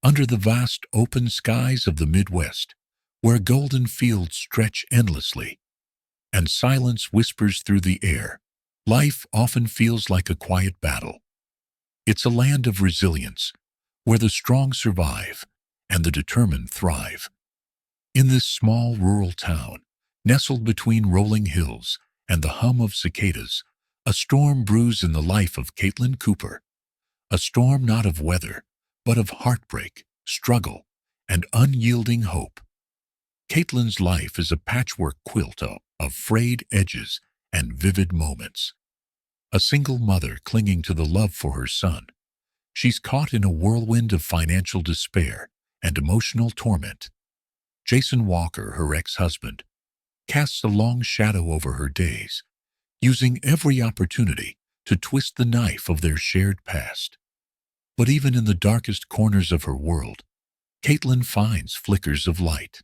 under the vast open skies of the Midwest, where golden fields stretch endlessly and silence whispers through the air, life often feels like a quiet battle. It's a land of resilience, where the strong survive and the determined thrive. In this small rural town, nestled between rolling hills and the hum of cicadas, a storm brews in the life of Caitlin Cooper, a storm not of weather, but of heartbreak, struggle, and unyielding hope. Caitlin's life is a patchwork quilt of frayed edges and vivid moments. A single mother clinging to the love for her son, she's caught in a whirlwind of financial despair and emotional torment. Jason Walker, her ex-husband, casts a long shadow over her days, using every opportunity to twist the knife of their shared past. But even in the darkest corners of her world, Caitlin finds flickers of light.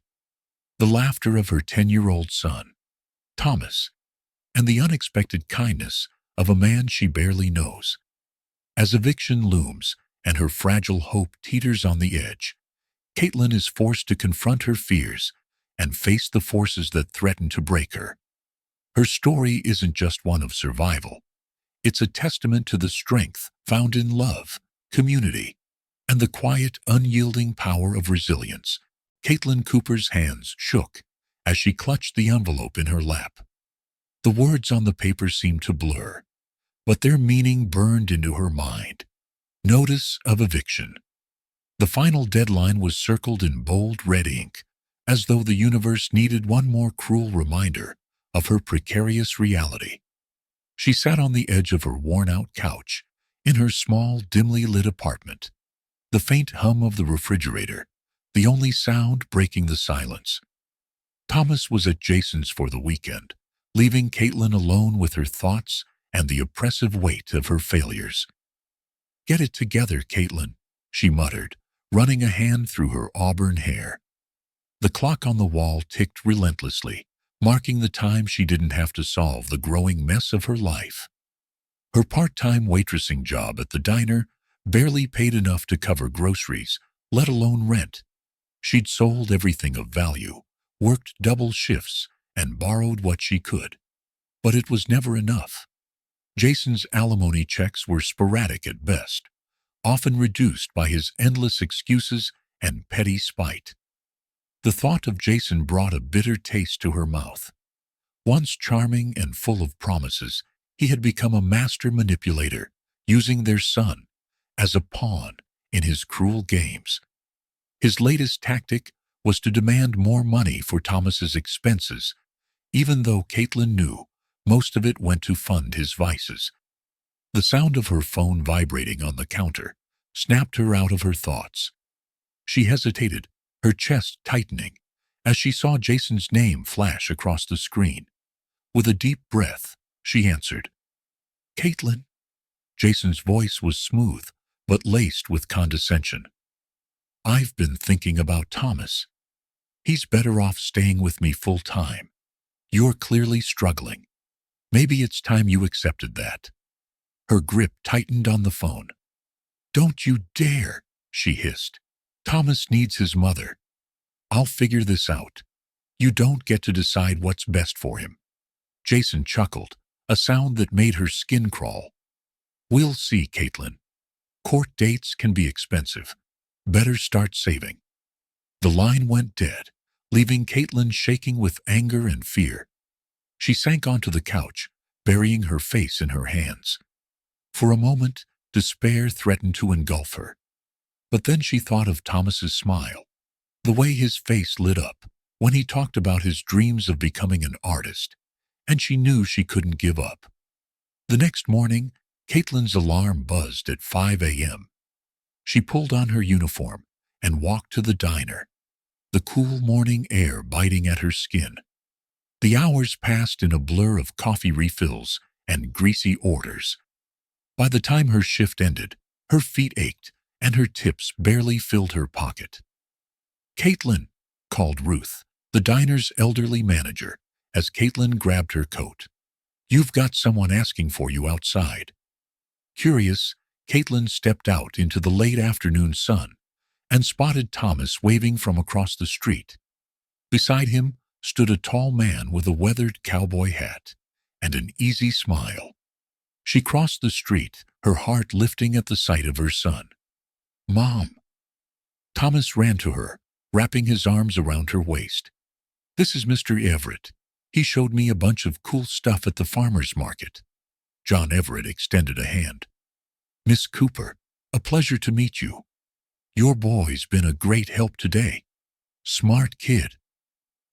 The laughter of her 10-year-old son, Thomas, and the unexpected kindness of a man she barely knows. As eviction looms and her fragile hope teeters on the edge, Caitlin is forced to confront her fears and face the forces that threaten to break her. Her story isn't just one of survival. It's a testament to the strength found in love, community, and the quiet, unyielding power of resilience. Caitlin Cooper's hands shook as she clutched the envelope in her lap. The words on the paper seemed to blur, but their meaning burned into her mind. Notice of eviction. The final deadline was circled in bold red ink, as though the universe needed one more cruel reminder of her precarious reality. She sat on the edge of her worn-out couch in her small, dimly lit apartment, the faint hum of the refrigerator, the only sound breaking the silence. Thomas was at Jason's for the weekend, leaving Caitlin alone with her thoughts and the oppressive weight of her failures. "Get it together, Caitlin," she muttered, running a hand through her auburn hair. The clock on the wall ticked relentlessly, marking the time she didn't have to solve the growing mess of her life. Her part-time waitressing job at the diner barely paid enough to cover groceries, let alone rent. She'd sold everything of value, worked double shifts, and borrowed what she could. But it was never enough. Jason's alimony checks were sporadic at best, often reduced by his endless excuses and petty spite. The thought of Jason brought a bitter taste to her mouth. Once charming and full of promises, he had become a master manipulator, using their son as a pawn in his cruel games. His latest tactic was to demand more money for Thomas's expenses, even though Caitlin knew most of it went to fund his vices. The sound of her phone vibrating on the counter snapped her out of her thoughts. She hesitated, her chest tightening, as she saw Jason's name flash across the screen. With a deep breath, she answered. "Caitlin." Jason's voice was smooth, but laced with condescension. "I've been thinking about Thomas. He's better off staying with me full-time. You're clearly struggling. Maybe it's time you accepted that." Her grip tightened on the phone. "Don't you dare," she hissed. "Thomas needs his mother. I'll figure this out. You don't get to decide what's best for him." Jason chuckled, a sound that made her skin crawl. "We'll see, Caitlin. Court dates can be expensive. Better start saving." The line went dead, leaving Caitlin shaking with anger and fear. She sank onto the couch, burying her face in her hands. For a moment, despair threatened to engulf her. But then she thought of Thomas's smile, the way his face lit up when he talked about his dreams of becoming an artist, and she knew she couldn't give up. The next morning, Caitlin's alarm buzzed at 5 a.m. She pulled on her uniform and walked to the diner, the cool morning air biting at her skin. The hours passed in a blur of coffee refills and greasy orders. By the time her shift ended, her feet ached and her tips barely filled her pocket. "Caitlin," called Ruth, the diner's elderly manager, as Caitlin grabbed her coat. "You've got someone asking for you outside." Curious, Caitlin stepped out into the late afternoon sun and spotted Thomas waving from across the street. Beside him stood a tall man with a weathered cowboy hat and an easy smile. She crossed the street, her heart lifting at the sight of her son. "Mom!" Thomas ran to her, wrapping his arms around her waist. "This is Mr. Everett. He showed me a bunch of cool stuff at the farmer's market." John Everett extended a hand. "Miss Cooper, a pleasure to meet you. Your boy's been a great help today. Smart kid."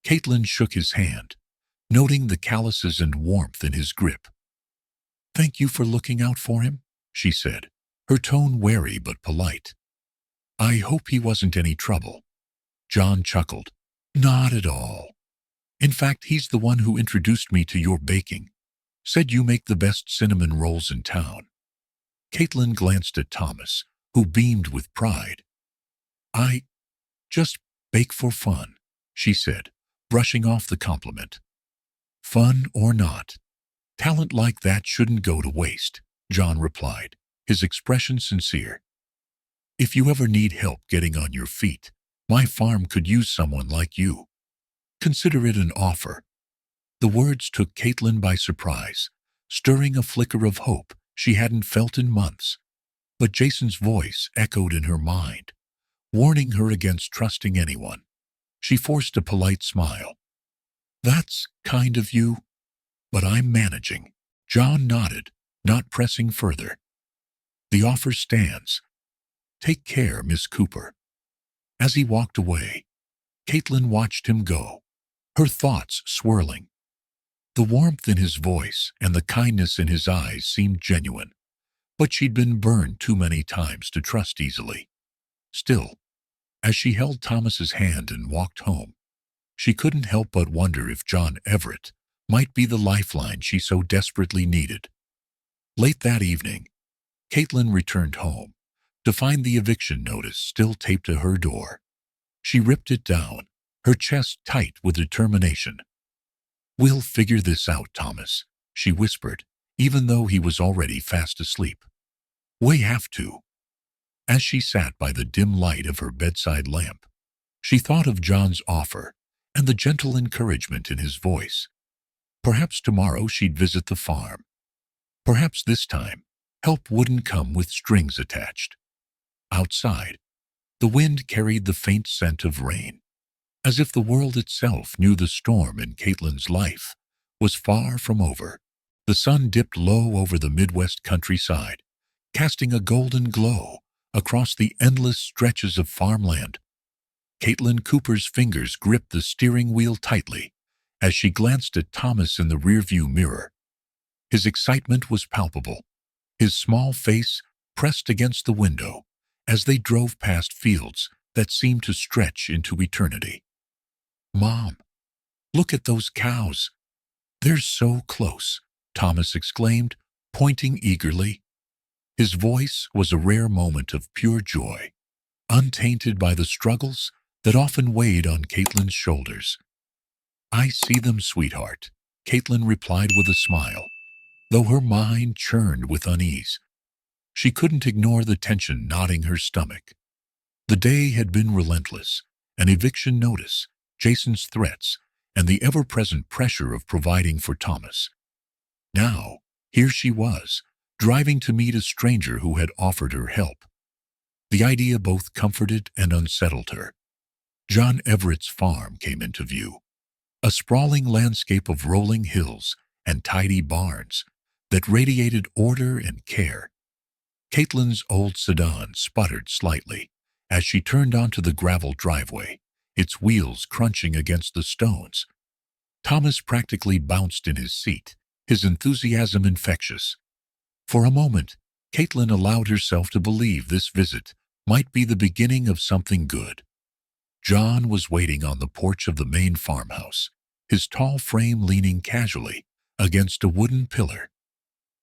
Caitlin shook his hand, noting the calluses and warmth in his grip. "Thank you for looking out for him," she said, her tone wary but polite. "I hope he wasn't any trouble." John chuckled. "Not at all. In fact, he's the one who introduced me to your baking. Said you make the best cinnamon rolls in town." Caitlin glanced at Thomas, who beamed with pride. "I just bake for fun," she said, brushing off the compliment. "Fun or not, talent like that shouldn't go to waste," John replied, his expression sincere. "If you ever need help getting on your feet, my farm could use someone like you. Consider it an offer." The words took Caitlin by surprise, stirring a flicker of hope she hadn't felt in months. But Jason's voice echoed in her mind, warning her against trusting anyone. She forced a polite smile. "That's kind of you, but I'm managing." John nodded, not pressing further. "The offer stands. Take care, Miss Cooper." As he walked away, Caitlin watched him go, her thoughts swirling. The warmth in his voice and the kindness in his eyes seemed genuine, but she'd been burned too many times to trust easily. Still, as she held Thomas's hand and walked home, she couldn't help but wonder if John Everett might be the lifeline she so desperately needed. Late that evening, Caitlin returned home to find the eviction notice still taped to her door. She ripped it down, her chest tight with determination. "We'll figure this out, Thomas," she whispered, even though he was already fast asleep. "We have to." As she sat by the dim light of her bedside lamp, she thought of John's offer and the gentle encouragement in his voice. Perhaps tomorrow she'd visit the farm. Perhaps this time, help wouldn't come with strings attached. Outside, the wind carried the faint scent of rain, as if the world itself knew the storm in Caitlin's life was far from over. The sun dipped low over the Midwest countryside, casting a golden glow across the endless stretches of farmland. Caitlin Cooper's fingers gripped the steering wheel tightly as she glanced at Thomas in the rearview mirror. His excitement was palpable, his small face pressed against the window as they drove past fields that seemed to stretch into eternity. "Mom, look at those cows. They're so close," Thomas exclaimed, pointing eagerly. His voice was a rare moment of pure joy, untainted by the struggles that often weighed on Caitlin's shoulders. "I see them, sweetheart," Caitlin replied with a smile, though her mind churned with unease. She couldn't ignore the tension knotting her stomach. The day had been relentless, an eviction notice, Jason's threats, and the ever-present pressure of providing for Thomas. Now, here she was, driving to meet a stranger who had offered her help. The idea both comforted and unsettled her. John Everett's farm came into view, a sprawling landscape of rolling hills and tidy barns that radiated order and care. Caitlin's old sedan sputtered slightly as she turned onto the gravel driveway, its wheels crunching against the stones. Thomas practically bounced in his seat, his enthusiasm infectious. For a moment, Caitlin allowed herself to believe this visit might be the beginning of something good. John was waiting on the porch of the main farmhouse, his tall frame leaning casually against a wooden pillar.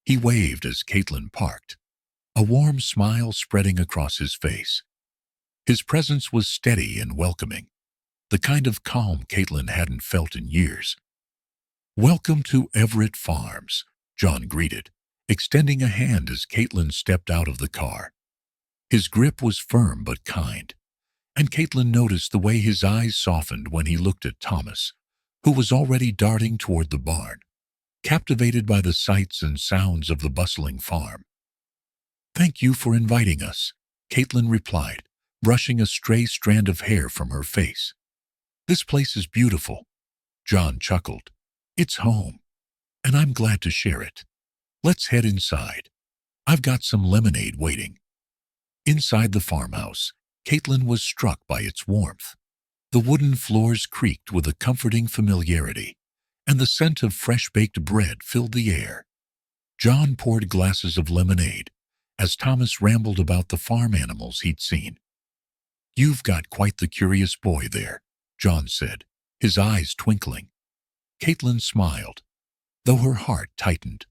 He waved as Caitlin parked, a warm smile spreading across his face. His presence was steady and welcoming, the kind of calm Caitlin hadn't felt in years. "Welcome to Everett Farms," John greeted, extending a hand as Caitlin stepped out of the car. His grip was firm but kind, And Caitlin noticed the way his eyes softened when he looked at Thomas, who was already darting toward the barn, captivated by the sights and sounds of the bustling farm. "Thank you for inviting us," Caitlin replied, brushing a stray strand of hair from her face. "This place is beautiful." John chuckled. "It's home, and I'm glad to share it. Let's head inside. I've got some lemonade waiting." Inside the farmhouse, Caitlin was struck by its warmth. The wooden floors creaked with a comforting familiarity, and the scent of fresh-baked bread filled the air. John poured glasses of lemonade as Thomas rambled about the farm animals he'd seen. "You've got quite the curious boy there," John said, his eyes twinkling. Caitlin smiled, though her heart tightened.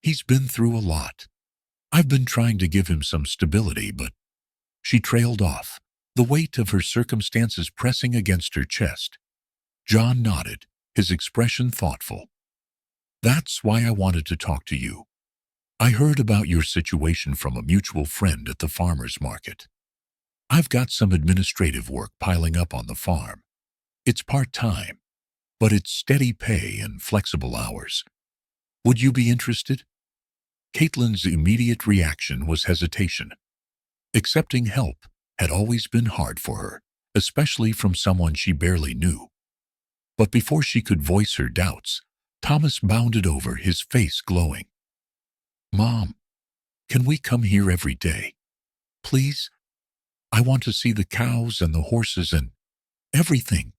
"He's been through a lot. I've been trying to give him some stability, but—" She trailed off, the weight of her circumstances pressing against her chest. John nodded, his expression thoughtful. "That's why I wanted to talk to you. I heard about your situation from a mutual friend at the farmer's market. I've got some administrative work piling up on the farm. It's part-time, but it's steady pay and flexible hours. Would you be interested?" Caitlin's immediate reaction was hesitation. Accepting help had always been hard for her, especially from someone she barely knew. But before she could voice her doubts, Thomas bounded over, his face glowing. "Mom, can we come here every day? Please? I want to see the cows and the horses and everything."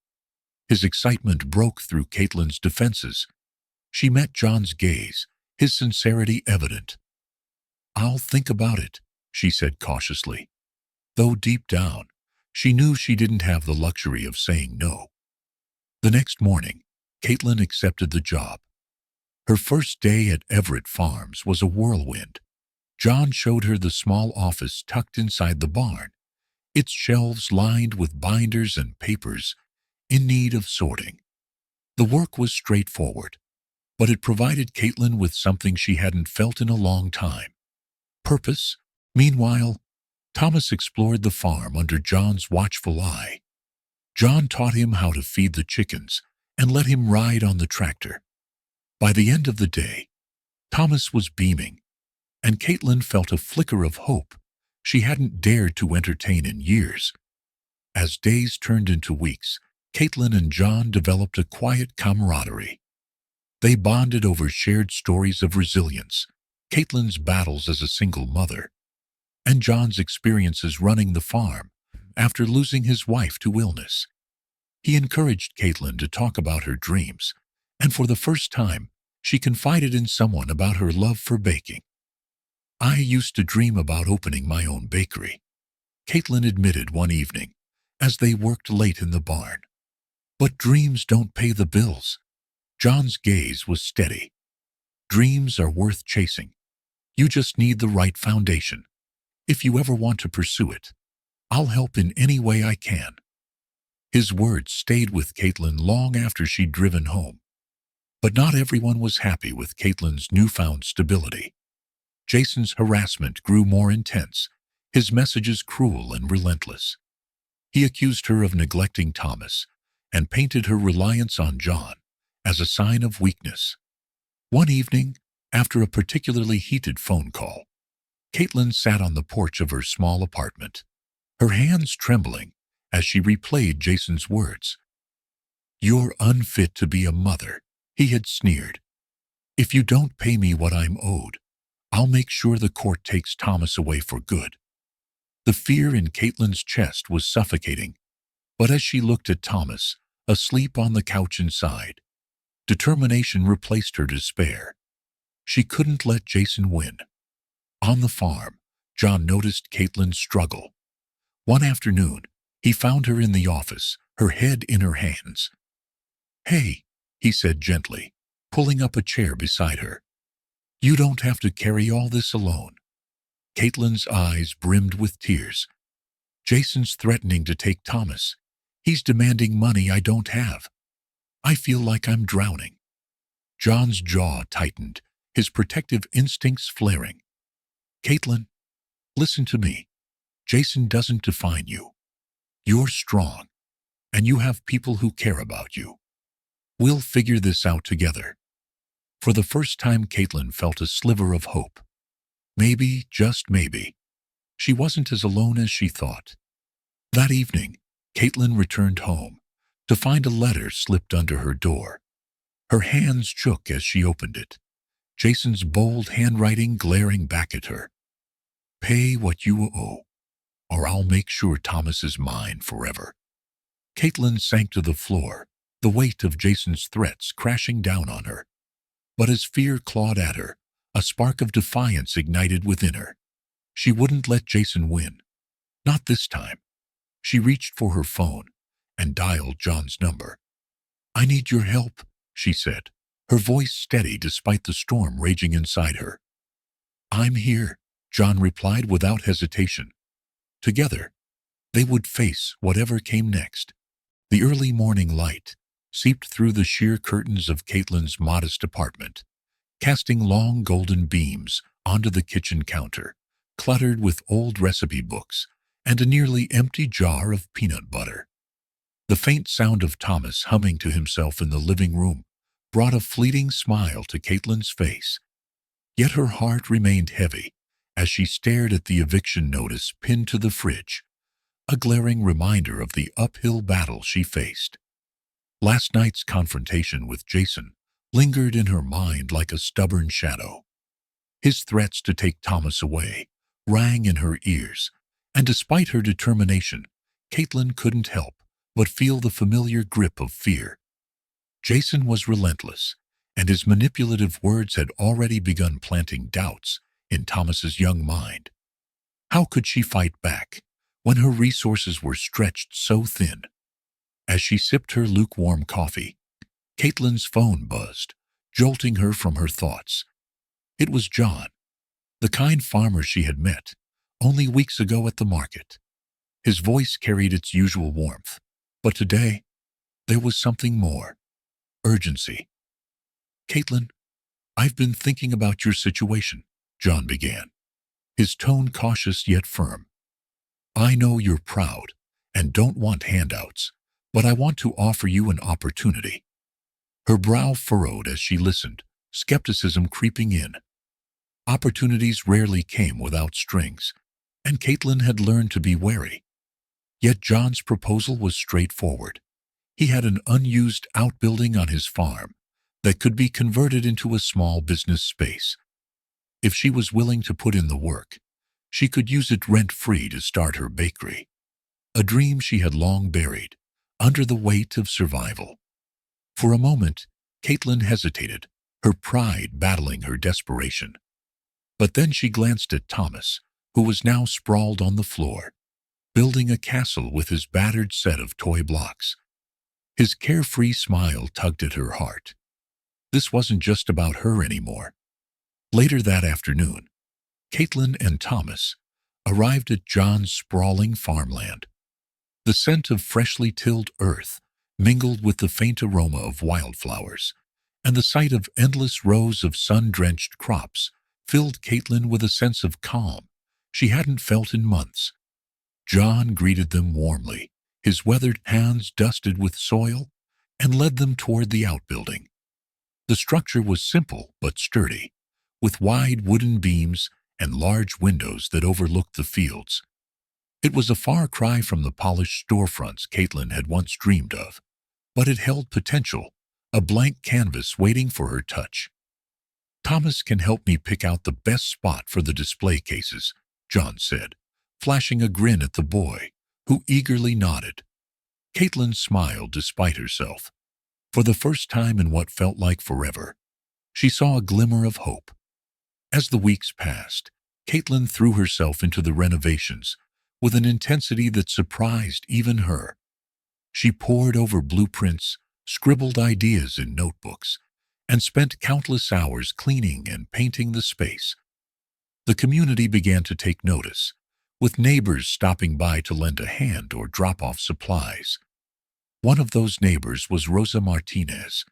His excitement broke through Caitlin's defenses. She met John's gaze, his sincerity evident. "I'll think about it," she said cautiously, though deep down, she knew she didn't have the luxury of saying no. The next morning, Caitlin accepted the job. Her first day at Everett Farms was a whirlwind. John showed her the small office tucked inside the barn, its shelves lined with binders and papers in need of sorting. The work was straightforward, but it provided Caitlin with something she hadn't felt in a long time: purpose. Meanwhile, Thomas explored the farm under John's watchful eye. John taught him how to feed the chickens and let him ride on the tractor. By the end of the day, Thomas was beaming, and Caitlin felt a flicker of hope she hadn't dared to entertain in years. As days turned into weeks, Caitlin and John developed a quiet camaraderie. They bonded over shared stories of resilience, Caitlin's battles as a single mother, and John's experiences running the farm after losing his wife to illness. He encouraged Caitlin to talk about her dreams, and for the first time, she confided in someone about her love for baking. "I used to dream about opening my own bakery," Caitlin admitted one evening, as they worked late in the barn. "But dreams don't pay the bills." John's gaze was steady. "Dreams are worth chasing. You just need the right foundation. If you ever want to pursue it, I'll help in any way I can." His words stayed with Caitlin long after she'd driven home. But not everyone was happy with Caitlin's newfound stability. Jason's harassment grew more intense, his messages cruel and relentless. He accused her of neglecting Thomas and painted her reliance on John as a sign of weakness. One evening, after a particularly heated phone call, Caitlin sat on the porch of her small apartment, her hands trembling as she replayed Jason's words. "You're unfit to be a mother," he had sneered. "If you don't pay me what I'm owed, I'll make sure the court takes Thomas away for good." The fear in Caitlin's chest was suffocating, but as she looked at Thomas, asleep on the couch inside, determination replaced her despair. She couldn't let Jason win. On the farm, John noticed Caitlin's struggle. One afternoon, he found her in the office, her head in her hands. "Hey," he said gently, pulling up a chair beside her. "You don't have to carry all this alone." Caitlin's eyes brimmed with tears. "Jason's threatening to take Thomas. He's demanding money I don't have. I feel like I'm drowning." John's jaw tightened, his protective instincts flaring. "Caitlin, listen to me. Jason doesn't define you. You're strong, and you have people who care about you. We'll figure this out together." For the first time, Caitlin felt a sliver of hope. Maybe, just maybe, she wasn't as alone as she thought. That evening, Caitlin returned home to find a letter slipped under her door. Her hands shook as she opened it, Jason's bold handwriting glaring back at her. "Pay what you owe, or I'll make sure Thomas is mine forever." Caitlin sank to the floor, the weight of Jason's threats crashing down on her. But as fear clawed at her, a spark of defiance ignited within her. She wouldn't let Jason win. Not this time. She reached for her phone and dialed John's number. "I need your help," she said, her voice steady despite the storm raging inside her. "I'm here," John replied without hesitation. Together, they would face whatever came next. The early morning light seeped through the sheer curtains of Caitlin's modest apartment, casting long golden beams onto the kitchen counter, cluttered with old recipe books and a nearly empty jar of peanut butter. The faint sound of Thomas humming to himself in the living room brought a fleeting smile to Caitlin's face. Yet her heart remained heavy as she stared at the eviction notice pinned to the fridge, a glaring reminder of the uphill battle she faced. Last night's confrontation with Jason lingered in her mind like a stubborn shadow. His threats to take Thomas away rang in her ears, and despite her determination, Caitlin couldn't help but feel the familiar grip of fear. Jason was relentless, and his manipulative words had already begun planting doubts in Thomas's young mind. How could she fight back when her resources were stretched so thin? As she sipped her lukewarm coffee, Caitlin's phone buzzed, jolting her from her thoughts. It was John, the kind farmer she had met only weeks ago at the market. His voice carried its usual warmth, but today there was something more: urgency. "Caitlin, I've been thinking about your situation," John began, his tone cautious yet firm. "I know you're proud and don't want handouts, but I want to offer you an opportunity." Her brow furrowed as she listened, skepticism creeping in. Opportunities rarely came without strings, and Caitlin had learned to be wary. Yet John's proposal was straightforward. He had an unused outbuilding on his farm that could be converted into a small business space. If she was willing to put in the work, she could use it rent-free to start her bakery, a dream she had long buried under the weight of survival. For a moment, Caitlin hesitated, her pride battling her desperation. But then she glanced at Thomas, who was now sprawled on the floor, building a castle with his battered set of toy blocks. His carefree smile tugged at her heart. This wasn't just about her anymore. Later that afternoon, Caitlin and Thomas arrived at John's sprawling farmland. The scent of freshly tilled earth mingled with the faint aroma of wildflowers, and the sight of endless rows of sun-drenched crops filled Caitlin with a sense of calm she hadn't felt in months. John greeted them warmly, his weathered hands dusted with soil, and led them toward the outbuilding. The structure was simple but sturdy, with wide wooden beams and large windows that overlooked the fields. It was a far cry from the polished storefronts Caitlin had once dreamed of, but it held potential, a blank canvas waiting for her touch. "Thomas can help me pick out the best spot for the display cases," John said, flashing a grin at the boy, who eagerly nodded. Caitlin smiled despite herself. For the first time in what felt like forever, she saw a glimmer of hope. As the weeks passed, Caitlin threw herself into the renovations with an intensity that surprised even her. She pored over blueprints, scribbled ideas in notebooks, and spent countless hours cleaning and painting the space. The community began to take notice, with neighbors stopping by to lend a hand or drop off supplies. One of those neighbors was Rosa Martinez,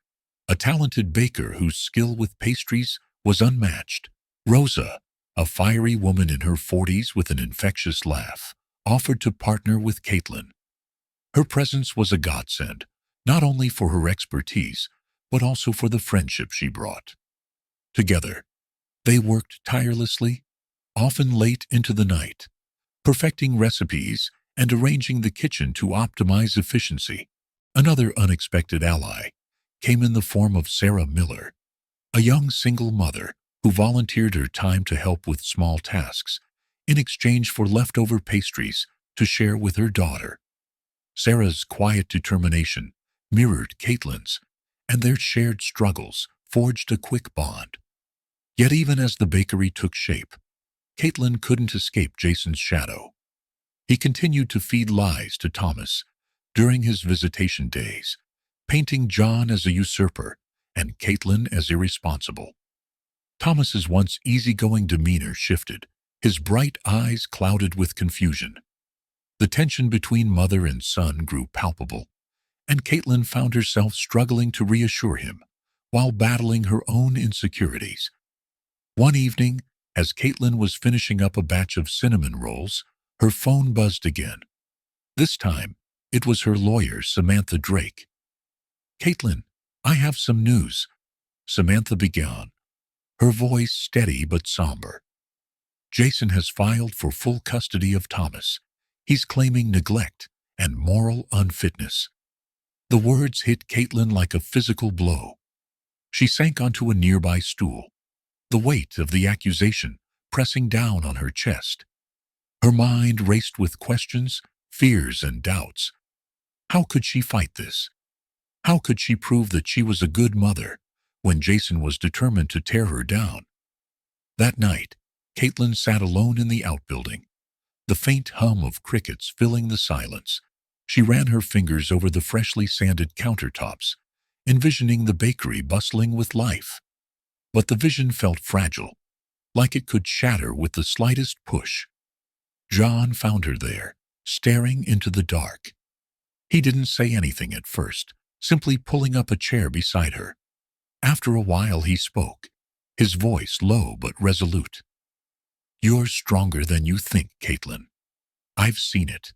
a talented baker whose skill with pastries was unmatched. Rosa, a fiery woman in her 40s with an infectious laugh, offered to partner with Caitlin. Her presence was a godsend, not only for her expertise, but also for the friendship she brought. Together, they worked tirelessly, often late into the night, perfecting recipes and arranging the kitchen to optimize efficiency. Another unexpected ally came in the form of Sarah Miller, a young single mother who volunteered her time to help with small tasks in exchange for leftover pastries to share with her daughter. Sarah's quiet determination mirrored Caitlin's, and their shared struggles forged a quick bond. Yet even as the bakery took shape, Caitlin couldn't escape Jason's shadow. He continued to feed lies to Thomas during his visitation days, painting John as a usurper and Caitlin as irresponsible. Thomas's once easygoing demeanor shifted, his bright eyes clouded with confusion. The tension between mother and son grew palpable, and Caitlin found herself struggling to reassure him while battling her own insecurities. One evening, as Caitlin was finishing up a batch of cinnamon rolls, her phone buzzed again. This time, it was her lawyer, Samantha Drake. "Caitlin, I have some news," Samantha began, her voice steady but somber. "Jason has filed for full custody of Thomas. He's claiming neglect and moral unfitness." The words hit Caitlin like a physical blow. She sank onto a nearby stool, the weight of the accusation pressing down on her chest. Her mind raced with questions, fears, and doubts. How could she fight this? How could she prove that she was a good mother when Jason was determined to tear her down? That night, Caitlin sat alone in the outbuilding, the faint hum of crickets filling the silence. She ran her fingers over the freshly sanded countertops, envisioning the bakery bustling with life. But the vision felt fragile, like it could shatter with the slightest push. John found her there, staring into the dark. He didn't say anything at first, simply pulling up a chair beside her. After a while he spoke, his voice low but resolute. "You're stronger than you think, Caitlin. I've seen it.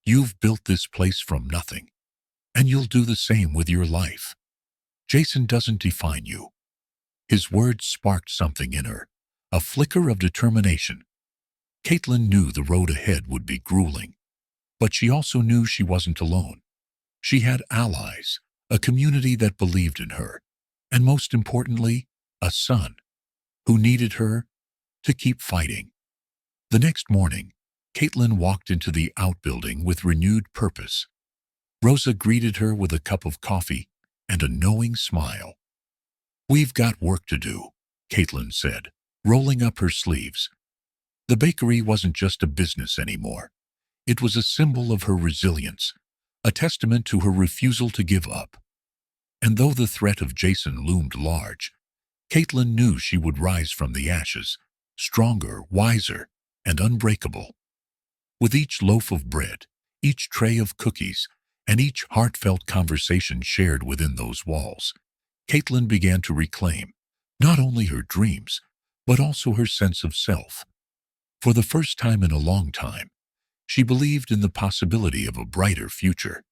You've built this place from nothing, and you'll do the same with your life. Jason doesn't define you." His words sparked something in her, a flicker of determination. Caitlin knew the road ahead would be grueling, but she also knew she wasn't alone. She had allies, a community that believed in her, and most importantly, a son who needed her to keep fighting. The next morning, Caitlin walked into the outbuilding with renewed purpose. Rosa greeted her with a cup of coffee and a knowing smile. "We've got work to do," Caitlin said, rolling up her sleeves. The bakery wasn't just a business anymore. It was a symbol of her resilience, a testament to her refusal to give up. And though the threat of Jason loomed large, Caitlin knew she would rise from the ashes, stronger, wiser, and unbreakable. With each loaf of bread, each tray of cookies, and each heartfelt conversation shared within those walls, Caitlin began to reclaim not only her dreams, but also her sense of self. For the first time in a long time, she believed in the possibility of a brighter future.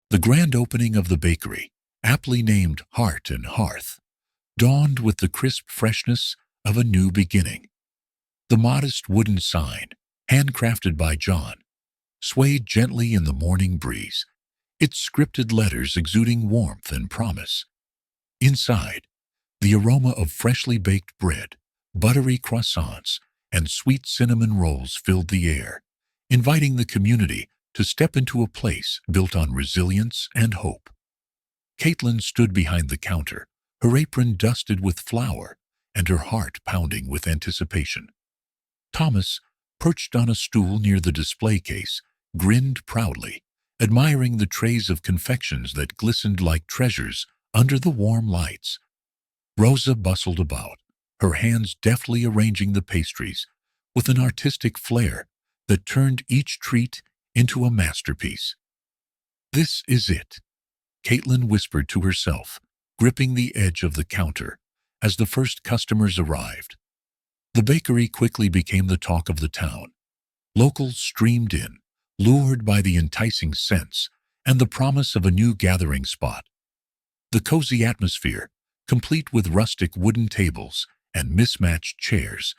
The grand opening of the bakery, aptly named Heart and Hearth, dawned with the crisp freshness of a new beginning. The modest wooden sign, handcrafted by John, swayed gently in the morning breeze, its scripted letters exuding warmth and promise. Inside, the aroma of freshly baked bread, buttery croissants, and sweet cinnamon rolls filled the air, inviting the community to step into a place built on resilience and hope. Caitlin stood behind the counter, her apron dusted with flour and her heart pounding with anticipation. Thomas, perched on a stool near the display case, grinned proudly, admiring the trays of confections that glistened like treasures under the warm lights. Rosa bustled about, her hands deftly arranging the pastries with an artistic flair that turned each treat into a masterpiece. "This is it," Caitlin whispered to herself, gripping the edge of the counter as the first customers arrived. The bakery quickly became the talk of the town. Locals streamed in, lured by the enticing scents and the promise of a new gathering spot. The cozy atmosphere, complete with rustic wooden tables and mismatched chairs,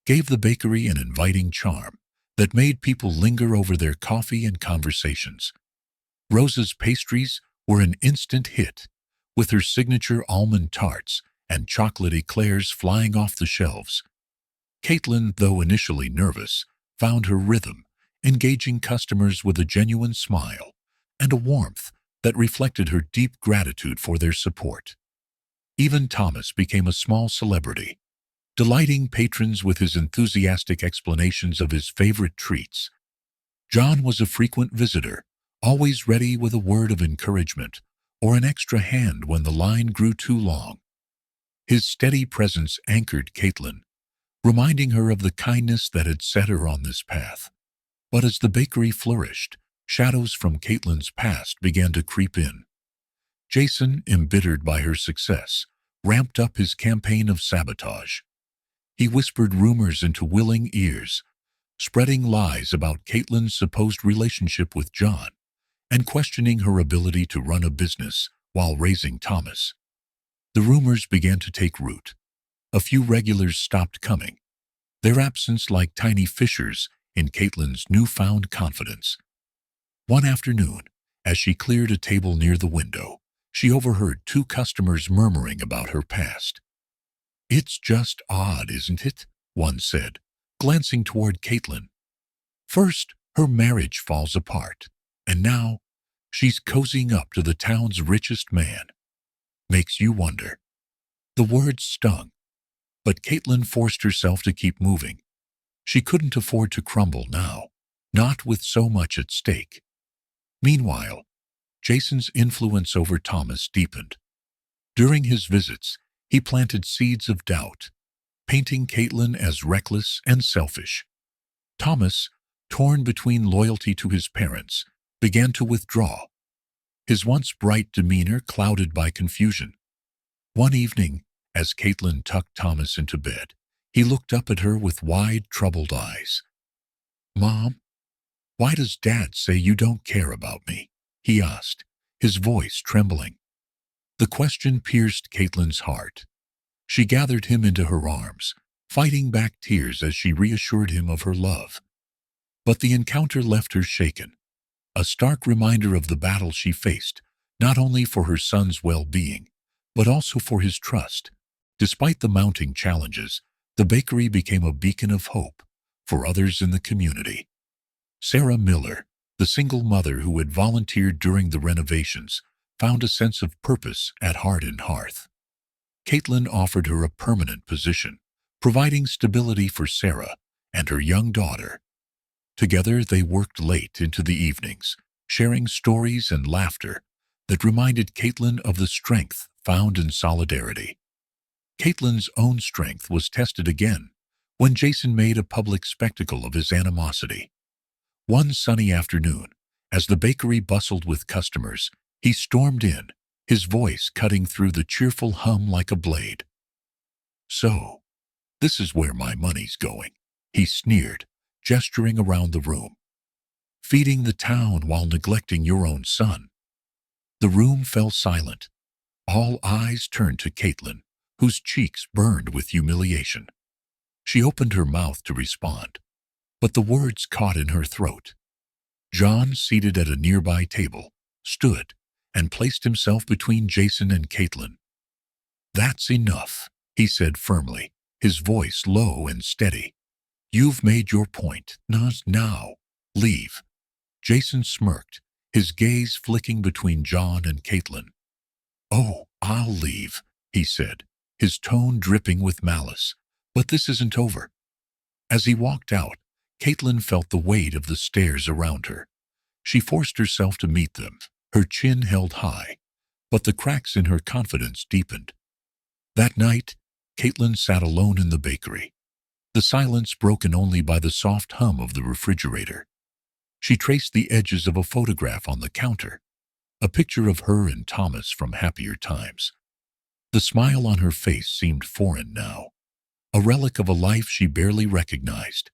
gave the bakery an inviting charm that made people linger over their coffee and conversations. Rosa's pastries were an instant hit, with her signature almond tarts and chocolate eclairs flying off the shelves. Caitlin, though initially nervous, found her rhythm, engaging customers with a genuine smile and a warmth that reflected her deep gratitude for their support. Even Thomas became a small celebrity, delighting patrons with his enthusiastic explanations of his favorite treats. John was a frequent visitor, always ready with a word of encouragement or an extra hand when the line grew too long. His steady presence anchored Caitlin, reminding her of the kindness that had set her on this path. But as the bakery flourished, shadows from Caitlin's past began to creep in. Jason, embittered by her success, ramped up his campaign of sabotage. He whispered rumors into willing ears, spreading lies about Caitlin's supposed relationship with John and questioning her ability to run a business while raising Thomas. The rumors began to take root. A few regulars stopped coming, their absence like tiny fissures in Caitlin's newfound confidence. One afternoon, as she cleared a table near the window, she overheard two customers murmuring about her past. "It's just odd, isn't it?" one said, glancing toward Caitlin. "First, her marriage falls apart, and now she's cozying up to the town's richest man. Makes you wonder." The words stung, but Caitlin forced herself to keep moving. She couldn't afford to crumble now, not with so much at stake. Meanwhile, Jason's influence over Thomas deepened. During his visits, he planted seeds of doubt, painting Caitlin as reckless and selfish. Thomas, torn between loyalty to his parents, began to withdraw, his once bright demeanor clouded by confusion. One evening, as Caitlin tucked Thomas into bed, he looked up at her with wide, troubled eyes. "Mom, why does Dad say you don't care about me?" he asked, his voice trembling. The question pierced Caitlin's heart. She gathered him into her arms, fighting back tears as she reassured him of her love. But the encounter left her shaken, a stark reminder of the battle she faced, not only for her son's well-being, but also for his trust. Despite the mounting challenges, the bakery became a beacon of hope for others in the community. Sarah Miller, the single mother who had volunteered during the renovations, found a sense of purpose at Heart and Hearth. Caitlin offered her a permanent position, providing stability for Sarah and her young daughter. Together they worked late into the evenings, sharing stories and laughter that reminded Caitlin of the strength found in solidarity. Caitlin's own strength was tested again when Jason made a public spectacle of his animosity. One sunny afternoon, as the bakery bustled with customers, he stormed in, his voice cutting through the cheerful hum like a blade. "So, this is where my money's going," he sneered, gesturing around the room. "Feeding the town while neglecting your own son." The room fell silent. All eyes turned to Caitlin, whose cheeks burned with humiliation. She opened her mouth to respond, but the words caught in her throat. John, seated at a nearby table, stood and placed himself between Jason and Caitlin. "That's enough," he said firmly, his voice low and steady. "You've made your point. Now, leave." Jason smirked, his gaze flicking between John and Caitlin. "Oh, I'll leave," he said, his tone dripping with malice. "But this isn't over." As he walked out, Caitlin felt the weight of the stares around her. She forced herself to meet them, her chin held high, but the cracks in her confidence deepened. That night, Caitlin sat alone in the bakery, the silence broken only by the soft hum of the refrigerator. She traced the edges of a photograph on the counter, a picture of her and Thomas from happier times. The smile on her face seemed foreign now, a relic of a life she barely recognized.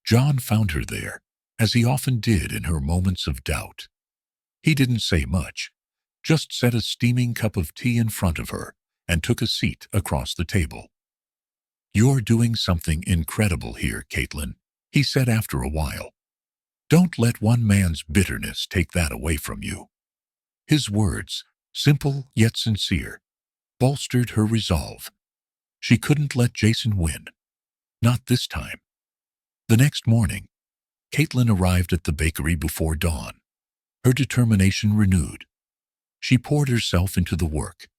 John found her there, as he often did in her moments of doubt. He didn't say much, just set a steaming cup of tea in front of her and took a seat across the table. "You're doing something incredible here, Caitlin," he said after a while. "Don't let one man's bitterness take that away from you." His words, simple yet sincere, bolstered her resolve. She couldn't let Jason win. Not this time. The next morning, Caitlin arrived at the bakery before dawn, her determination renewed. She poured herself into the work,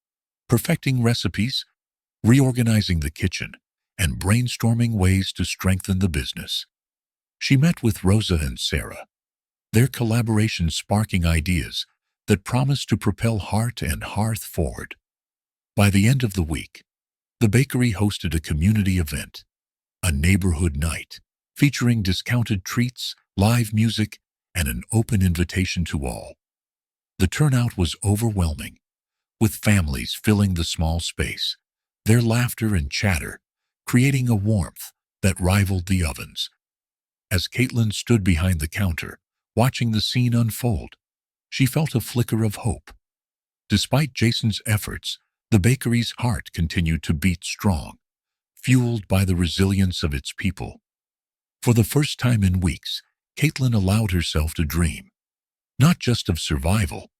perfecting recipes, reorganizing the kitchen, and brainstorming ways to strengthen the business. She met with Rosa and Sarah, their collaboration sparking ideas that promised to propel Heart and Hearth forward. By the end of the week, the bakery hosted a community event, a neighborhood night, featuring discounted treats, live music, and an open invitation to all. The turnout was overwhelming, with families filling the small space, their laughter and chatter creating a warmth that rivaled the ovens. As Caitlin stood behind the counter, watching the scene unfold, she felt a flicker of hope. Despite Jason's efforts, the bakery's heart continued to beat strong, fueled by the resilience of its people. For the first time in weeks, Caitlin allowed herself to dream, not just of survival,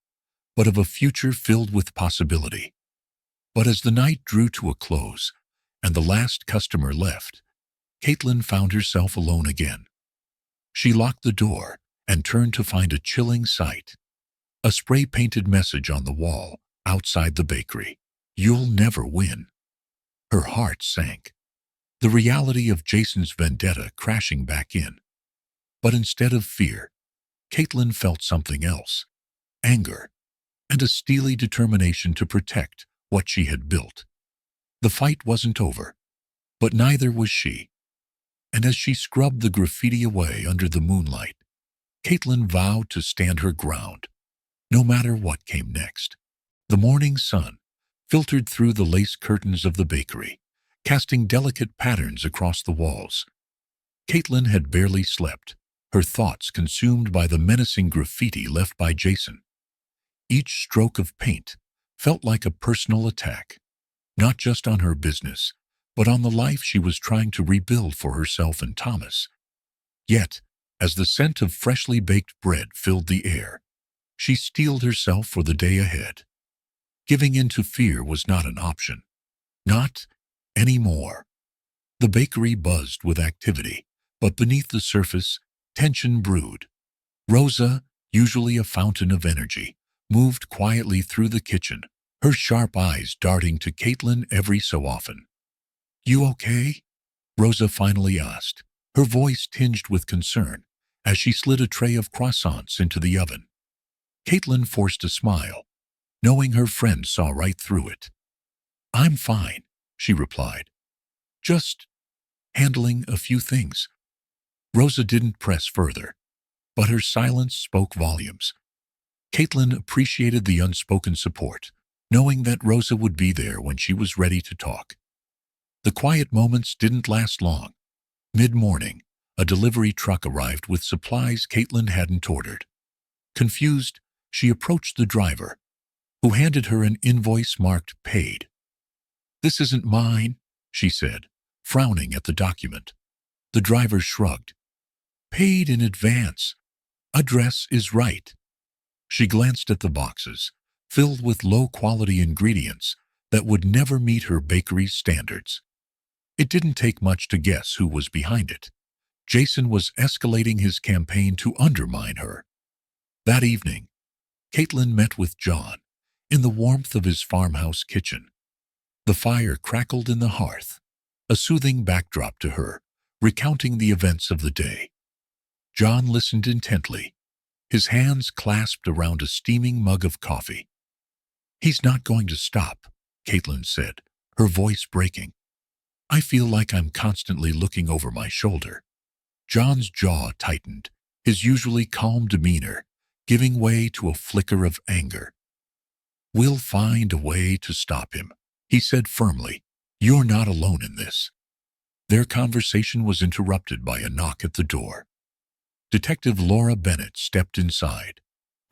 but of a future filled with possibility. But as the night drew to a close and the last customer left, Caitlin found herself alone again. She locked the door and turned to find a chilling sight. A spray-painted message on the wall outside the bakery. "You'll never win." Her heart sank, the reality of Jason's vendetta crashing back in. But instead of fear, Caitlin felt something else: anger, and a steely determination to protect what she had built. The fight wasn't over, but neither was she. And as she scrubbed the graffiti away under the moonlight, Caitlin vowed to stand her ground, no matter what came next. The morning sun filtered through the lace curtains of the bakery, casting delicate patterns across the walls. Caitlin had barely slept, her thoughts consumed by the menacing graffiti left by Jason. Each stroke of paint felt like a personal attack, not just on her business, but on the life she was trying to rebuild for herself and Thomas. Yet, as the scent of freshly baked bread filled the air, she steeled herself for the day ahead. Giving in to fear was not an option. Not anymore. The bakery buzzed with activity, but beneath the surface, tension brewed. Rosa, usually a fountain of energy, moved quietly through the kitchen, her sharp eyes darting to Caitlin every so often. "You okay?" Rosa finally asked, her voice tinged with concern as she slid a tray of croissants into the oven. Caitlin forced a smile, knowing her friend saw right through it. "I'm fine," she replied. "Just handling a few things." Rosa didn't press further, but her silence spoke volumes. Caitlin appreciated the unspoken support, knowing that Rosa would be there when she was ready to talk. The quiet moments didn't last long. Mid-morning, a delivery truck arrived with supplies Caitlin hadn't ordered. Confused, she approached the driver, who handed her an invoice marked "Paid." "This isn't mine," she said, frowning at the document. The driver shrugged. "Paid in advance. Address is right." She glanced at the boxes, filled with low-quality ingredients that would never meet her bakery's standards. It didn't take much to guess who was behind it. Jason was escalating his campaign to undermine her. That evening, Caitlin met with John in the warmth of his farmhouse kitchen. The fire crackled in the hearth, a soothing backdrop to her, recounting the events of the day. John listened intently, his hands clasped around a steaming mug of coffee. "He's not going to stop," Caitlin said, her voice breaking. "I feel like I'm constantly looking over my shoulder." John's jaw tightened, his usually calm demeanor giving way to a flicker of anger. "We'll find a way to stop him," he said firmly. "You're not alone in this." Their conversation was interrupted by a knock at the door. Detective Laura Bennett stepped inside,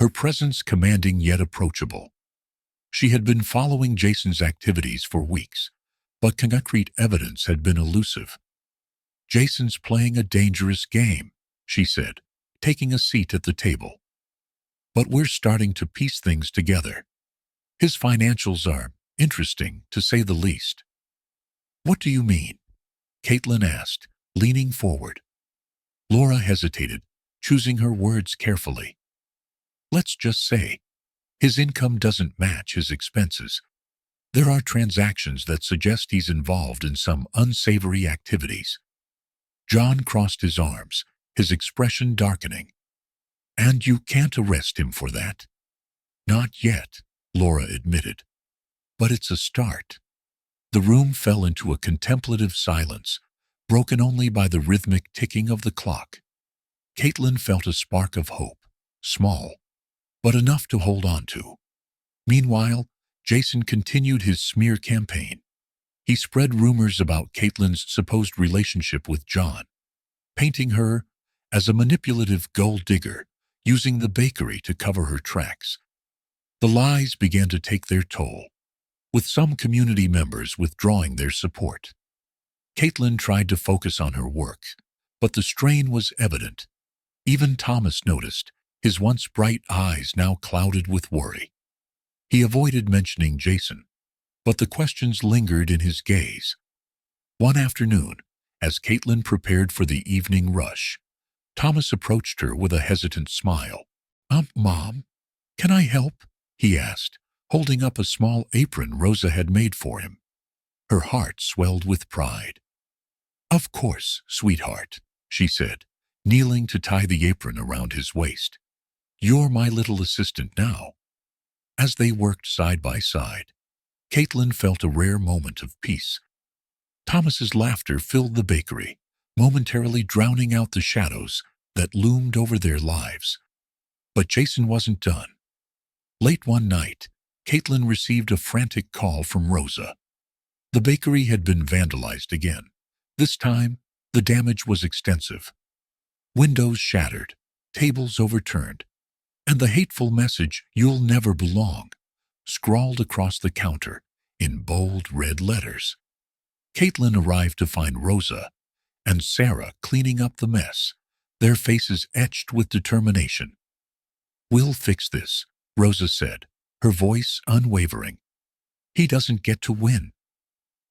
her presence commanding yet approachable. She had been following Jason's activities for weeks, but concrete evidence had been elusive. "Jason's playing a dangerous game," she said, taking a seat at the table. "But we're starting to piece things together. His financials are interesting, to say the least." "What do you mean?" Caitlin asked, leaning forward. Laura hesitated, choosing her words carefully. "Let's just say, his income doesn't match his expenses. There are transactions that suggest he's involved in some unsavory activities." John crossed his arms, his expression darkening. "And you can't arrest him for that?" "Not yet," Laura admitted. "But it's a start." The room fell into a contemplative silence, broken only by the rhythmic ticking of the clock. Caitlin felt a spark of hope, small, but enough to hold on to. Meanwhile, Jason continued his smear campaign. He spread rumors about Caitlin's supposed relationship with John, painting her as a manipulative gold digger, using the bakery to cover her tracks. The lies began to take their toll, with some community members withdrawing their support. Caitlin tried to focus on her work, but the strain was evident. Even Thomas noticed, his once bright eyes now clouded with worry. He avoided mentioning Jason, but the questions lingered in his gaze. One afternoon, as Caitlin prepared for the evening rush, Thomas approached her with a hesitant smile. Mom, can I help?" he asked, holding up a small apron Rosa had made for him. Her heart swelled with pride. "Of course, sweetheart," she said, kneeling to tie the apron around his waist. "You're my little assistant now." As they worked side by side, Caitlin felt a rare moment of peace. Thomas's laughter filled the bakery, momentarily drowning out the shadows that loomed over their lives. But Jason wasn't done. Late one night, Caitlin received a frantic call from Rosa. The bakery had been vandalized again. This time, the damage was extensive. Windows shattered, tables overturned, and the hateful message, "You'll never belong," scrawled across the counter in bold red letters. Caitlin arrived to find Rosa and Sarah cleaning up the mess, their faces etched with determination. "We'll fix this," Rosa said, her voice unwavering. "He doesn't get to win."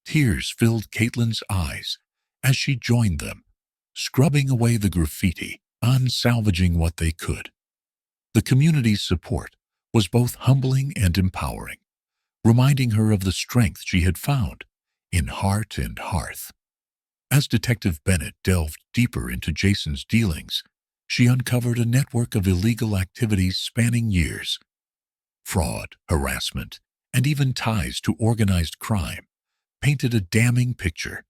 Tears filled Caitlin's eyes as she joined them, scrubbing away the graffiti, unsalvaging what they could. The community's support was both humbling and empowering, reminding her of the strength she had found in heart and hearth. As Detective Bennett delved deeper into Jason's dealings, she uncovered a network of illegal activities spanning years. Fraud, harassment, and even ties to organized crime painted a damning picture.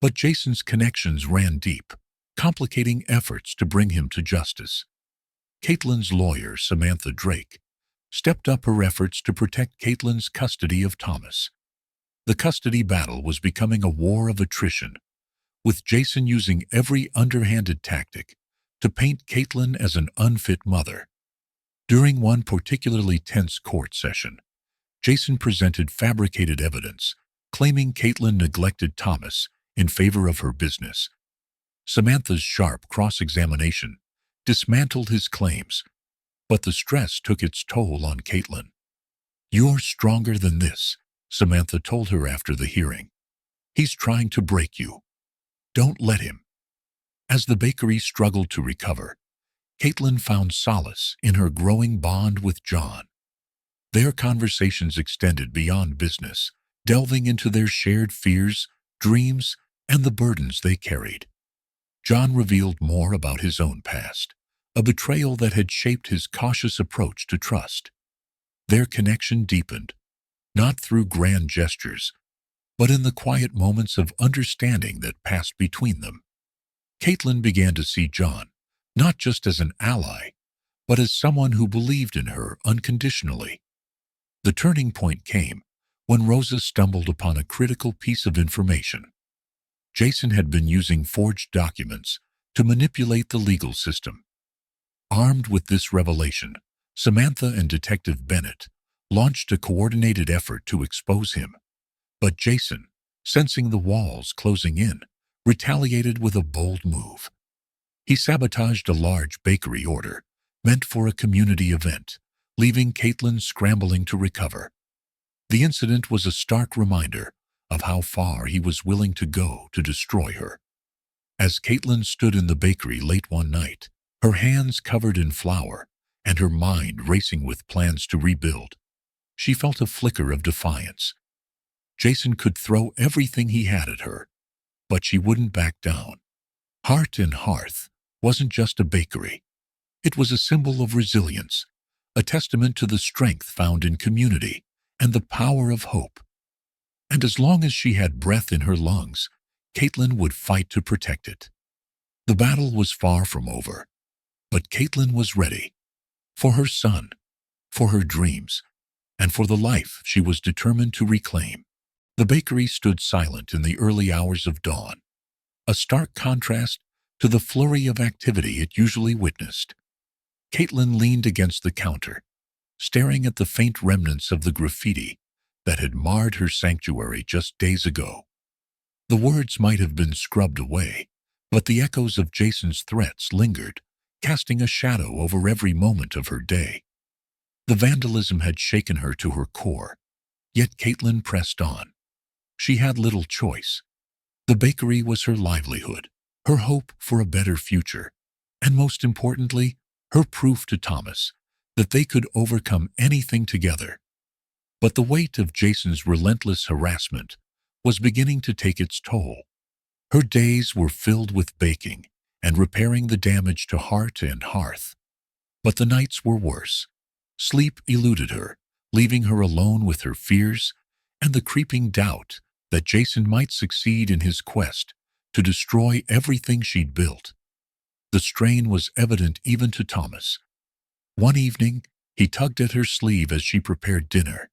But Jason's connections ran deep, complicating efforts to bring him to justice. Caitlin's lawyer, Samantha Drake, stepped up her efforts to protect Caitlin's custody of Thomas. The custody battle was becoming a war of attrition, with Jason using every underhanded tactic to paint Caitlin as an unfit mother. During one particularly tense court session, Jason presented fabricated evidence, claiming Caitlin neglected Thomas in favor of her business. Samantha's sharp cross-examination dismantled his claims, but the stress took its toll on Caitlin. "You're stronger than this," Samantha told her after the hearing. "He's trying to break you. Don't let him." As the bakery struggled to recover, Caitlin found solace in her growing bond with John. Their conversations extended beyond business, delving into their shared fears, dreams, and the burdens they carried. John revealed more about his own past, a betrayal that had shaped his cautious approach to trust. Their connection deepened, not through grand gestures, but in the quiet moments of understanding that passed between them. Caitlin began to see John not just as an ally, but as someone who believed in her unconditionally. The turning point came when Rosa stumbled upon a critical piece of information. Jason had been using forged documents to manipulate the legal system. Armed with this revelation, Samantha and Detective Bennett launched a coordinated effort to expose him, but Jason, sensing the walls closing in, retaliated with a bold move. He sabotaged a large bakery order meant for a community event, leaving Caitlin scrambling to recover. The incident was a stark reminder of how far he was willing to go to destroy her. As Caitlin stood in the bakery late one night, her hands covered in flour and her mind racing with plans to rebuild, she felt a flicker of defiance. Jason could throw everything he had at her, but she wouldn't back down. Heart and Hearth wasn't just a bakery. It was a symbol of resilience, a testament to the strength found in community and the power of hope. And as long as she had breath in her lungs, Caitlin would fight to protect it. The battle was far from over, but Caitlin was ready. For her son, for her dreams, and for the life she was determined to reclaim. The bakery stood silent in the early hours of dawn, a stark contrast to the flurry of activity it usually witnessed. Caitlin leaned against the counter, staring at the faint remnants of the graffiti that had marred her sanctuary just days ago. The words might have been scrubbed away, but the echoes of Jason's threats lingered, casting a shadow over every moment of her day. The vandalism had shaken her to her core, yet Caitlin pressed on. She had little choice. The bakery was her livelihood, her hope for a better future, and most importantly, her proof to Thomas that they could overcome anything together. But the weight of Jason's relentless harassment was beginning to take its toll. Her days were filled with baking and repairing the damage to Heart and Hearth. But the nights were worse. Sleep eluded her, leaving her alone with her fears and the creeping doubt that Jason might succeed in his quest to destroy everything she'd built. The strain was evident even to Thomas. One evening, he tugged at her sleeve as she prepared dinner,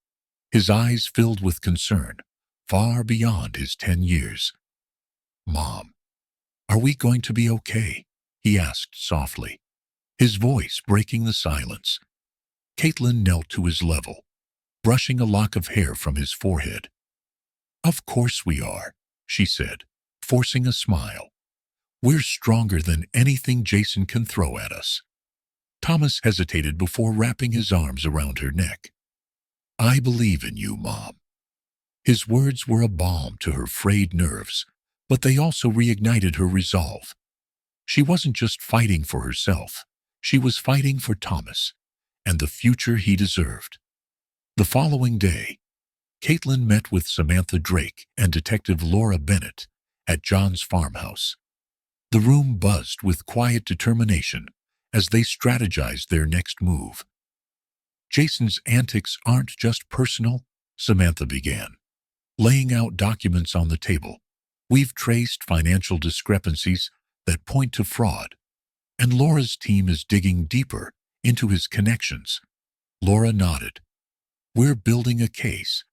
his eyes filled with concern, far beyond his 10 years. "Mom, are we going to be okay?" he asked softly, his voice breaking the silence. Caitlin knelt to his level, brushing a lock of hair from his forehead. "Of course we are," she said, forcing a smile. "We're stronger than anything Jason can throw at us." Thomas hesitated before wrapping his arms around her neck. "I believe in you, Mom." His words were a balm to her frayed nerves, but they also reignited her resolve. She wasn't just fighting for herself, she was fighting for Thomas and the future he deserved. The following day, Caitlin met with Samantha Drake and Detective Laura Bennett at John's farmhouse. The room buzzed with quiet determination as they strategized their next move. "Jason's antics aren't just personal," Samantha began, laying out documents on the table. "We've traced financial discrepancies that point to fraud, and Laura's team is digging deeper into his connections." Laura nodded. "We're building a case,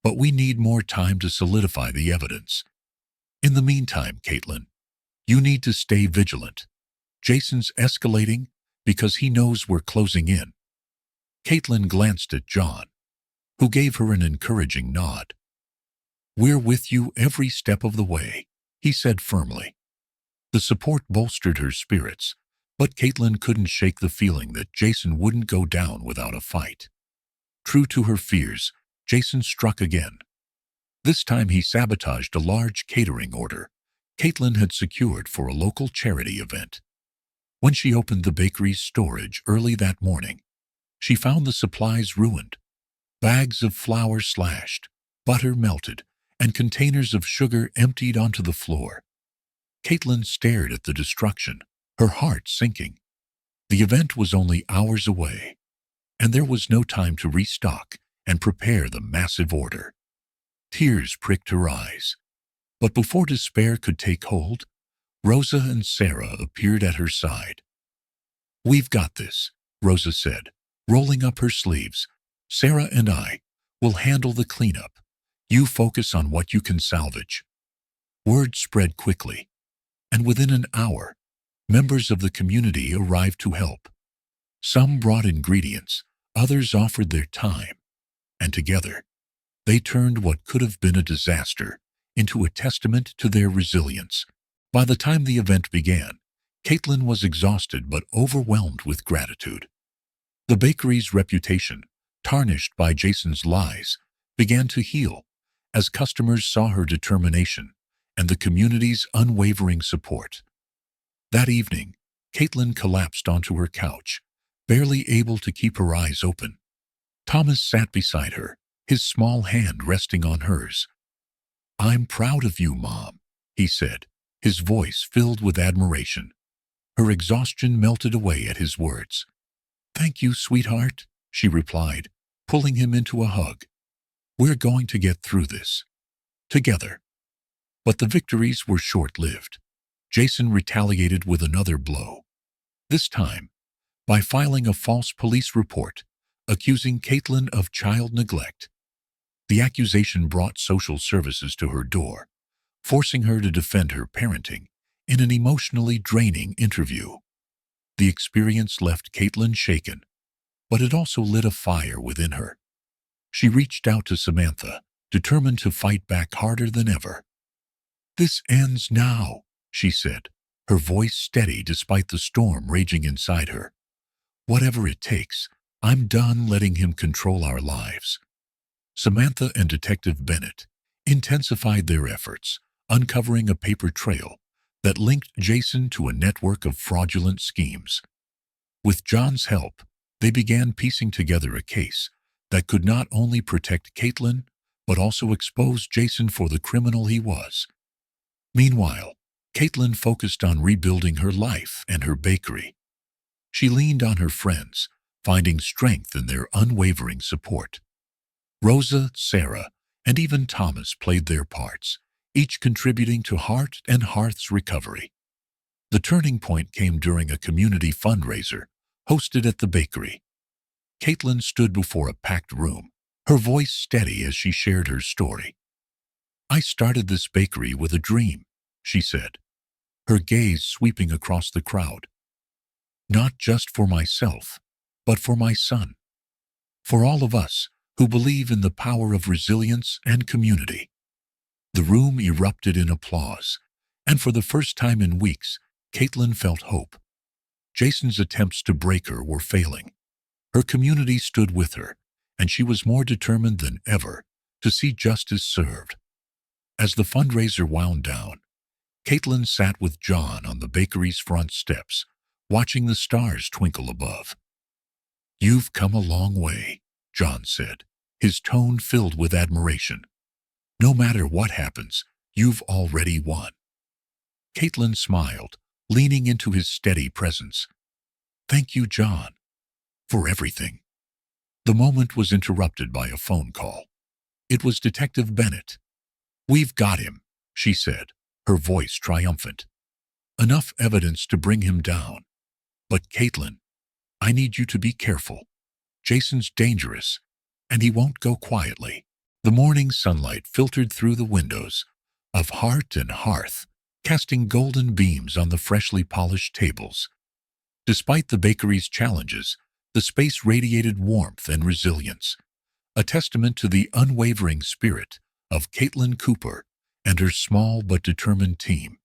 but we need more time to solidify the evidence. In the meantime, Caitlin, you need to stay vigilant. Jason's escalating because he knows we're closing in." Caitlin glanced at John, who gave her an encouraging nod. "We're with you every step of the way," he said firmly. The support bolstered her spirits, but Caitlin couldn't shake the feeling that Jason wouldn't go down without a fight. True to her fears, Jason struck again. This time he sabotaged a large catering order Caitlin had secured for a local charity event. When she opened the bakery's storage early that morning, she found the supplies ruined. Bags of flour slashed, butter melted, and containers of sugar emptied onto the floor. Caitlin stared at the destruction, her heart sinking. The event was only hours away, and there was no time to restock and prepare the massive order. Tears pricked her eyes. But before despair could take hold, Rosa and Sarah appeared at her side. "We've got this," Rosa said, rolling up her sleeves. "Sarah and I will handle the cleanup. You focus on what you can salvage." Word spread quickly, and within an hour, members of the community arrived to help. Some brought ingredients, others offered their time, and together they turned what could have been a disaster into a testament to their resilience. By the time the event began, Caitlin was exhausted but overwhelmed with gratitude. The bakery's reputation, tarnished by Jason's lies, began to heal as customers saw her determination and the community's unwavering support. That evening, Caitlin collapsed onto her couch, barely able to keep her eyes open. Thomas sat beside her, his small hand resting on hers. "I'm proud of you, Mom," he said, his voice filled with admiration. Her exhaustion melted away at his words. "Thank you, sweetheart," she replied, pulling him into a hug. "We're going to get through this together." But the victories were short-lived. Jason retaliated with another blow. This time, by filing a false police report, accusing Caitlin of child neglect. The accusation brought social services to her door, forcing her to defend her parenting in an emotionally draining interview. The experience left Caitlin shaken, but it also lit a fire within her. She reached out to Samantha, determined to fight back harder than ever. "This ends now," she said, her voice steady despite the storm raging inside her. "Whatever it takes, I'm done letting him control our lives." Samantha and Detective Bennett intensified their efforts, uncovering a paper trail that linked Jason to a network of fraudulent schemes. With John's help, they began piecing together a case that could not only protect Caitlin, but also expose Jason for the criminal he was. Meanwhile, Caitlin focused on rebuilding her life and her bakery. She leaned on her friends, finding strength in their unwavering support. Rosa, Sarah, and even Thomas played their parts, each contributing to Heart and Hearth's recovery. The turning point came during a community fundraiser hosted at the bakery. Caitlin stood before a packed room, her voice steady as she shared her story. "I started this bakery with a dream," she said, her gaze sweeping across the crowd. "Not just for myself, but for my son. For all of us who believe in the power of resilience and community." The room erupted in applause, and for the first time in weeks, Caitlin felt hope. Jason's attempts to break her were failing. Her community stood with her, and she was more determined than ever to see justice served. As the fundraiser wound down, Caitlin sat with John on the bakery's front steps, watching the stars twinkle above. "You've come a long way," John said, his tone filled with admiration. "No matter what happens, you've already won." Caitlin smiled, leaning into his steady presence. "Thank you, John, for everything." The moment was interrupted by a phone call. It was Detective Bennett. "We've got him," she said, her voice triumphant. "Enough evidence to bring him down. But Caitlin, I need you to be careful. Jason's dangerous, and he won't go quietly." The morning sunlight filtered through the windows of Heart and Hearth, casting golden beams on the freshly polished tables. Despite the bakery's challenges, the space radiated warmth and resilience, a testament to the unwavering spirit of Caitlin Cooper and her small but determined team.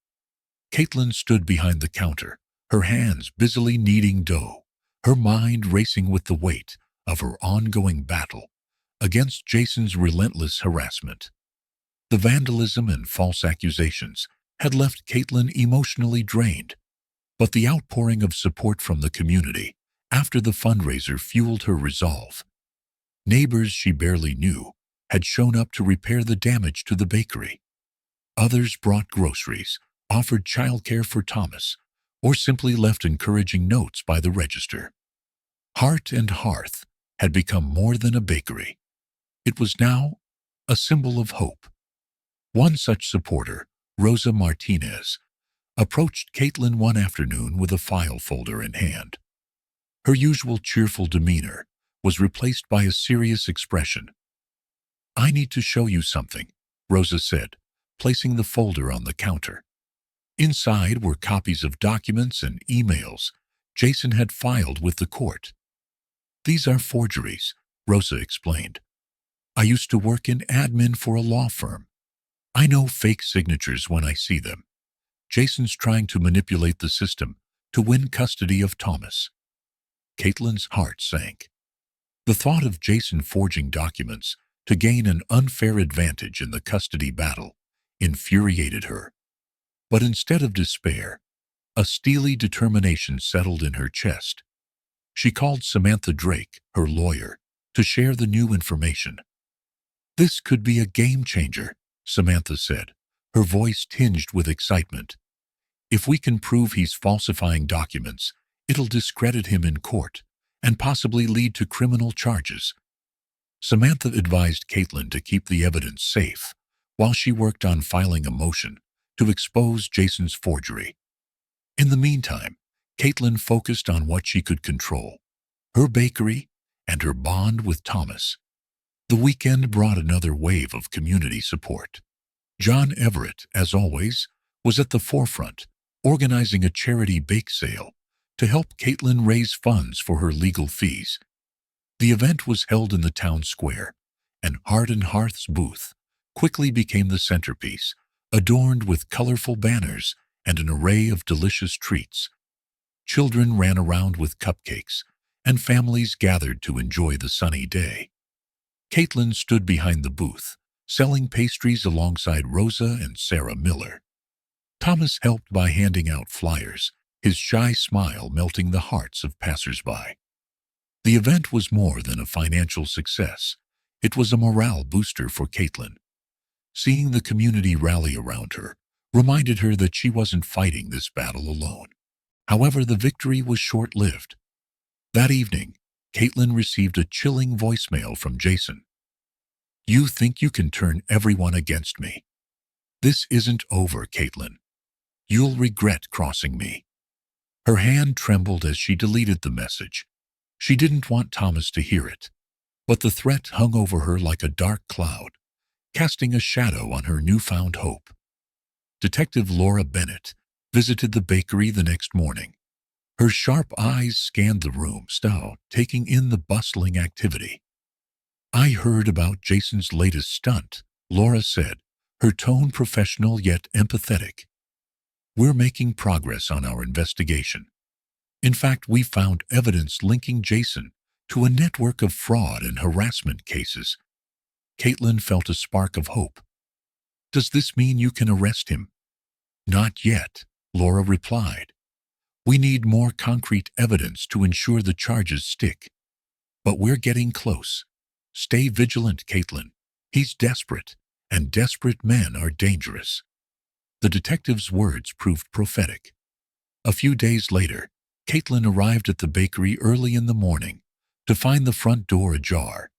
Caitlin stood behind the counter, her hands busily kneading dough, her mind racing with the weight of her ongoing battle against Jason's relentless harassment. The vandalism and false accusations had left Caitlin emotionally drained, but the outpouring of support from the community after the fundraiser fueled her resolve. Neighbors she barely knew had shown up to repair the damage to the bakery. Others brought groceries, offered childcare for Thomas, or simply left encouraging notes by the register. Heart and Hearth had become more than a bakery. It was now a symbol of hope. One such supporter, Rosa Martinez, approached Caitlin one afternoon with a file folder in hand. Her usual cheerful demeanor was replaced by a serious expression. "I need to show you something," Rosa said, placing the folder on the counter. Inside were copies of documents and emails Jason had filed with the court. "These are forgeries," Rosa explained. "I used to work in admin for a law firm. I know fake signatures when I see them. Jason's trying to manipulate the system to win custody of Thomas." Caitlin's heart sank. The thought of Jason forging documents to gain an unfair advantage in the custody battle infuriated her. But instead of despair, a steely determination settled in her chest. She called Samantha Drake, her lawyer, to share the new information. "This could be a game changer," Samantha said, her voice tinged with excitement. "If we can prove he's falsifying documents, it'll discredit him in court and possibly lead to criminal charges." Samantha advised Caitlin to keep the evidence safe while she worked on filing a motion to expose Jason's forgery. In the meantime, Caitlin focused on what she could control: her bakery and her bond with Thomas. The weekend brought another wave of community support. John Everett, as always, was at the forefront, organizing a charity bake sale to help Caitlin raise funds for her legal fees. The event was held in the town square, and Heart and Hearth's booth quickly became the centerpiece, adorned with colorful banners and an array of delicious treats. Children ran around with cupcakes, and families gathered to enjoy the sunny day. Caitlin stood behind the booth, selling pastries alongside Rosa and Sarah Miller. Thomas helped by handing out flyers, his shy smile melting the hearts of passers-by. The event was more than a financial success. It was a morale booster for Caitlin. Seeing the community rally around her reminded her that she wasn't fighting this battle alone. However, the victory was short-lived. That evening, Caitlin received a chilling voicemail from Jason. "You think you can turn everyone against me? This isn't over, Caitlin. You'll regret crossing me." Her hand trembled as she deleted the message. She didn't want Thomas to hear it, but the threat hung over her like a dark cloud, casting a shadow on her newfound hope. Detective Laura Bennett visited the bakery the next morning. Her sharp eyes scanned the room, taking in the bustling activity. "I heard about Jason's latest stunt," Laura said, her tone professional yet empathetic. "We're making progress on our investigation. In fact, we found evidence linking Jason to a network of fraud and harassment cases." Caitlin felt a spark of hope. "Does this mean you can arrest him?" "Not yet," Laura replied. "We need more concrete evidence to ensure the charges stick. But we're getting close. Stay vigilant, Caitlin. He's desperate, and desperate men are dangerous." The detective's words proved prophetic. A few days later, Caitlin arrived at the bakery early in the morning to find the front door ajar.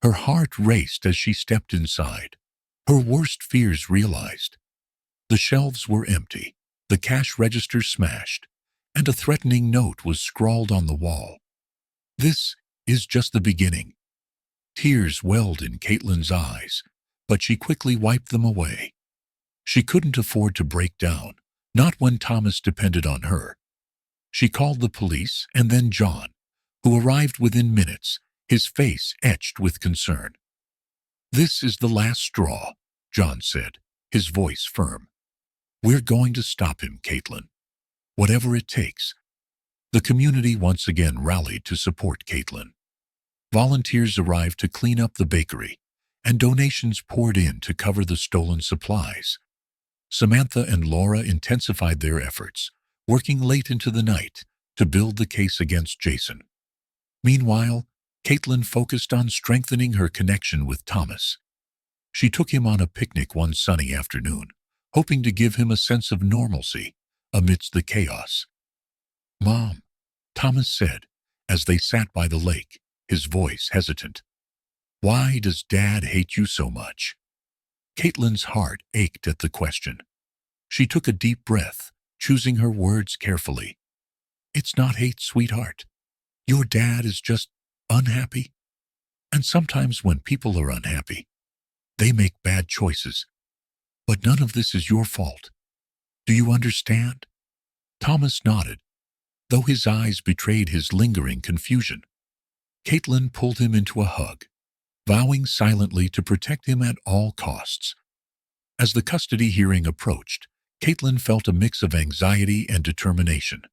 Her heart raced as she stepped inside. Her worst fears realized. The shelves were empty, the cash register smashed, and a threatening note was scrawled on the wall. "This is just the beginning." Tears welled in Caitlin's eyes, but she quickly wiped them away. She couldn't afford to break down, not when Thomas depended on her. She called the police and then John, who arrived within minutes, his face etched with concern. "This is the last straw," John said, his voice firm. "We're going to stop him, Caitlin. Whatever it takes." The community once again rallied to support Caitlin. Volunteers arrived to clean up the bakery, and donations poured in to cover the stolen supplies. Samantha and Laura intensified their efforts, working late into the night to build the case against Jason. Meanwhile, Caitlin focused on strengthening her connection with Thomas. She took him on a picnic one sunny afternoon, hoping to give him a sense of normalcy amidst the chaos. "Mom," Thomas said, as they sat by the lake, his voice hesitant. "Why does Dad hate you so much?" Caitlin's heart ached at the question. She took a deep breath, choosing her words carefully. "It's not hate, sweetheart. Your dad is just unhappy. And sometimes when people are unhappy, they make bad choices. But none of this is your fault. Do you understand?" Thomas nodded. though his eyes betrayed his lingering confusion. Caitlin pulled him into a hug, vowing silently to protect him at all costs. As the custody hearing approached, Caitlin felt a mix of anxiety and determination.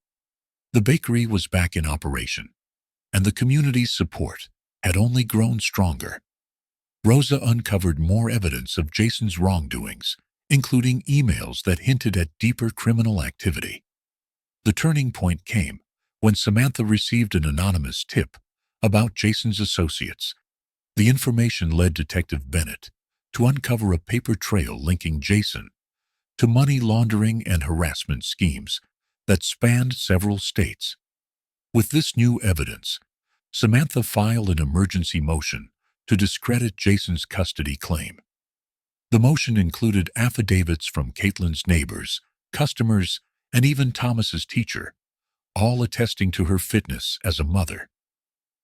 The bakery was back in operation, and the community's support had only grown stronger. Rosa uncovered more evidence of Jason's wrongdoings, including emails that hinted at deeper criminal activity. The turning point came when Samantha received an anonymous tip about Jason's associates. The information led Detective Bennett to uncover a paper trail linking Jason to money laundering and harassment schemes that spanned several states. With this new evidence, Samantha filed an emergency motion to discredit Jason's custody claim. The motion included affidavits from Caitlin's neighbors, customers, and even Thomas's teacher, all attesting to her fitness as a mother.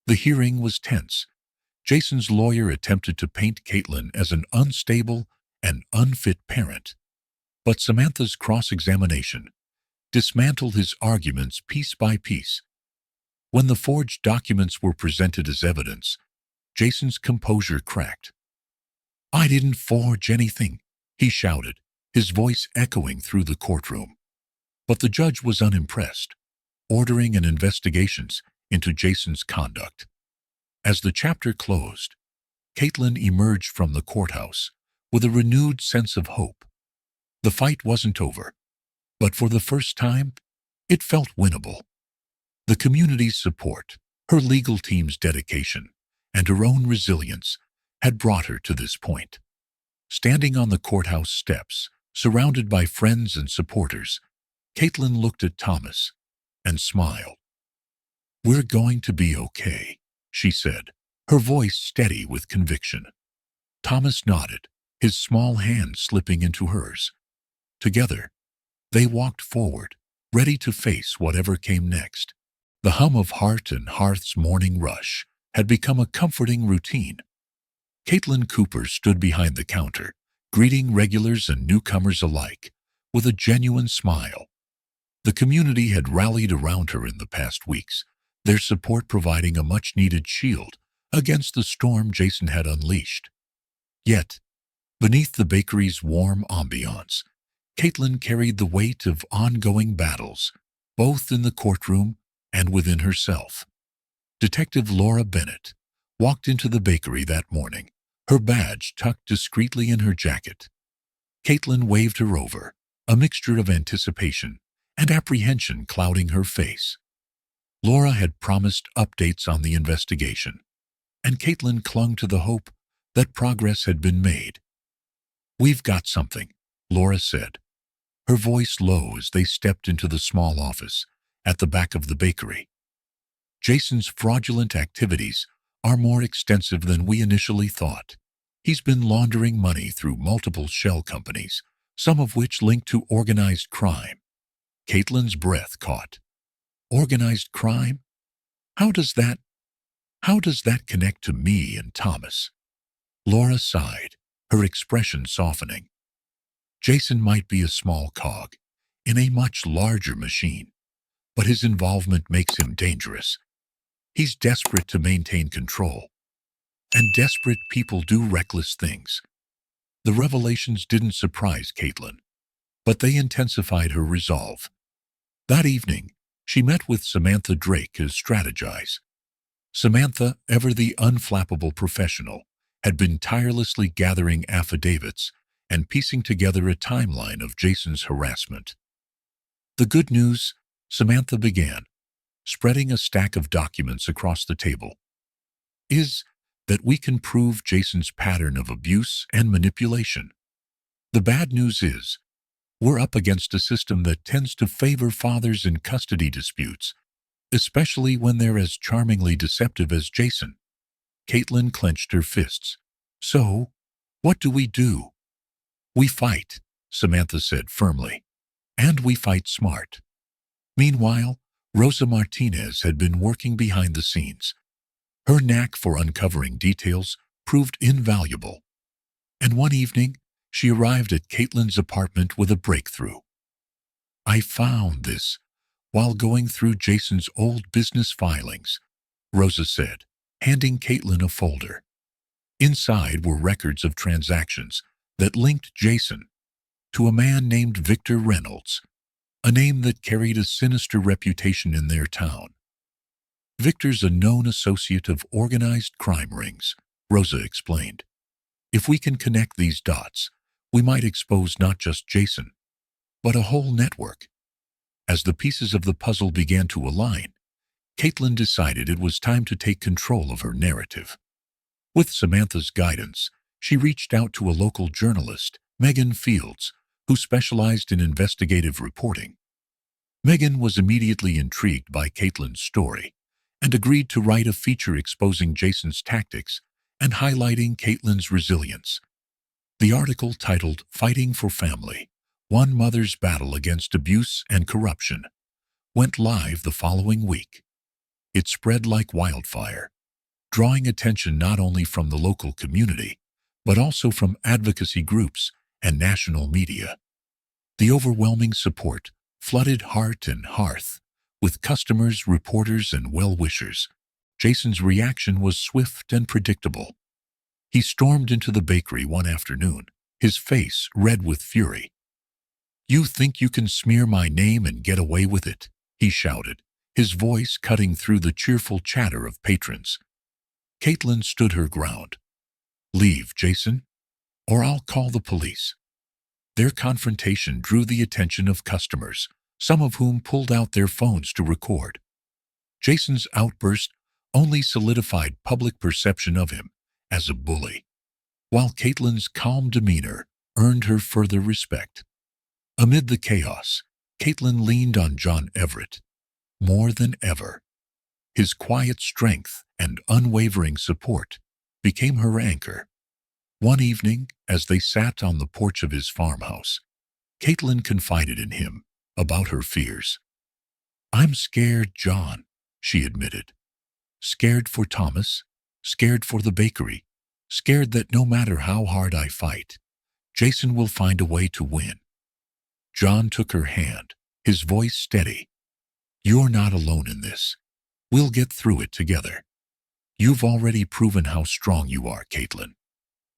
The hearing was tense. Jason's lawyer attempted to paint Caitlin as an unstable and unfit parent, but Samantha's cross-examination dismantled his arguments piece by piece. When the forged documents were presented as evidence, Jason's composure cracked. "I didn't forge anything," he shouted, his voice echoing through the courtroom. But the judge was unimpressed, ordering an investigation into Jason's conduct. As the chapter closed, Caitlin emerged from the courthouse with a renewed sense of hope. The fight wasn't over, but for the first time, it felt winnable. The community's support, her legal team's dedication, and her own resilience had brought her to this point. Standing on the courthouse steps, surrounded by friends and supporters, Caitlin looked at Thomas and smiled. "We're going to be okay," she said, her voice steady with conviction. Thomas nodded, his small hand slipping into hers. Together, they walked forward, ready to face whatever came next. The hum of Hart and Hearth's morning rush had become a comforting routine. Caitlin Cooper stood behind the counter, greeting regulars and newcomers alike with a genuine smile. The community had rallied around her in the past weeks, their support providing a much-needed shield against the storm Jason had unleashed. Yet, beneath the bakery's warm ambiance, Caitlin carried the weight of ongoing battles, both in the courtroom and within herself. Detective Laura Bennett walked into the bakery that morning, her badge tucked discreetly in her jacket. Caitlin waved her over, a mixture of anticipation and apprehension clouding her face. Laura had promised updates on the investigation, and Caitlin clung to the hope that progress had been made. "We've got something," Laura said, her voice low as they stepped into the small office at the back of the bakery. "Jason's fraudulent activities are more extensive than we initially thought. He's been laundering money through multiple shell companies, some of which link to organized crime." Caitlin's breath caught. "Organized crime? How does that connect to me and Thomas?" Laura sighed, her expression softening. "Jason might be a small cog in a much larger machine, but his involvement makes him dangerous. He's desperate to maintain control, and desperate people do reckless things." The revelations didn't surprise Caitlin, but they intensified her resolve. That evening, she met with Samantha Drake to strategize. Samantha, ever the unflappable professional, had been tirelessly gathering affidavits and piecing together a timeline of Jason's harassment. "The good news," Samantha began, spreading a stack of documents across the table, "is that we can prove Jason's pattern of abuse and manipulation. The bad news is, we're up against a system that tends to favor fathers in custody disputes, especially when they're as charmingly deceptive as Jason." Caitlin clenched her fists. "So, what do we do?" "We fight," Samantha said firmly, "and we fight smart." Meanwhile, Rosa Martinez had been working behind the scenes. Her knack for uncovering details proved invaluable, and one evening she arrived at Caitlin's apartment with a breakthrough. "I found this While going through Jason's old business filings, Rosa said, handing Caitlin a folder. Inside were records of transactions that linked Jason to a man named Victor Reynolds, a name that carried a sinister reputation in their town. Victor's a known associate of organized crime rings, Rosa explained. If we can connect these dots, we might expose not just Jason, but a whole network. As the pieces of the puzzle began to align, Caitlin decided it was time to take control of her narrative. With Samantha's guidance, she reached out to a local journalist, Megan Fields, who specialized in investigative reporting. Megan was immediately intrigued by Caitlin's story and agreed to write a feature exposing Jason's tactics and highlighting Caitlin's resilience. The article, titled "Fighting for Family: One Mother's Battle Against Abuse and Corruption," went live the following week. It spread like wildfire, drawing attention not only from the local community, but also from advocacy groups and national media. The overwhelming support flooded Heart and Hearth, with customers, reporters, and well-wishers. Jason's reaction was swift and predictable. He stormed into the bakery one afternoon, his face red with fury. "You think you can smear my name and get away with it?" he shouted, his voice cutting through the cheerful chatter of patrons. Caitlin stood her ground. "Leave, Jason, or I'll call the police." Their confrontation drew the attention of customers, some of whom pulled out their phones to record. Jason's outburst only solidified public perception of him as a bully, while Caitlin's calm demeanor earned her further respect. Amid the chaos, Caitlin leaned on John Everett more than ever. His quiet strength and unwavering support became her anchor. One evening, as they sat on the porch of his farmhouse, Caitlin confided in him about her fears. "I'm scared, John," she admitted. "Scared for Thomas, scared for the bakery, scared that no matter how hard I fight, Jason will find a way to win." John took her hand, his voice steady. "You're not alone in this. We'll get through it together. You've already proven how strong you are, Caitlin.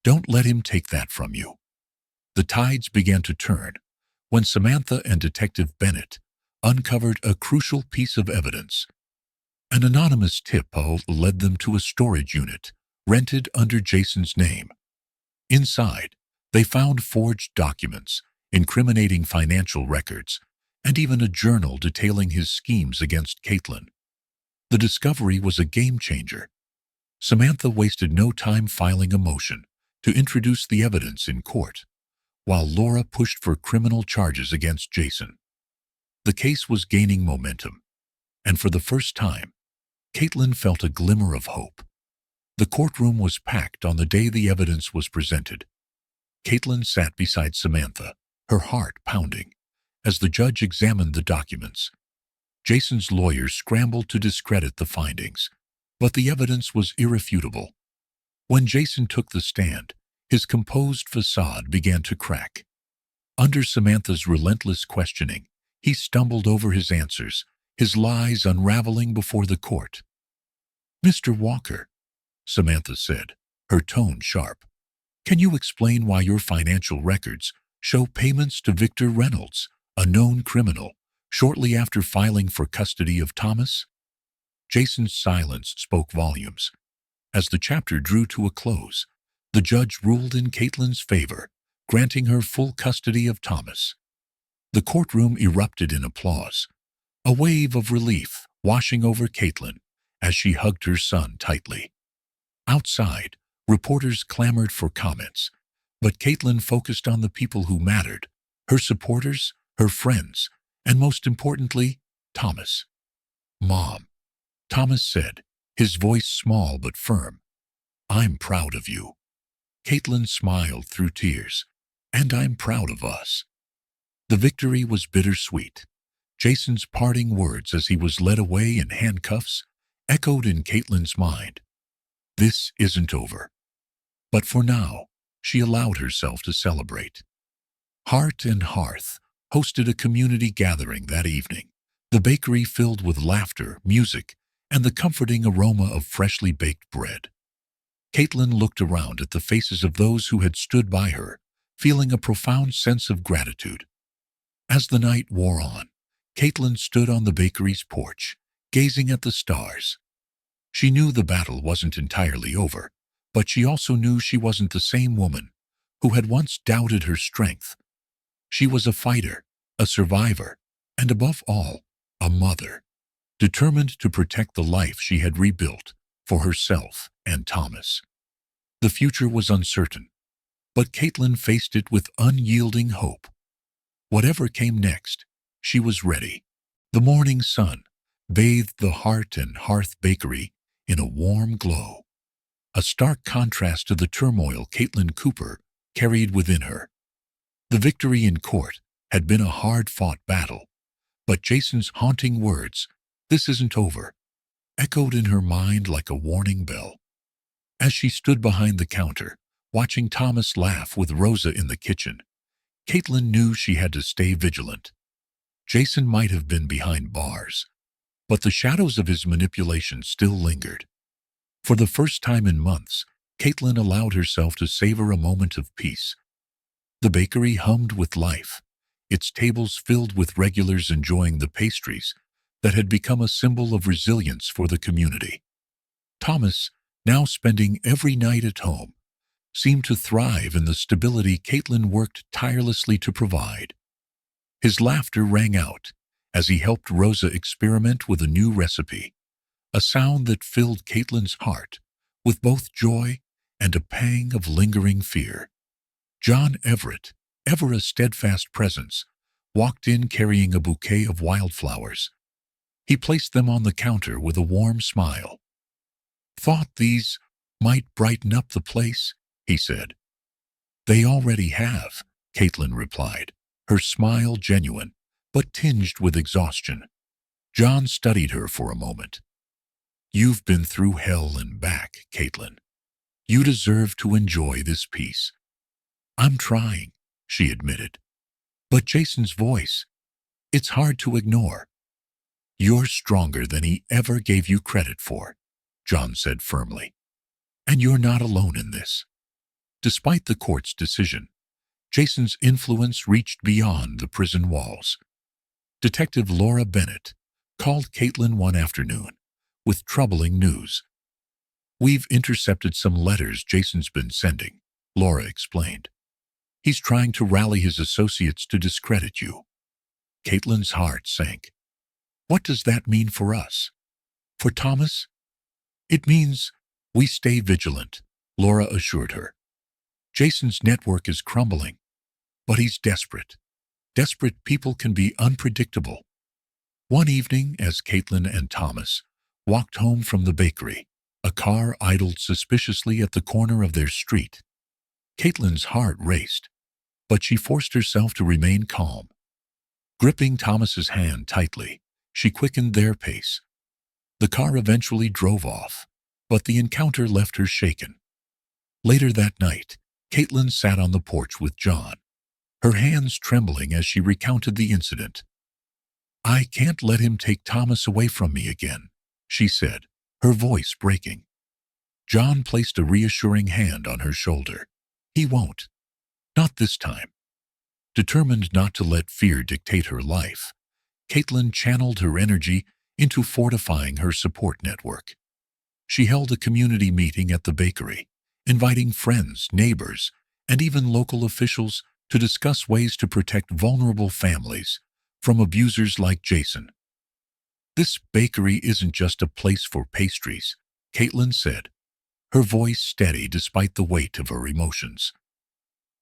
Don't let him take that from you." The tides began to turn when Samantha and Detective Bennett uncovered a crucial piece of evidence. An anonymous tip led them to a storage unit rented under Jason's name. Inside, they found forged documents, incriminating financial records, and even a journal detailing his schemes against Caitlin. The discovery was a game-changer. Samantha wasted no time filing a motion to introduce the evidence in court, while Laura pushed for criminal charges against Jason. The case was gaining momentum, and for the first time, Caitlin felt a glimmer of hope. The courtroom was packed on the day the evidence was presented. Caitlin sat beside Samantha, her heart pounding, as the judge examined the documents. Jason's lawyers scrambled to discredit the findings, but the evidence was irrefutable. When Jason took the stand, his composed facade began to crack. Under Samantha's relentless questioning, he stumbled over his answers, his lies unraveling before the court. "Mr. Walker," Samantha said, her tone sharp, "can you explain why your financial records show payments to Victor Reynolds, a known criminal, shortly after filing for custody of Thomas?" Jason's silence spoke volumes. As the chapter drew to a close, the judge ruled in Caitlin's favor, granting her full custody of Thomas. The courtroom erupted in applause, a wave of relief washing over Caitlin as she hugged her son tightly. Outside, reporters clamored for comments, but Caitlin focused on the people who mattered: her supporters, her friends, and most importantly, Thomas. "Mom," Thomas said, his voice small but firm, "I'm proud of you." Caitlin smiled through tears. "And I'm proud of us." The victory was bittersweet. Jason's parting words as he was led away in handcuffs echoed in Caitlin's mind. This isn't over. But for now, she allowed herself to celebrate. Heart and Hearth hosted a community gathering that evening, the bakery filled with laughter, music, and the comforting aroma of freshly baked bread. Caitlin looked around at the faces of those who had stood by her, feeling a profound sense of gratitude. As the night wore on, Caitlin stood on the bakery's porch, gazing at the stars. She knew the battle wasn't entirely over, but she also knew she wasn't the same woman who had once doubted her strength. She was a fighter, a survivor, and above all, a mother, determined to protect the life she had rebuilt for herself and Thomas. The future was uncertain, but Caitlin faced it with unyielding hope. Whatever came next, she was ready. The morning sun bathed the Heart and Hearth Bakery in a warm glow, a stark contrast to the turmoil Caitlin Cooper carried within her. The victory in court had been a hard-fought battle, but Jason's haunting words, "This isn't over," echoed in her mind like a warning bell. As she stood behind the counter, watching Thomas laugh with Rosa in the kitchen, Caitlin knew she had to stay vigilant. Jason might have been behind bars, but the shadows of his manipulation still lingered. For the first time in months, Caitlin allowed herself to savor a moment of peace. The bakery hummed with life, its tables filled with regulars enjoying the pastries that had become a symbol of resilience for the community. Thomas, now spending every night at home, seemed to thrive in the stability Caitlin worked tirelessly to provide. His laughter rang out as he helped Rosa experiment with a new recipe, a sound that filled Caitlin's heart with both joy and a pang of lingering fear. John Everett, ever a steadfast presence, walked in carrying a bouquet of wildflowers. He placed them on the counter with a warm smile. "Thought these might brighten up the place," he said. "They already have," Caitlin replied, her smile genuine, but tinged with exhaustion. John studied her for a moment. "You've been through hell and back, Caitlin. You deserve to enjoy this peace." "I'm trying," she admitted. But Jason's voice, it's hard to ignore. "You're stronger than he ever gave you credit for," John said firmly. "And you're not alone in this." Despite the court's decision, Jason's influence reached beyond the prison walls. Detective Laura Bennett called Caitlin one afternoon with troubling news. "We've intercepted some letters Jason's been sending," Laura explained. "He's trying to rally his associates to discredit you." Caitlin's heart sank. "What does that mean for us? For Thomas?" "It means we stay vigilant," Laura assured her. "Jason's network is crumbling, but he's desperate. Desperate people can be unpredictable." One evening, as Caitlin and Thomas walked home from the bakery, a car idled suspiciously at the corner of their street. Caitlin's heart raced, but she forced herself to remain calm. Gripping Thomas's hand tightly, she quickened their pace. The car eventually drove off, but the encounter left her shaken. Later that night, Caitlin sat on the porch with John, her hands trembling as she recounted the incident. "I can't let him take Thomas away from me again," she said, her voice breaking. John placed a reassuring hand on her shoulder. "He won't. Not this time." Determined not to let fear dictate her life, Caitlin channeled her energy into fortifying her support network. She held a community meeting at the bakery, inviting friends, neighbors, and even local officials to discuss ways to protect vulnerable families from abusers like Jason. "This bakery isn't just a place for pastries," Caitlin said, her voice steady despite the weight of her emotions.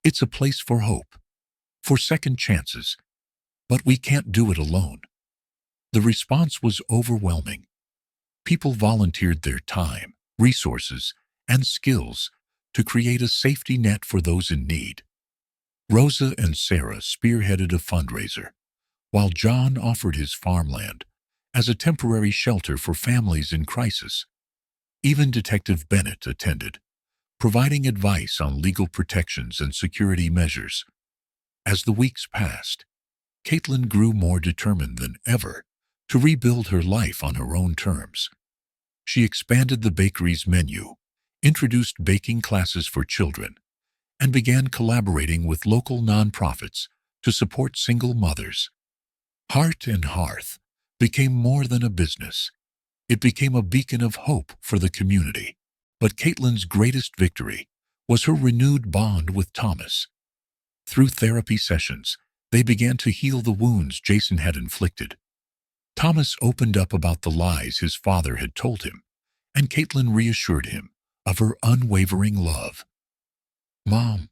"It's a place for hope, for second chances, but we can't do it alone." The response was overwhelming. People volunteered their time, resources, and skills to create a safety net for those in need. Rosa and Sarah spearheaded a fundraiser, while John offered his farmland as a temporary shelter for families in crisis. Even Detective Bennett attended, providing advice on legal protections and security measures. As the weeks passed, Caitlin grew more determined than ever to rebuild her life on her own terms. She expanded the bakery's menu, introduced baking classes for children, and began collaborating with local nonprofits to support single mothers. Heart and Hearth became more than a business. It became a beacon of hope for the community. But Caitlin's greatest victory was her renewed bond with Thomas. Through therapy sessions, they began to heal the wounds Jason had inflicted. Thomas opened up about the lies his father had told him, and Caitlin reassured him of her unwavering love. "Mom,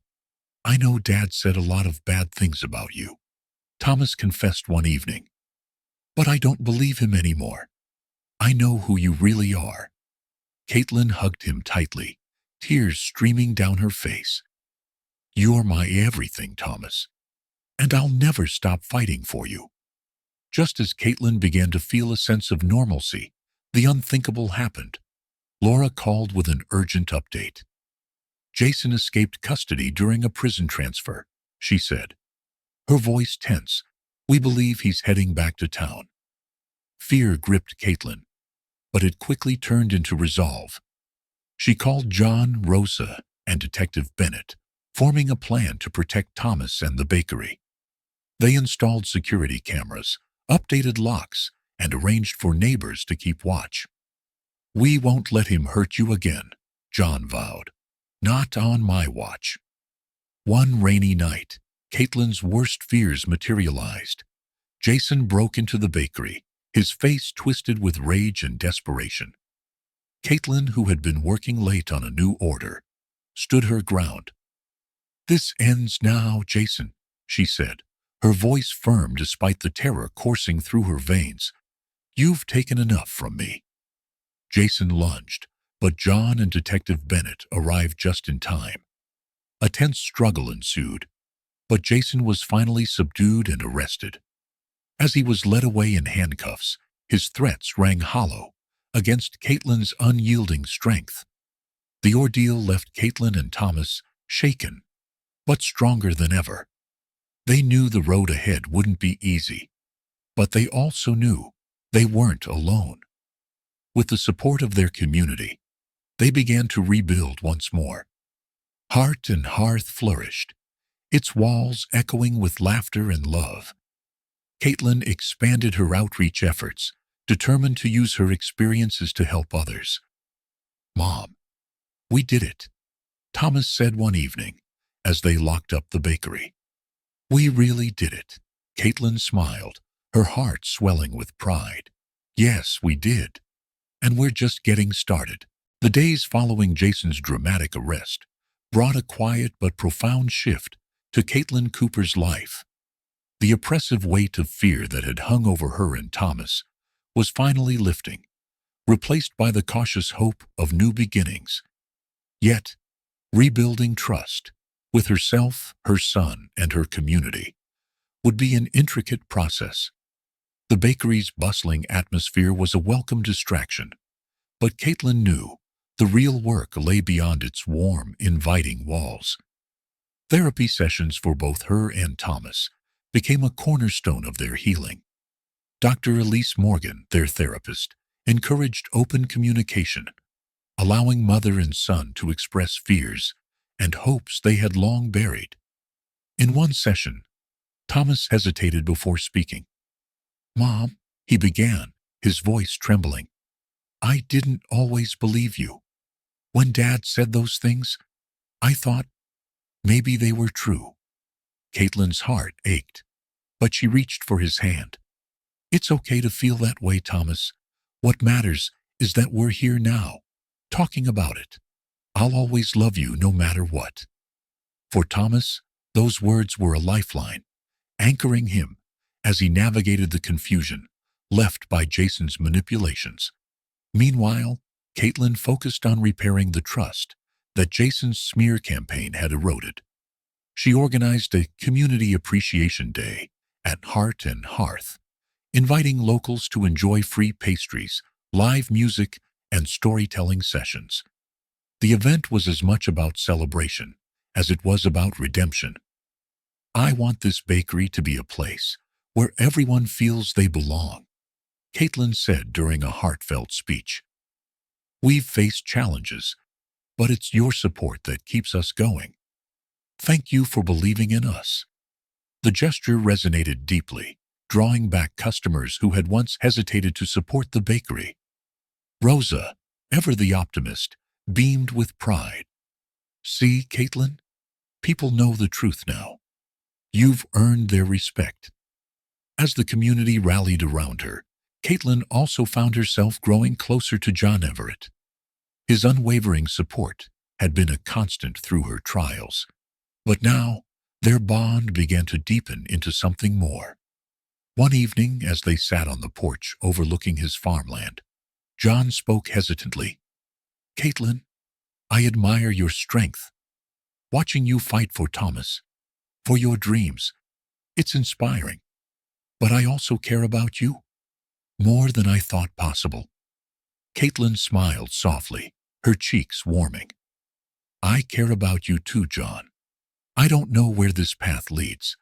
I know Dad said a lot of bad things about you," Thomas confessed one evening. "But I don't believe him anymore. I know who you really are." Caitlin hugged him tightly, tears streaming down her face. "You're my everything, Thomas, and I'll never stop fighting for you." Just as Caitlin began to feel a sense of normalcy, the unthinkable happened. Laura called with an urgent update. "Jason escaped custody during a prison transfer," she said, her voice tense. "We believe he's heading back to town." Fear gripped Caitlin, but it quickly turned into resolve. She called John, Rosa, and Detective Bennett, forming a plan to protect Thomas and the bakery. They installed security cameras, updated locks, and arranged for neighbors to keep watch. "We won't let him hurt you again," John vowed. "Not on my watch." One rainy night, Caitlin's worst fears materialized. Jason broke into the bakery, his face twisted with rage and desperation. Caitlin, who had been working late on a new order, stood her ground. "This ends now, Jason," she said, her voice firm despite the terror coursing through her veins. "You've taken enough from me." Jason lunged, but John and Detective Bennett arrived just in time. A tense struggle ensued, but Jason was finally subdued and arrested. As he was led away in handcuffs, his threats rang hollow against Caitlin's unyielding strength. The ordeal left Caitlin and Thomas shaken, but stronger than ever. They knew the road ahead wouldn't be easy, but they also knew they weren't alone. With the support of their community, they began to rebuild once more. Heart and Hearth flourished, its walls echoing with laughter and love. Caitlin expanded her outreach efforts, determined to use her experiences to help others. "Mom, we did it," Thomas said one evening as they locked up the bakery. "We really did it." Caitlin smiled, her heart swelling with pride. "Yes, we did. And we're just getting started." The days following Jason's dramatic arrest brought a quiet but profound shift to Caitlin Cooper's life. The oppressive weight of fear that had hung over her and Thomas was finally lifting, replaced by the cautious hope of new beginnings. Yet, rebuilding trust with herself, her son, and her community would be an intricate process. The bakery's bustling atmosphere was a welcome distraction, but Caitlin knew the real work lay beyond its warm, inviting walls. Therapy sessions for both her and Thomas became a cornerstone of their healing. Dr. Elise Morgan, their therapist, encouraged open communication, allowing mother and son to express fears and hopes they had long buried. In one session, Thomas hesitated before speaking. "Mom," he began, his voice trembling, "I didn't always believe you. When Dad said those things, I thought maybe they were true." Caitlin's heart ached, but she reached for his hand. "It's okay to feel that way, Thomas. What matters is that we're here now, talking about it. I'll always love you no matter what." For Thomas, those words were a lifeline, anchoring him as he navigated the confusion left by Jason's manipulations. Meanwhile, Caitlin focused on repairing the trust that Jason's smear campaign had eroded. She organized a Community Appreciation Day at Heart and Hearth, inviting locals to enjoy free pastries, live music, and storytelling sessions. The event was as much about celebration as it was about redemption. "I want this bakery to be a place where everyone feels they belong," Caitlin said during a heartfelt speech. We've faced challenges, but it's your support that keeps us going. Thank you for believing in us. The gesture resonated deeply, drawing back customers who had once hesitated to support the bakery. Rosa, ever the optimist, beamed with pride. See, Caitlin? People know the truth now. You've earned their respect. As the community rallied around her, Caitlin also found herself growing closer to John Everett. His unwavering support had been a constant through her trials. But now, their bond began to deepen into something more. One evening, as they sat on the porch overlooking his farmland, John spoke hesitantly. Caitlin, I admire your strength. Watching you fight for Thomas, for your dreams, it's inspiring. But I also care about you, more than I thought possible. Caitlin smiled softly, her cheeks warming. I care about you too, John. I don't know where this path leads,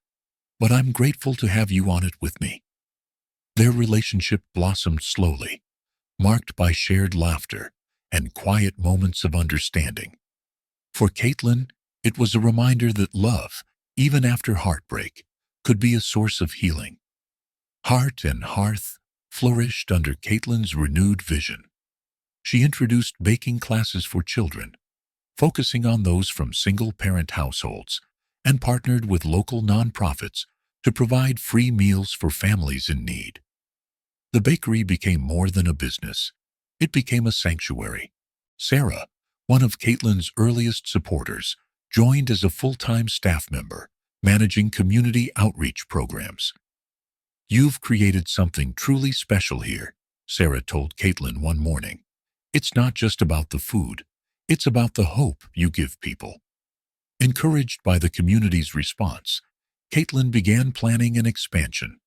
but I'm grateful to have you on it with me. Their relationship blossomed slowly, marked by shared laughter and quiet moments of understanding. For Caitlin, it was a reminder that love, even after heartbreak, could be a source of healing. Heart and Hearth flourished under Caitlin's renewed vision. She introduced baking classes for children, focusing on those from single-parent households, and partnered with local nonprofits to provide free meals for families in need. The bakery became more than a business. It became a sanctuary. Sarah, one of Caitlin's earliest supporters, joined as a full-time staff member, managing community outreach programs. You've created something truly special here, Sarah told Caitlin one morning. It's not just about the food, it's about the hope you give people. Encouraged by the community's response, Caitlin began planning an expansion.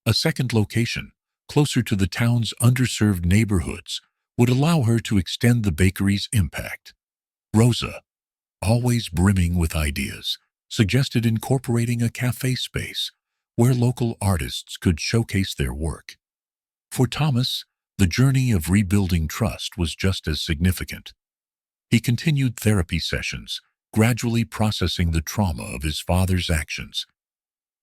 A second location, closer to the town's underserved neighborhoods, would allow her to extend the bakery's impact. Rosa, always brimming with ideas, suggested incorporating a cafe space where local artists could showcase their work. For Thomas, the journey of rebuilding trust was just as significant. He continued therapy sessions, gradually processing the trauma of his father's actions.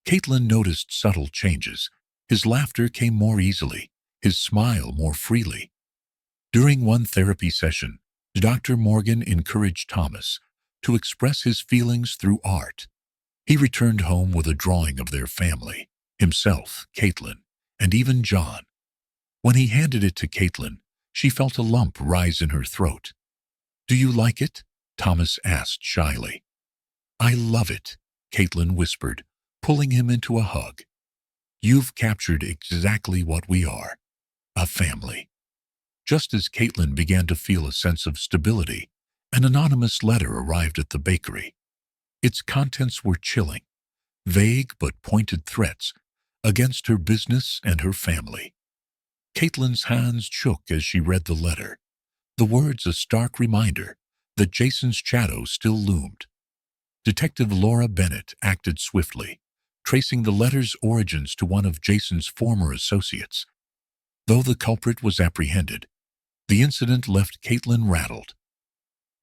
Caitlin noticed subtle changes. His laughter came more easily, his smile more freely. During one therapy session, Dr. Morgan encouraged Thomas to express his feelings through art. He returned home with a drawing of their family, himself, Caitlin, and even John. When he handed it to Caitlin, she felt a lump rise in her throat. Do you like it? Thomas asked shyly. I love it, Caitlin whispered, pulling him into a hug. You've captured exactly what we are, a family. Just as Caitlin began to feel a sense of stability, an anonymous letter arrived at the bakery. Its contents were chilling, vague but pointed threats against her business and her family. Caitlin's hands shook as she read the letter, the words a stark reminder that Jason's shadow still loomed. Detective Laura Bennett acted swiftly, tracing the letter's origins to one of Jason's former associates. Though the culprit was apprehended, the incident left Caitlin rattled.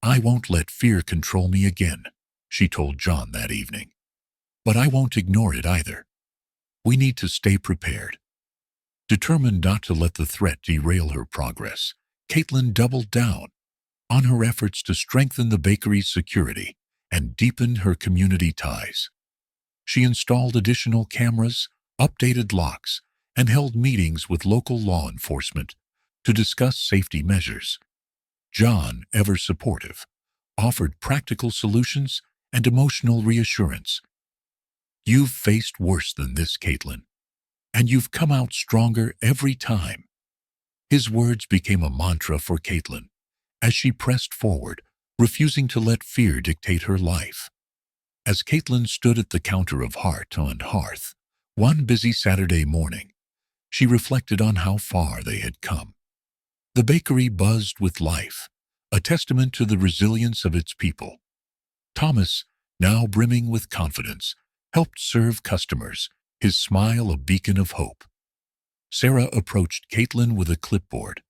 I won't let fear control me again, she told John that evening. But I won't ignore it either. We need to stay prepared. Determined not to let the threat derail her progress, Caitlin doubled down on her efforts to strengthen the bakery's security and deepen her community ties. She installed additional cameras, updated locks, and held meetings with local law enforcement to discuss safety measures. John, ever supportive, offered practical solutions and emotional reassurance. You've faced worse than this, Caitlin, and you've come out stronger every time. His words became a mantra for Caitlin as she pressed forward, refusing to let fear dictate her life. As Caitlin stood at the counter of Heart and Hearth one busy Saturday morning, she reflected on how far they had come. The bakery buzzed with life, a testament to the resilience of its people. Thomas, now brimming with confidence, helped serve customers, his smile a beacon of hope. Sarah approached Caitlin with a clipboard.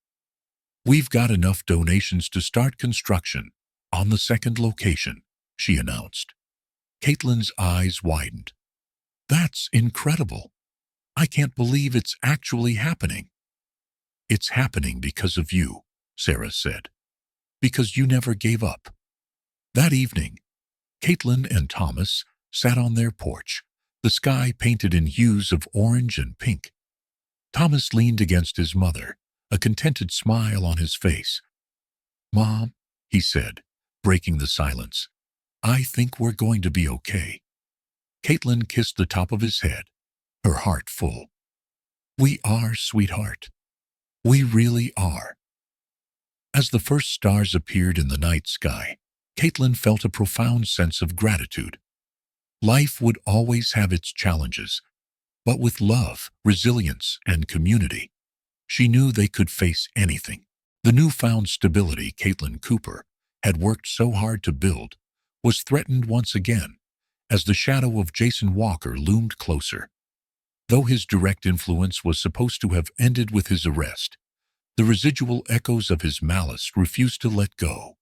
"We've got enough donations to start construction on the second location," she announced. Caitlin's eyes widened. "That's incredible. I can't believe it's actually happening." "It's happening because of you," Sarah said. "Because you never gave up." That evening, Caitlin and Thomas sat on their porch, the sky painted in hues of orange and pink. Thomas leaned against his mother, a contented smile on his face. "Mom," he said, breaking the silence, "I think we're going to be okay." Caitlin kissed the top of his head, her heart full. "We are, sweetheart. We really are." As the first stars appeared in the night sky, Caitlin felt a profound sense of gratitude. Life would always have its challenges, but with love, resilience, and community, she knew they could face anything. The newfound stability Caitlin Cooper had worked so hard to build was threatened once again as the shadow of Jason Walker loomed closer. Though his direct influence was supposed to have ended with his arrest, the residual echoes of his malice refused to let go.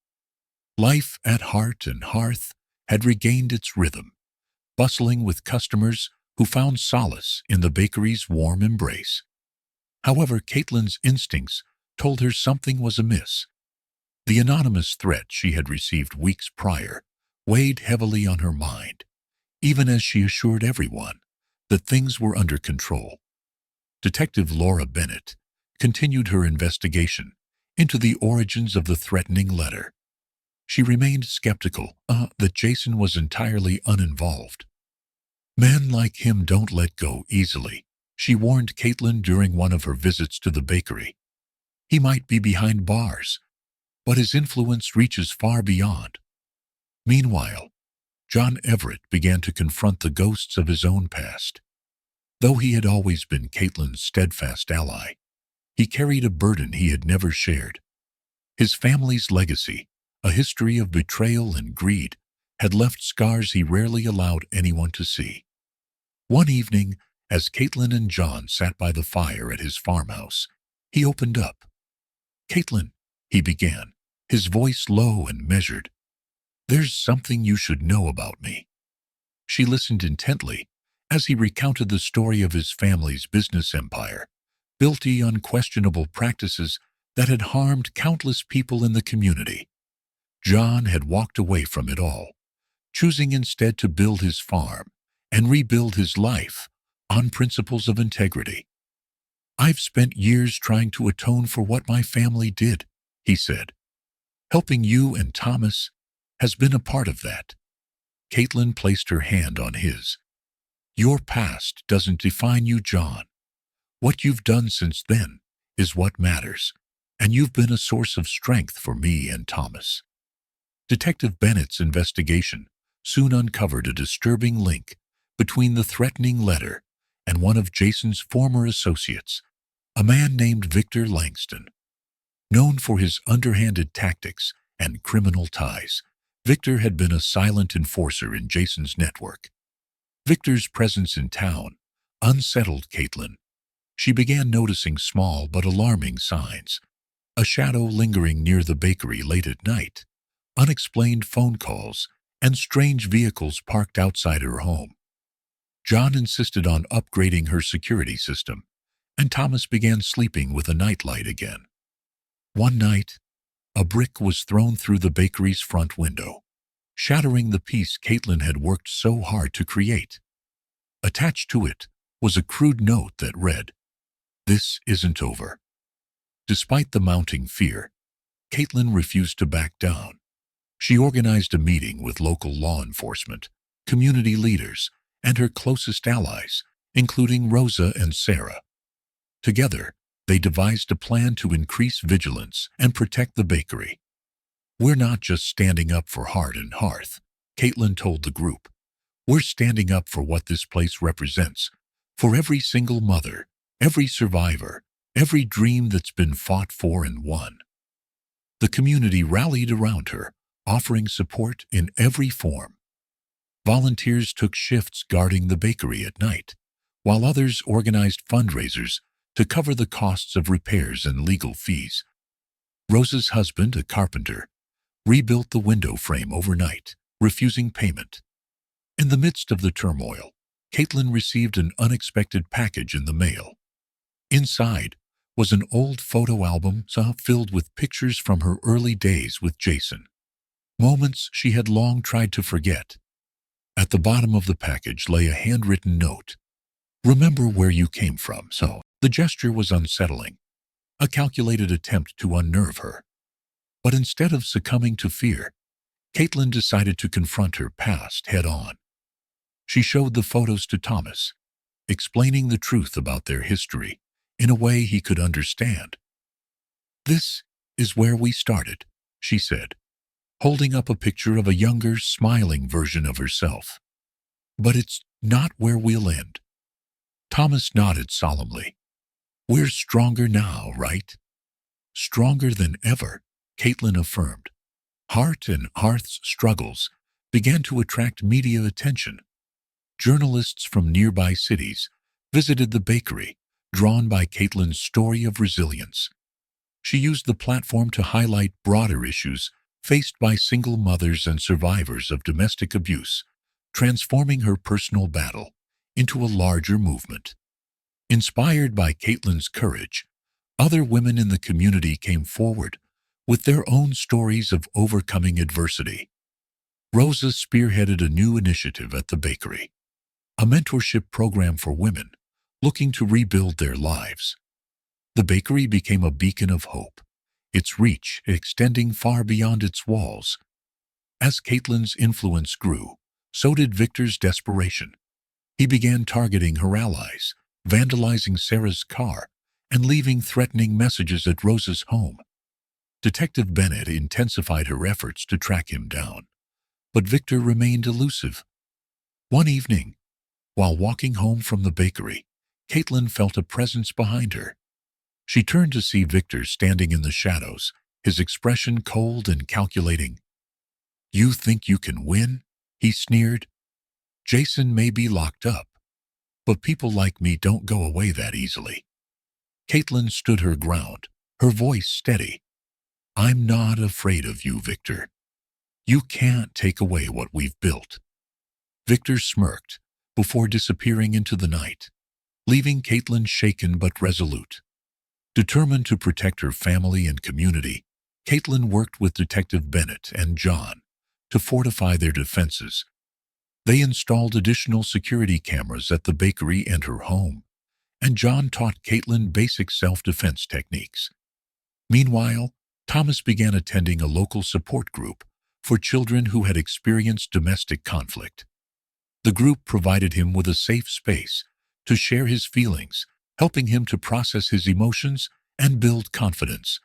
Life at Heart and Hearth had regained its rhythm, bustling with customers who found solace in the bakery's warm embrace. However, Caitlin's instincts told her something was amiss. The anonymous threat she had received weeks prior weighed heavily on her mind, even as she assured everyone that things were under control. Detective Laura Bennett continued her investigation into the origins of the threatening letter. She remained skeptical that Jason was entirely uninvolved. "Men like him don't let go easily," she warned Caitlin during one of her visits to the bakery. "He might be behind bars, but his influence reaches far beyond." Meanwhile, John Everett began to confront the ghosts of his own past. Though he had always been Caitlin's steadfast ally, he carried a burden he had never shared. His family's legacy, a history of betrayal and greed, had left scars he rarely allowed anyone to see. One evening, as Caitlin and John sat by the fire at his farmhouse, he opened up. "Caitlin," he began, his voice low and measured, "there's something you should know about me." She listened intently as he recounted the story of his family's business empire, built on questionable practices that had harmed countless people in the community. John had walked away from it all, choosing instead to build his farm and rebuild his life on principles of integrity. "I've spent years trying to atone for what my family did," he said. "Helping you and Thomas has been a part of that." Caitlin placed her hand on his. "Your past doesn't define you, John. What you've done since then is what matters, and you've been a source of strength for me and Thomas." Detective Bennett's investigation soon uncovered a disturbing link between the threatening letter and one of Jason's former associates, a man named Victor Langston. Known for his underhanded tactics and criminal ties, Victor had been a silent enforcer in Jason's network. Victor's presence in town unsettled Caitlin. She began noticing small but alarming signs: a shadow lingering near the bakery late at night, unexplained phone calls, and strange vehicles parked outside her home. John insisted on upgrading her security system, and Thomas began sleeping with a nightlight again. One night, a brick was thrown through the bakery's front window, shattering the piece Caitlin had worked so hard to create. Attached to it was a crude note that read, "This isn't over." Despite the mounting fear, Caitlin refused to back down. She organized a meeting with local law enforcement, community leaders, and her closest allies, including Rosa and Sarah. Together, they devised a plan to increase vigilance and protect the bakery. "We're not just standing up for Heart and Hearth," Caitlin told the group. "We're standing up for what this place represents, for every single mother, every survivor, every dream that's been fought for and won." The community rallied around her, offering support in every form. Volunteers took shifts guarding the bakery at night, while others organized fundraisers to cover the costs of repairs and legal fees. Rose's husband, a carpenter, rebuilt the window frame overnight, refusing payment. In the midst of the turmoil, Caitlin received an unexpected package in the mail. Inside was an old photo album filled with pictures from her early days with Jason, moments she had long tried to forget. At the bottom of the package lay a handwritten note. "Remember where you came from." The gesture was unsettling, a calculated attempt to unnerve her. But instead of succumbing to fear, Caitlin decided to confront her past head-on. She showed the photos to Thomas, explaining the truth about their history in a way he could understand. "This is where we started," she said, holding up a picture of a younger, smiling version of herself. "But it's not where we'll end." Thomas nodded solemnly. "We're stronger now, right?" "Stronger than ever," Caitlin affirmed. Hart and Hearth's struggles began to attract media attention. Journalists from nearby cities visited the bakery, drawn by Caitlin's story of resilience. She used the platform to highlight broader issues faced by single mothers and survivors of domestic abuse, transforming her personal battle into a larger movement. Inspired by Caitlin's courage, other women in the community came forward with their own stories of overcoming adversity. Rosa spearheaded a new initiative at the bakery, a mentorship program for women looking to rebuild their lives. The bakery became a beacon of hope, its reach extending far beyond its walls. As Caitlin's influence grew, so did Victor's desperation. He began targeting her allies, vandalizing Sarah's car, and leaving threatening messages at Rosa's home. Detective Bennett intensified her efforts to track him down, but Victor remained elusive. One evening, while walking home from the bakery, Caitlin felt a presence behind her. She turned to see Victor standing in the shadows, his expression cold and calculating. "You think you can win?" he sneered. "Jason may be locked up, but people like me don't go away that easily." Caitlin stood her ground, her voice steady. "I'm not afraid of you, Victor. You can't take away what we've built." Victor smirked before disappearing into the night, leaving Caitlin shaken but resolute. Determined to protect her family and community, Caitlin worked with Detective Bennett and John to fortify their defenses. They installed additional security cameras at the bakery and her home, and John taught Caitlin basic self-defense techniques. Meanwhile, Thomas began attending a local support group for children who had experienced domestic conflict. The group provided him with a safe space to share his feelings, helping him to process his emotions and build confidence.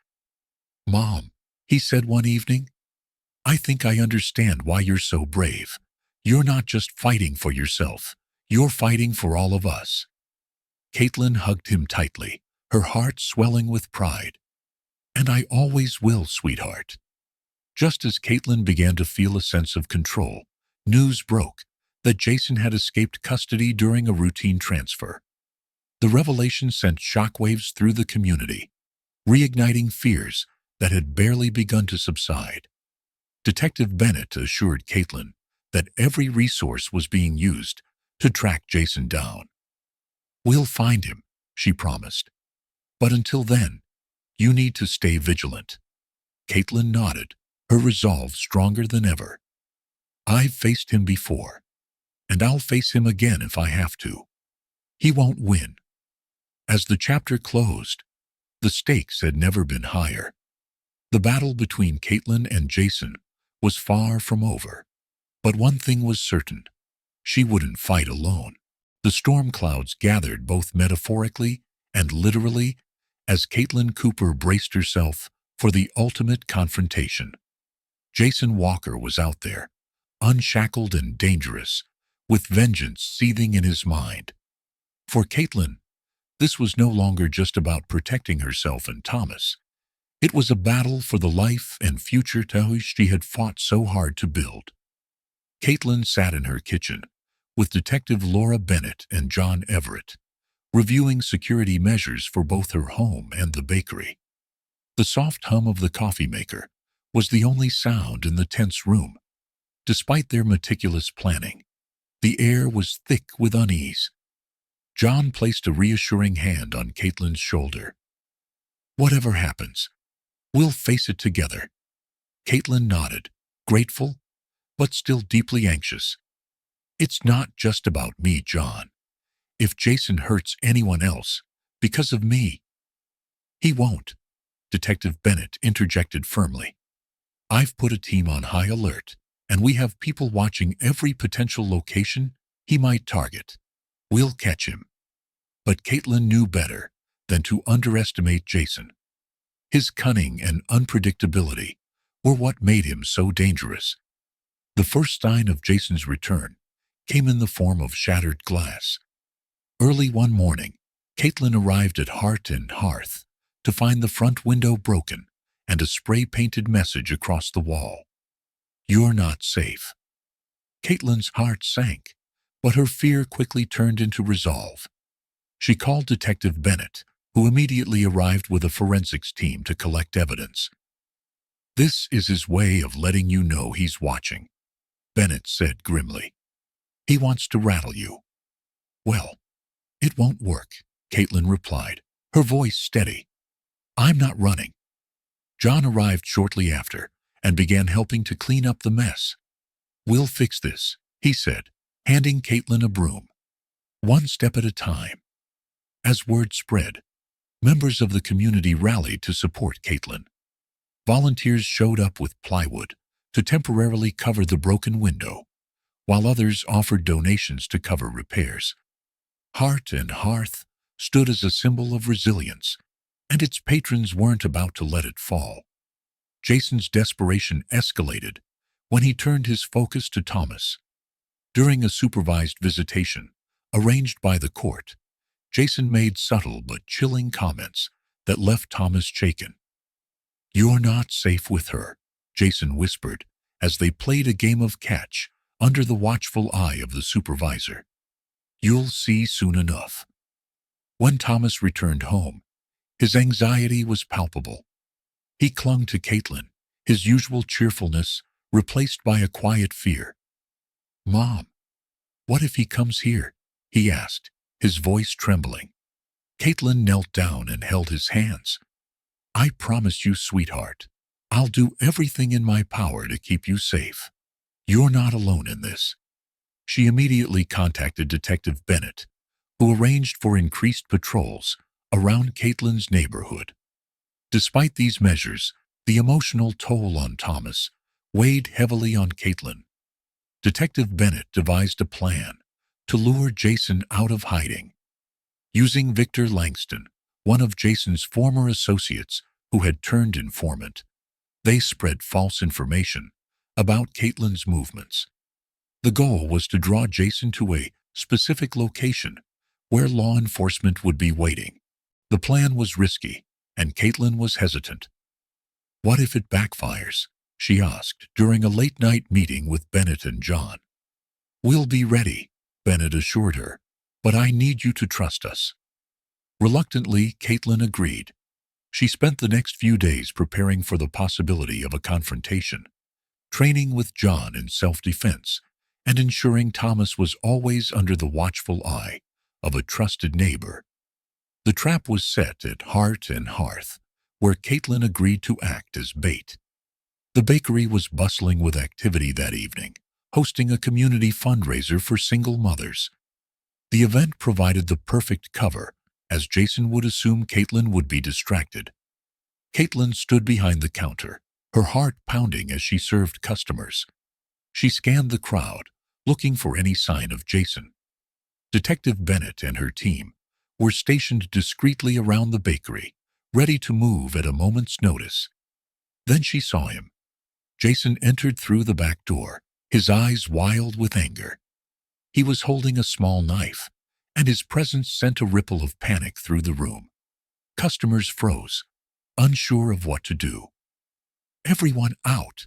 "Mom," he said one evening, "I think I understand why you're so brave. You're not just fighting for yourself, you're fighting for all of us." Caitlin hugged him tightly, her heart swelling with pride. "And I always will, sweetheart." Just as Caitlin began to feel a sense of control, news broke that Jason had escaped custody during a routine transfer. The revelation sent shockwaves through the community, reigniting fears that had barely begun to subside. Detective Bennett assured Caitlin that every resource was being used to track Jason down. "We'll find him," she promised. "But until then, you need to stay vigilant." Caitlin nodded, her resolve stronger than ever. "I've faced him before, and I'll face him again if I have to. He won't win." As the chapter closed, the stakes had never been higher. The battle between Caitlin and Jason was far from over. But one thing was certain: she wouldn't fight alone. The storm clouds gathered both metaphorically and literally as Caitlin Cooper braced herself for the ultimate confrontation. Jason Walker was out there, unshackled and dangerous, with vengeance seething in his mind. For Caitlin, this was no longer just about protecting herself and Thomas. It was a battle for the life and future she had fought so hard to build. Caitlin sat in her kitchen with Detective Laura Bennett and John Everett, reviewing security measures for both her home and the bakery. The soft hum of the coffee maker was the only sound in the tense room. Despite their meticulous planning, the air was thick with unease. John placed a reassuring hand on Caitlin's shoulder. "Whatever happens, we'll face it together." Caitlin nodded, grateful, but still deeply anxious. "It's not just about me, John. If Jason hurts anyone else, because of me—" "He won't," Detective Bennett interjected firmly. "I've put a team on high alert, and we have people watching every potential location he might target. We'll catch him." But Caitlin knew better than to underestimate Jason. His cunning and unpredictability were what made him so dangerous. The first sign of Jason's return came in the form of shattered glass. Early one morning, Caitlin arrived at Heart and Hearth to find the front window broken and a spray-painted message across the wall. "You're not safe." Caitlin's heart sank, but her fear quickly turned into resolve. She called Detective Bennett, who immediately arrived with a forensics team to collect evidence. "This is his way of letting you know he's watching," Bennett said grimly. "He wants to rattle you." "Well, it won't work," Caitlin replied, her voice steady. "I'm not running." John arrived shortly after and began helping to clean up the mess. "We'll fix this," he said, handing Caitlin a broom. "One step at a time." As word spread, members of the community rallied to support Caitlin. Volunteers showed up with plywood to temporarily cover the broken window, while others offered donations to cover repairs. Heart and Hearth stood as a symbol of resilience, and its patrons weren't about to let it fall. Jason's desperation escalated when he turned his focus to Thomas. During a supervised visitation arranged by the court, Jason made subtle but chilling comments that left Thomas shaken. "You're not safe with her," Jason whispered as they played a game of catch under the watchful eye of the supervisor. "You'll see soon enough." When Thomas returned home, his anxiety was palpable. He clung to Caitlin, his usual cheerfulness replaced by a quiet fear. "Mom, what if he comes here?" he asked, his voice trembling. Caitlin knelt down and held his hands. "I promise you, sweetheart, I'll do everything in my power to keep you safe. You're not alone in this." She immediately contacted Detective Bennett, who arranged for increased patrols around Caitlin's neighborhood. Despite these measures, the emotional toll on Thomas weighed heavily on Caitlin. Detective Bennett devised a plan to lure Jason out of hiding. Using Victor Langston, one of Jason's former associates who had turned informant, they spread false information about Caitlin's movements. The goal was to draw Jason to a specific location where law enforcement would be waiting. The plan was risky, and Caitlin was hesitant. "What if it backfires?" she asked during a late-night meeting with Bennett and John. "We'll be ready," Bennett assured her, "but I need you to trust us." Reluctantly, Caitlin agreed. She spent the next few days preparing for the possibility of a confrontation, training with John in self-defense, and ensuring Thomas was always under the watchful eye of a trusted neighbor. The trap was set at Heart and Hearth, where Caitlin agreed to act as bait. The bakery was bustling with activity that evening, hosting a community fundraiser for single mothers. The event provided the perfect cover, as Jason would assume Caitlin would be distracted. Caitlin stood behind the counter, her heart pounding as she served customers. She scanned the crowd, looking for any sign of Jason. Detective Bennett and her team were stationed discreetly around the bakery, ready to move at a moment's notice. Then she saw him. Jason entered through the back door, his eyes wild with anger. He was holding a small knife, and his presence sent a ripple of panic through the room. Customers froze, unsure of what to do. "Everyone out!"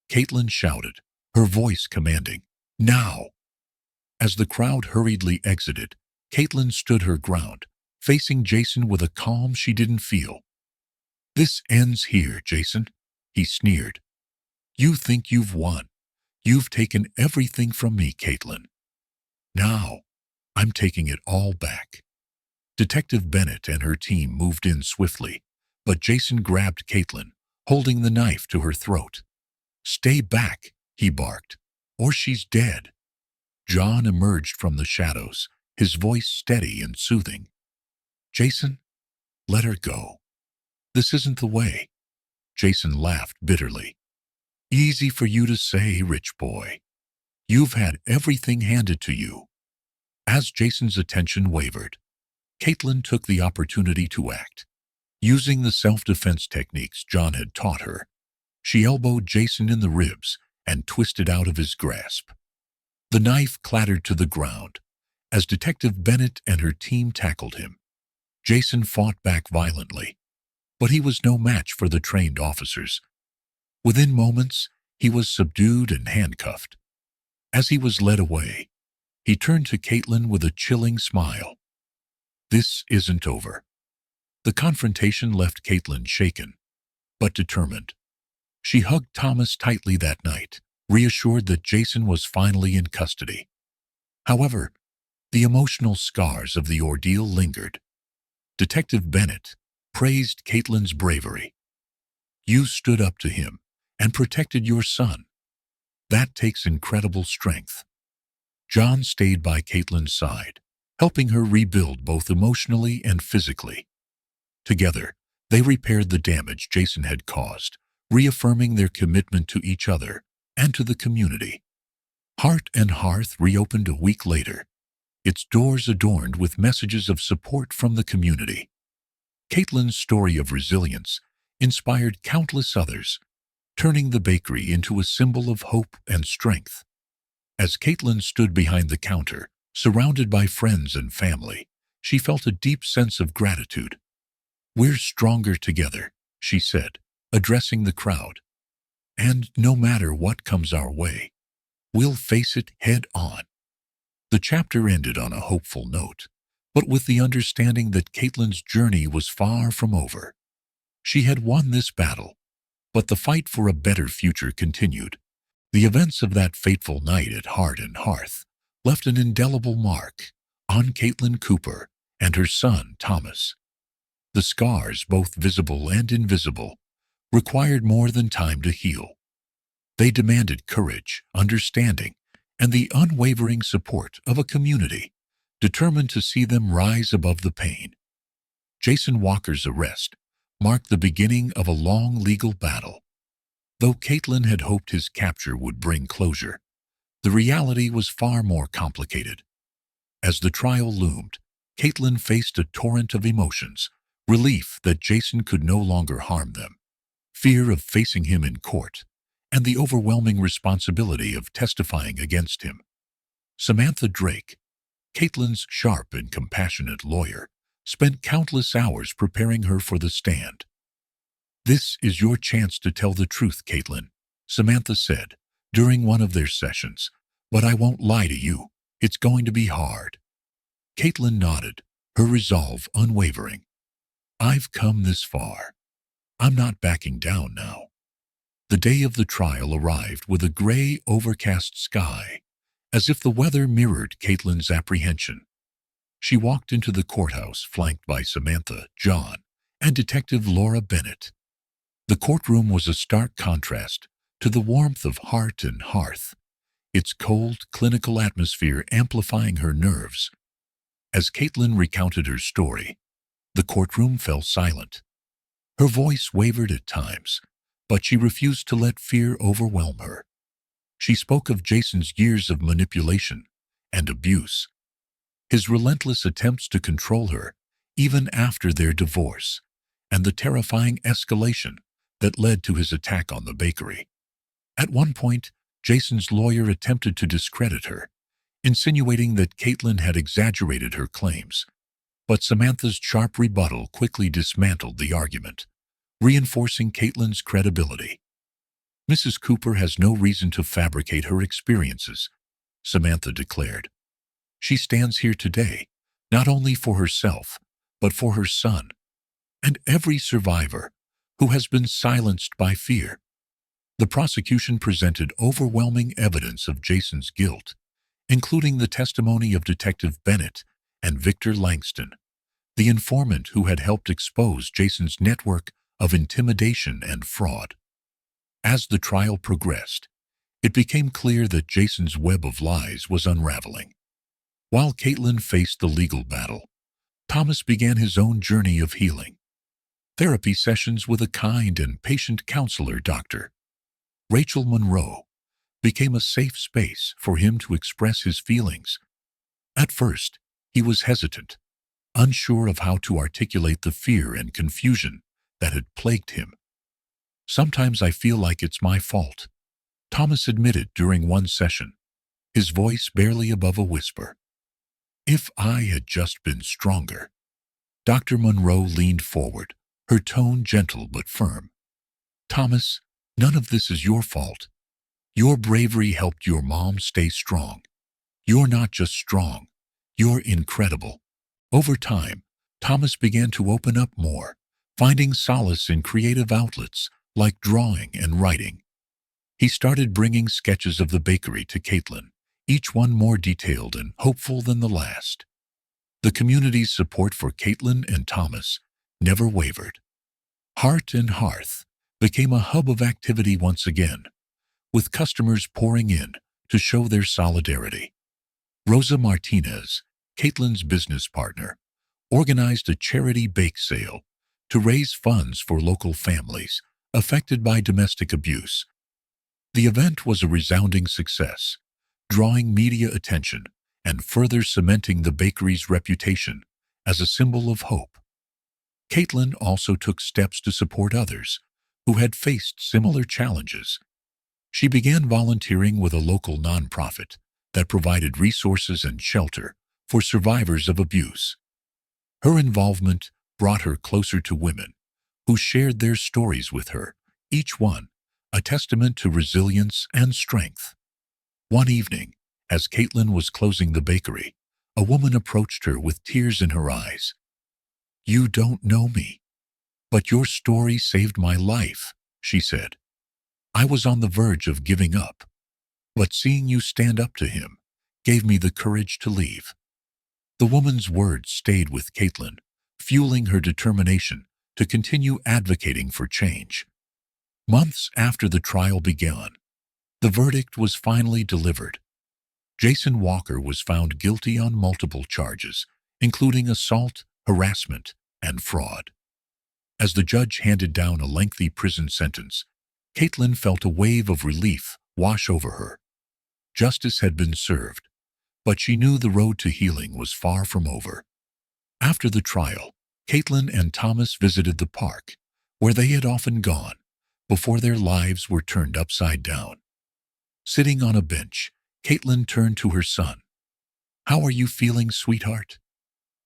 Caitlin shouted, her voice commanding. "Now!" As the crowd hurriedly exited, Caitlin stood her ground, facing Jason with a calm she didn't feel. "This ends here, Jason," he sneered. "You think you've won. You've taken everything from me, Caitlin. Now, I'm taking it all back." Detective Bennett and her team moved in swiftly, but Jason grabbed Caitlin, holding the knife to her throat. "Stay back," he barked, "or she's dead." John emerged from the shadows, his voice steady and soothing. "Jason, let her go. This isn't the way." Jason laughed bitterly. "Easy for you to say, rich boy. You've had everything handed to you." As Jason's attention wavered, Caitlin took the opportunity to act. Using the self-defense techniques John had taught her, she elbowed Jason in the ribs and twisted out of his grasp. The knife clattered to the ground as Detective Bennett and her team tackled him. Jason fought back violently, but he was no match for the trained officers. Within moments, he was subdued and handcuffed. As he was led away, he turned to Caitlin with a chilling smile. "This isn't over." The confrontation left Caitlin shaken, but determined. She hugged Thomas tightly that night, reassured that Jason was finally in custody. However, the emotional scars of the ordeal lingered. Detective Bennett praised Caitlin's bravery. "You stood up to him and protected your son. That takes incredible strength." John stayed by Caitlin's side, helping her rebuild both emotionally and physically. Together, they repaired the damage Jason had caused, reaffirming their commitment to each other and to the community. Heart and Hearth reopened a week later, its doors adorned with messages of support from the community. Caitlin's story of resilience inspired countless others, turning the bakery into a symbol of hope and strength. As Caitlin stood behind the counter, surrounded by friends and family, she felt a deep sense of gratitude. "We're stronger together," she said, addressing the crowd. "And no matter what comes our way, we'll face it head on." The chapter ended on a hopeful note, but with the understanding that Caitlin's journey was far from over. She had won this battle, but the fight for a better future continued. The events of that fateful night at Heart and Hearth left an indelible mark on Caitlin Cooper and her son Thomas. The scars, both visible and invisible, required more than time to heal. They demanded courage, understanding, and the unwavering support of a community determined to see them rise above the pain. Jason Walker's arrest marked the beginning of a long legal battle. Though Caitlin had hoped his capture would bring closure, the reality was far more complicated. As the trial loomed, Caitlin faced a torrent of emotions: relief that Jason could no longer harm them, fear of facing him in court, and the overwhelming responsibility of testifying against him. Samantha Drake, Caitlin's sharp and compassionate lawyer, spent countless hours preparing her for the stand. "This is your chance to tell the truth, Caitlin," Samantha said during one of their sessions. "But I won't lie to you. It's going to be hard." Caitlin nodded, her resolve unwavering. "I've come this far. I'm not backing down now." The day of the trial arrived with a gray, overcast sky, as if the weather mirrored Caitlin's apprehension. She walked into the courthouse flanked by Samantha, John, and Detective Laura Bennett. The courtroom was a stark contrast to the warmth of Heart and Hearth, its cold, clinical atmosphere amplifying her nerves. As Caitlin recounted her story, the courtroom fell silent. Her voice wavered at times, but she refused to let fear overwhelm her. She spoke of Jason's years of manipulation and abuse, his relentless attempts to control her, even after their divorce, and the terrifying escalation that led to his attack on the bakery. At one point, Jason's lawyer attempted to discredit her, insinuating that Caitlin had exaggerated her claims, but Samantha's sharp rebuttal quickly dismantled the argument, reinforcing Caitlin's credibility. "Mrs. Cooper has no reason to fabricate her experiences," Samantha declared. "She stands here today, not only for herself, but for her son and every survivor who has been silenced by fear. The prosecution presented overwhelming evidence of Jason's guilt, including the testimony of Detective Bennett and Victor Langston, the informant who had helped expose Jason's network of intimidation and fraud. As the trial progressed, it became clear that Jason's web of lies was unraveling. While Caitlin faced the legal battle, Thomas began his own journey of healing. Therapy sessions with a kind and patient counselor, Dr. Rachel Monroe, became a safe space for him to express his feelings. At first, he was hesitant, unsure of how to articulate the fear and confusion that had plagued him. "Sometimes I feel like it's my fault," Thomas admitted during one session, his voice barely above a whisper. "If I had just been stronger." Dr. Monroe leaned forward, her tone gentle but firm. "Thomas, none of this is your fault. Your bravery helped your mom stay strong. You're not just strong, you're incredible." Over time, Thomas began to open up more, finding solace in creative outlets like drawing and writing. He started bringing sketches of the bakery to Caitlin, each one more detailed and hopeful than the last. The community's support for Caitlin and Thomas never wavered. Heart and Hearth became a hub of activity once again, with customers pouring in to show their solidarity. Rosa Martinez, Caitlin's business partner, organized a charity bake sale to raise funds for local families affected by domestic abuse. The event was a resounding success, drawing media attention and further cementing the bakery's reputation as a symbol of hope. Caitlin also took steps to support others who had faced similar challenges. She began volunteering with a local nonprofit that provided resources and shelter for survivors of abuse. Her involvement brought her closer to women who shared their stories with her, each one a testament to resilience and strength. One evening, as Caitlin was closing the bakery, a woman approached her with tears in her eyes. "You don't know me, but your story saved my life," she said. "I was on the verge of giving up, but seeing you stand up to him gave me the courage to leave." The woman's words stayed with Caitlin, fueling her determination to continue advocating for change. Months after the trial began, the verdict was finally delivered. Jason Walker was found guilty on multiple charges, including assault, harassment, and fraud. As the judge handed down a lengthy prison sentence, Caitlin felt a wave of relief wash over her. Justice had been served, but she knew the road to healing was far from over. After the trial, Caitlin and Thomas visited the park, where they had often gone before their lives were turned upside down. Sitting on a bench, Caitlin turned to her son. "How are you feeling, sweetheart?"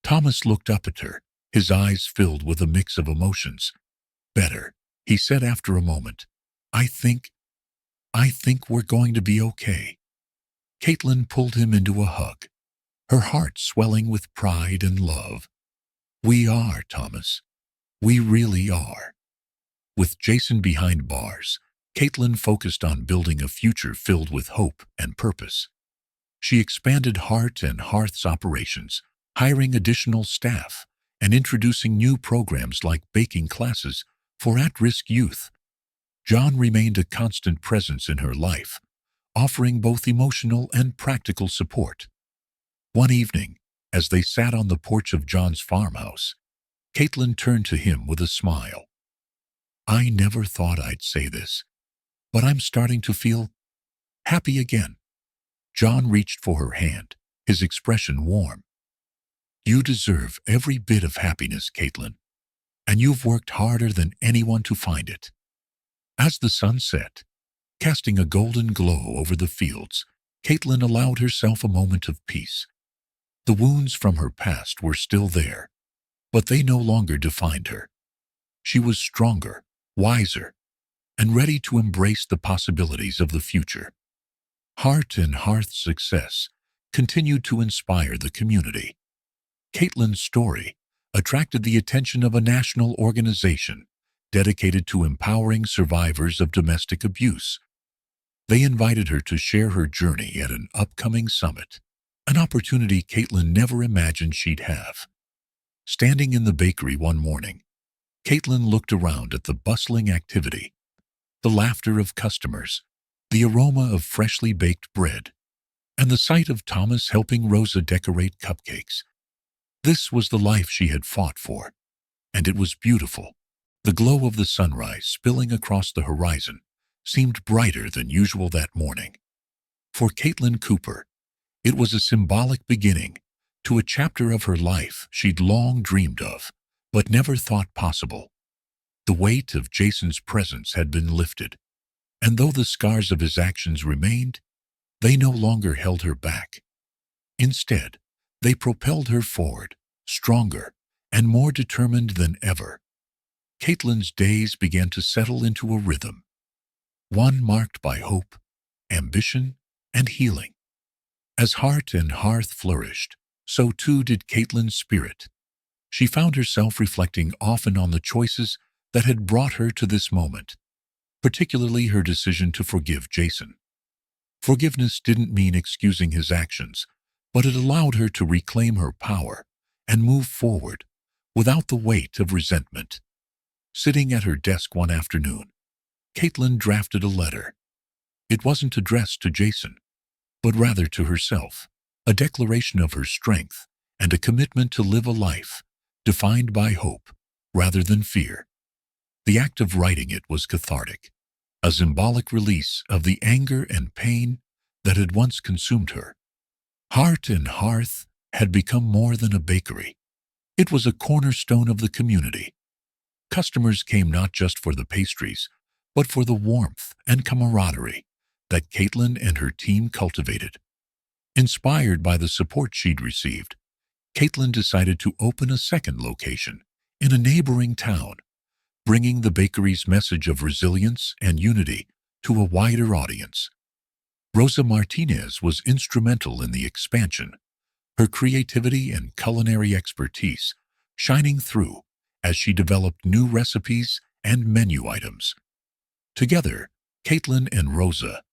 Thomas looked up at her, his eyes filled with a mix of emotions. "Better," he said after a moment. I think we're going to be okay." Caitlin pulled him into a hug, her heart swelling with pride and love. "We are, Thomas. We really are." With Jason behind bars, Caitlin focused on building a future filled with hope and purpose. She expanded Heart and Hearth's operations, hiring additional staff and introducing new programs like baking classes for at-risk youth. John remained a constant presence in her life, offering both emotional and practical support. One evening, as they sat on the porch of John's farmhouse, Caitlin turned to him with a smile. "I never thought I'd say this, but I'm starting to feel happy again." John reached for her hand, his expression warm. "You deserve every bit of happiness, Caitlin, and you've worked harder than anyone to find it." As the sun set, casting a golden glow over the fields, Caitlin allowed herself a moment of peace. The wounds from her past were still there, but they no longer defined her. She was stronger, wiser, and ready to embrace the possibilities of the future. Heart and Hearth's success continued to inspire the community. Caitlin's story attracted the attention of a national organization dedicated to empowering survivors of domestic abuse. They invited her to share her journey at an upcoming summit, an opportunity Caitlin never imagined she'd have. Standing in the bakery one morning, Caitlin looked around at the bustling activity, the laughter of customers, the aroma of freshly baked bread, and the sight of Thomas helping Rosa decorate cupcakes. This was the life she had fought for, and it was beautiful. The glow of the sunrise spilling across the horizon seemed brighter than usual that morning. For Caitlin Cooper, it was a symbolic beginning to a chapter of her life she'd long dreamed of, but never thought possible. The weight of Jason's presence had been lifted, and though the scars of his actions remained, they no longer held her back. Instead, they propelled her forward, stronger and more determined than ever. Caitlin's days began to settle into a rhythm, one marked by hope, ambition, and healing. As heart and hearth flourished, so too did Caitlin's spirit. She found herself reflecting often on the choices that had brought her to this moment, particularly her decision to forgive Jason. Forgiveness didn't mean excusing his actions, but it allowed her to reclaim her power and move forward without the weight of resentment. Sitting at her desk one afternoon, Caitlin drafted a letter. It wasn't addressed to Jason, but rather to herself, a declaration of her strength and a commitment to live a life defined by hope rather than fear. The act of writing it was cathartic, a symbolic release of the anger and pain that had once consumed her. Heart and Hearth had become more than a bakery. It was a cornerstone of the community. Customers came not just for the pastries, but for the warmth and camaraderie that Caitlin and her team cultivated. Inspired by the support she'd received, Caitlin decided to open a second location in a neighboring town, bringing the bakery's message of resilience and unity to a wider audience. Rosa Martinez was instrumental in the expansion, her creativity and culinary expertise shining through as she developed new recipes and menu items. Together, Caitlin and Rosa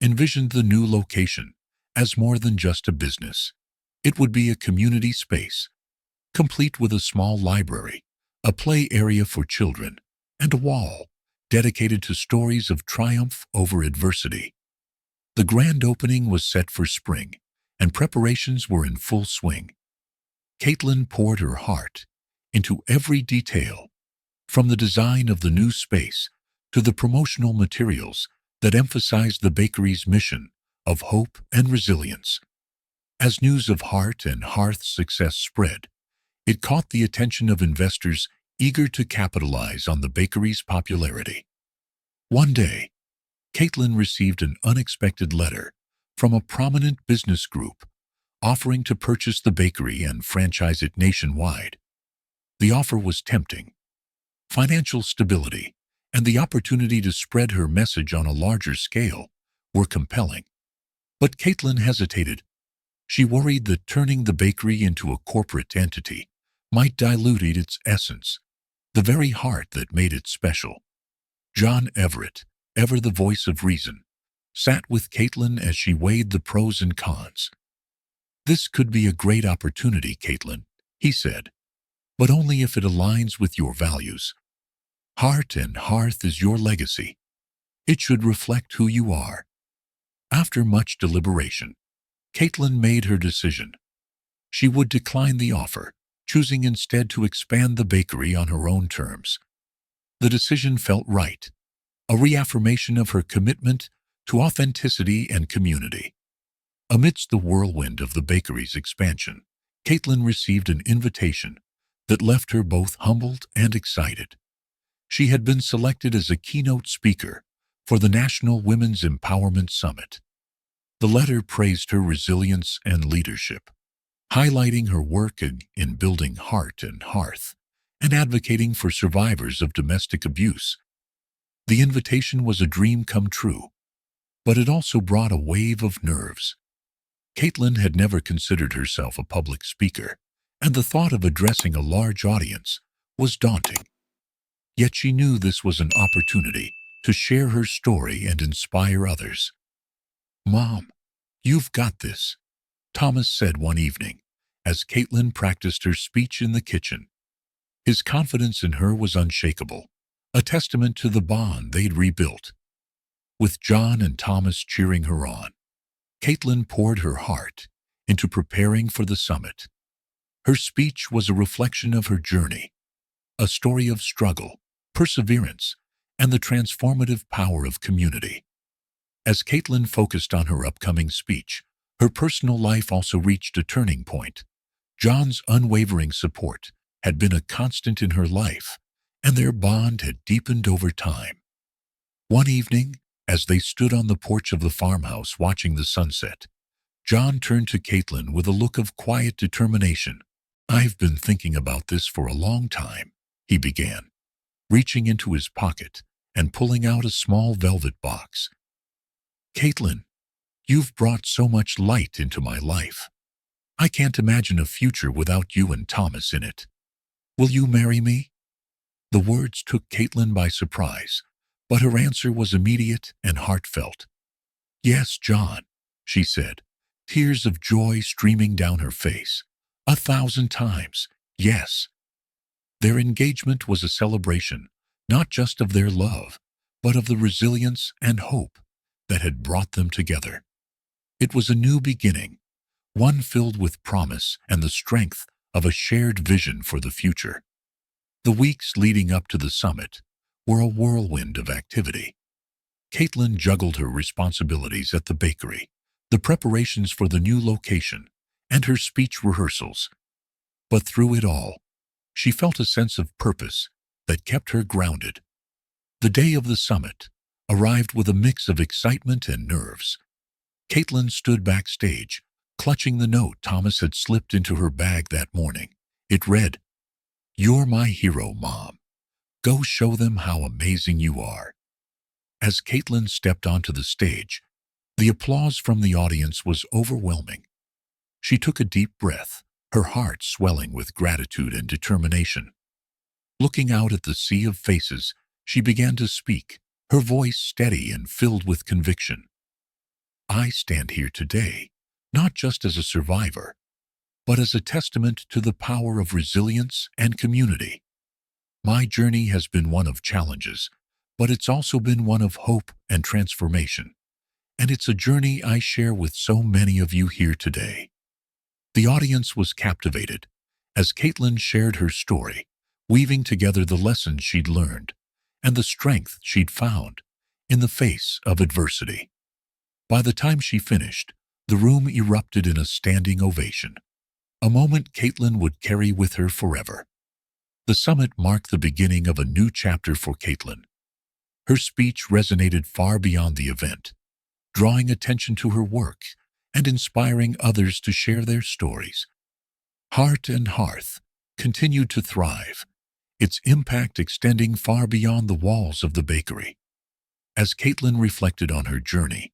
envisioned the new location as more than just a business. It would be a community space, complete with a small library, a play area for children, and a wall dedicated to stories of triumph over adversity. The grand opening was set for spring, and preparations were in full swing. Caitlin poured her heart into every detail, from the design of the new space to the promotional materials that emphasized the bakery's mission of hope and resilience. As news of Heart and Hearth's success spread, it caught the attention of investors eager to capitalize on the bakery's popularity. One day, Caitlin received an unexpected letter from a prominent business group offering to purchase the bakery and franchise it nationwide. The offer was tempting. Financial stability and the opportunity to spread her message on a larger scale were compelling. But Caitlin hesitated. She worried that turning the bakery into a corporate entity might dilute its essence, the very heart that made it special. John Everett, ever the voice of reason, sat with Caitlin as she weighed the pros and cons. "This could be a great opportunity, Caitlin," he said, "but only if it aligns with your values. Heart and Hearth is your legacy. It should reflect who you are." After much deliberation, Caitlin made her decision. She would decline the offer, choosing instead to expand the bakery on her own terms. The decision felt right, a reaffirmation of her commitment to authenticity and community. Amidst the whirlwind of the bakery's expansion, Caitlin received an invitation that left her both humbled and excited. She had been selected as a keynote speaker for the National Women's Empowerment Summit. The letter praised her resilience and leadership, highlighting her work in building Heart and Hearth and advocating for survivors of domestic abuse. The invitation was a dream come true, but it also brought a wave of nerves. Caitlin had never considered herself a public speaker, and the thought of addressing a large audience was daunting. Yet she knew this was an opportunity to share her story and inspire others. "Mom, you've got this," Thomas said one evening, as Caitlin practiced her speech in the kitchen. His confidence in her was unshakable, a testament to the bond they'd rebuilt. With John and Thomas cheering her on, Caitlin poured her heart into preparing for the summit. Her speech was a reflection of her journey, a story of struggle, perseverance, and the transformative power of community. As Caitlin focused on her upcoming speech, her personal life also reached a turning point. John's unwavering support had been a constant in her life, and their bond had deepened over time. One evening, as they stood on the porch of the farmhouse watching the sunset, John turned to Caitlin with a look of quiet determination. "I've been thinking about this for a long time," he began, reaching into his pocket and pulling out a small velvet box. "Caitlin, you've brought so much light into my life. I can't imagine a future without you and Thomas in it. Will you marry me?" The words took Caitlin by surprise, but her answer was immediate and heartfelt. "Yes, John," she said, tears of joy streaming down her face. 1,000 times, yes. Their engagement was a celebration, not just of their love, but of the resilience and hope that had brought them together. It was a new beginning, one filled with promise and the strength of a shared vision for the future. The weeks leading up to the summit were a whirlwind of activity. Caitlin juggled her responsibilities at the bakery, the preparations for the new location, and her speech rehearsals. But through it all, she felt a sense of purpose that kept her grounded. The day of the summit arrived with a mix of excitement and nerves. Caitlin stood backstage, clutching the note Thomas had slipped into her bag that morning. It read, "You're my hero, Mom. Go show them how amazing you are." As Caitlin stepped onto the stage, the applause from the audience was overwhelming. She took a deep breath, her heart swelling with gratitude and determination. Looking out at the sea of faces, she began to speak, her voice steady and filled with conviction. "I stand here today, not just as a survivor, but as a testament to the power of resilience and community. My journey has been one of challenges, but it's also been one of hope and transformation. And it's a journey I share with so many of you here today." The audience was captivated as Caitlin shared her story, weaving together the lessons she'd learned and the strength she'd found in the face of adversity. By the time she finished, the room erupted in a standing ovation, a moment Caitlin would carry with her forever. The summit marked the beginning of a new chapter for Caitlin. Her speech resonated far beyond the event, drawing attention to her work and inspiring others to share their stories. Heart and Hearth continued to thrive, its impact extending far beyond the walls of the bakery. As Caitlin reflected on her journey,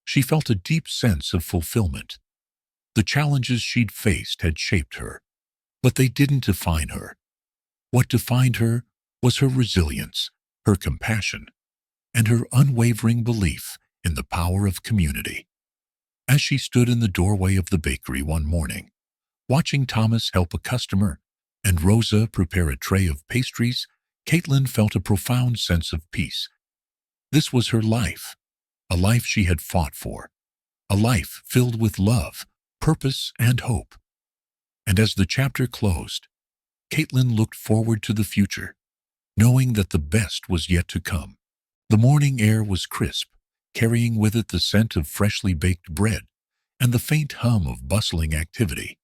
she felt a deep sense of fulfillment. The challenges she'd faced had shaped her, but they didn't define her. What defined her was her resilience, her compassion, and her unwavering belief in the power of community. As she stood in the doorway of the bakery one morning, watching Thomas help a customer and Rosa prepare a tray of pastries, Caitlin felt a profound sense of peace. This was her life, a life she had fought for, a life filled with love, purpose, and hope. And as the chapter closed, Caitlin looked forward to the future, knowing that the best was yet to come. The morning air was crisp, carrying with it the scent of freshly baked bread and the faint hum of bustling activity.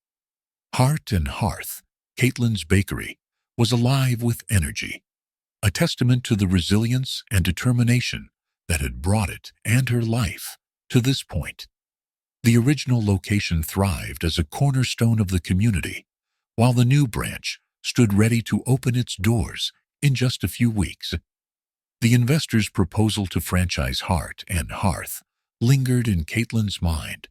Heart and Hearth, Caitlin's bakery, was alive with energy, a testament to the resilience and determination that had brought it and her life to this point. The original location thrived as a cornerstone of the community, while the new branch stood ready to open its doors in just a few weeks. The investor's proposal to franchise Heart and Hearth lingered in Caitlin's mind,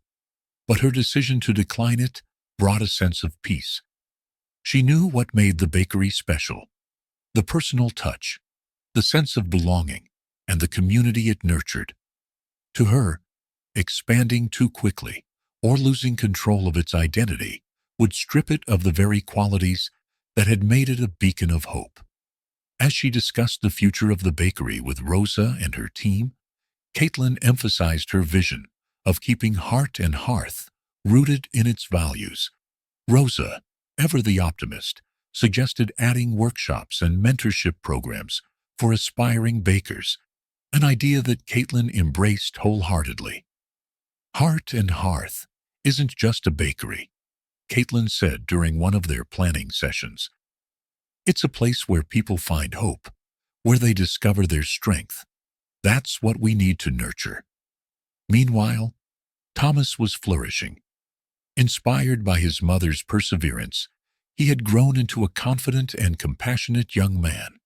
but her decision to decline it brought a sense of peace. She knew what made the bakery special: the personal touch, the sense of belonging, and the community it nurtured. To her, expanding too quickly or losing control of its identity would strip it of the very qualities that had made it a beacon of hope. As she discussed the future of the bakery with Rosa and her team, Caitlin emphasized her vision of keeping Heart and Hearth rooted in its values. Rosa, ever the optimist, suggested adding workshops and mentorship programs for aspiring bakers, an idea that Caitlin embraced wholeheartedly. Heart and Hearth isn't just a bakery, Caitlin said during one of their planning sessions. It's a place where people find hope, where they discover their strength. That's what we need to nurture. Meanwhile, Thomas was flourishing. Inspired by his mother's perseverance, he had grown into a confident and compassionate young man.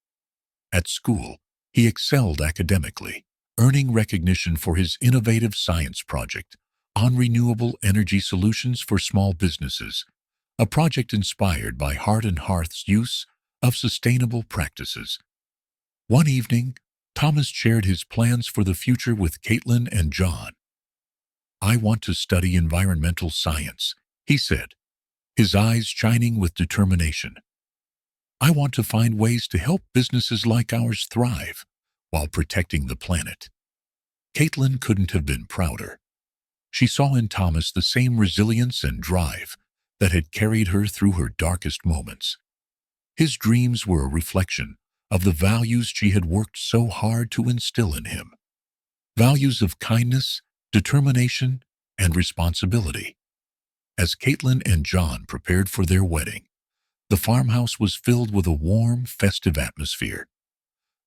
At school, he excelled academically, earning recognition for his innovative science project on renewable energy solutions for small businesses, a project inspired by Heart and Hearth's use of sustainable practices. One evening, Thomas shared his plans for the future with Caitlin and John. "I want to study environmental science," he said, his eyes shining with determination. "I want to find ways to help businesses like ours thrive while protecting the planet." Caitlin couldn't have been prouder. She saw in Thomas the same resilience and drive that had carried her through her darkest moments. His dreams were a reflection of the values she had worked so hard to instill in him. Values of kindness, determination, and responsibility. As Caitlin and John prepared for their wedding, the farmhouse was filled with a warm, festive atmosphere.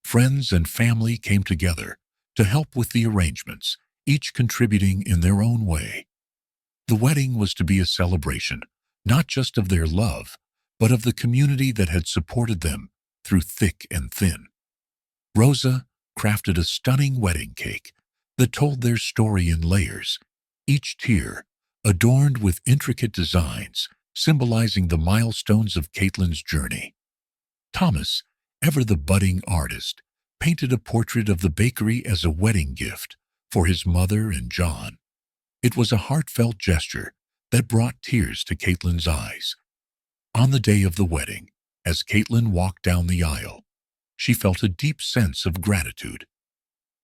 Friends and family came together to help with the arrangements, each contributing in their own way. The wedding was to be a celebration, not just of their love, but of the community that had supported them through thick and thin. Rosa crafted a stunning wedding cake that told their story in layers, each tier adorned with intricate designs symbolizing the milestones of Caitlin's journey. Thomas, ever the budding artist, painted a portrait of the bakery as a wedding gift for his mother and John. It was a heartfelt gesture that brought tears to Caitlin's eyes. On the day of the wedding, as Caitlin walked down the aisle, she felt a deep sense of gratitude.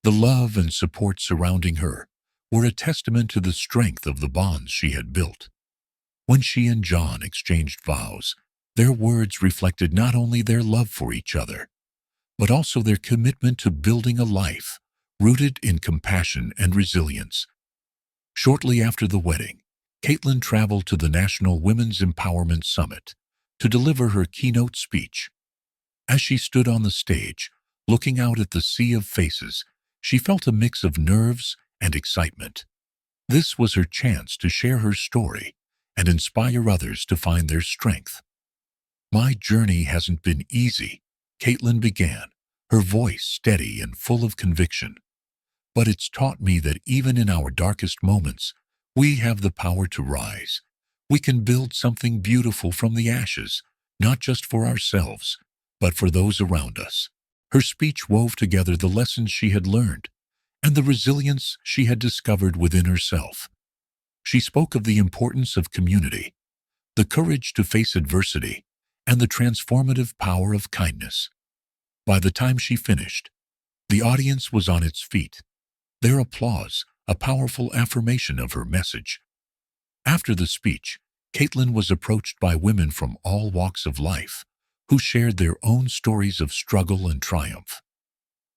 The love and support surrounding her were a testament to the strength of the bonds she had built. When she and John exchanged vows, their words reflected not only their love for each other, but also their commitment to building a life rooted in compassion and resilience. Shortly after the wedding, Caitlin traveled to the National Women's Empowerment Summit to deliver her keynote speech. As she stood on the stage, looking out at the sea of faces, she felt a mix of nerves and excitement. This was her chance to share her story and inspire others to find their strength. "My journey hasn't been easy," Caitlin began, her voice steady and full of conviction. "But it's taught me that even in our darkest moments, we have the power to rise. We can build something beautiful from the ashes, not just for ourselves, but for those around us." Her speech wove together the lessons she had learned and the resilience she had discovered within herself. She spoke of the importance of community, the courage to face adversity, and the transformative power of kindness. By the time she finished, the audience was on its feet, their applause a powerful affirmation of her message. After the speech, Caitlin was approached by women from all walks of life who shared their own stories of struggle and triumph.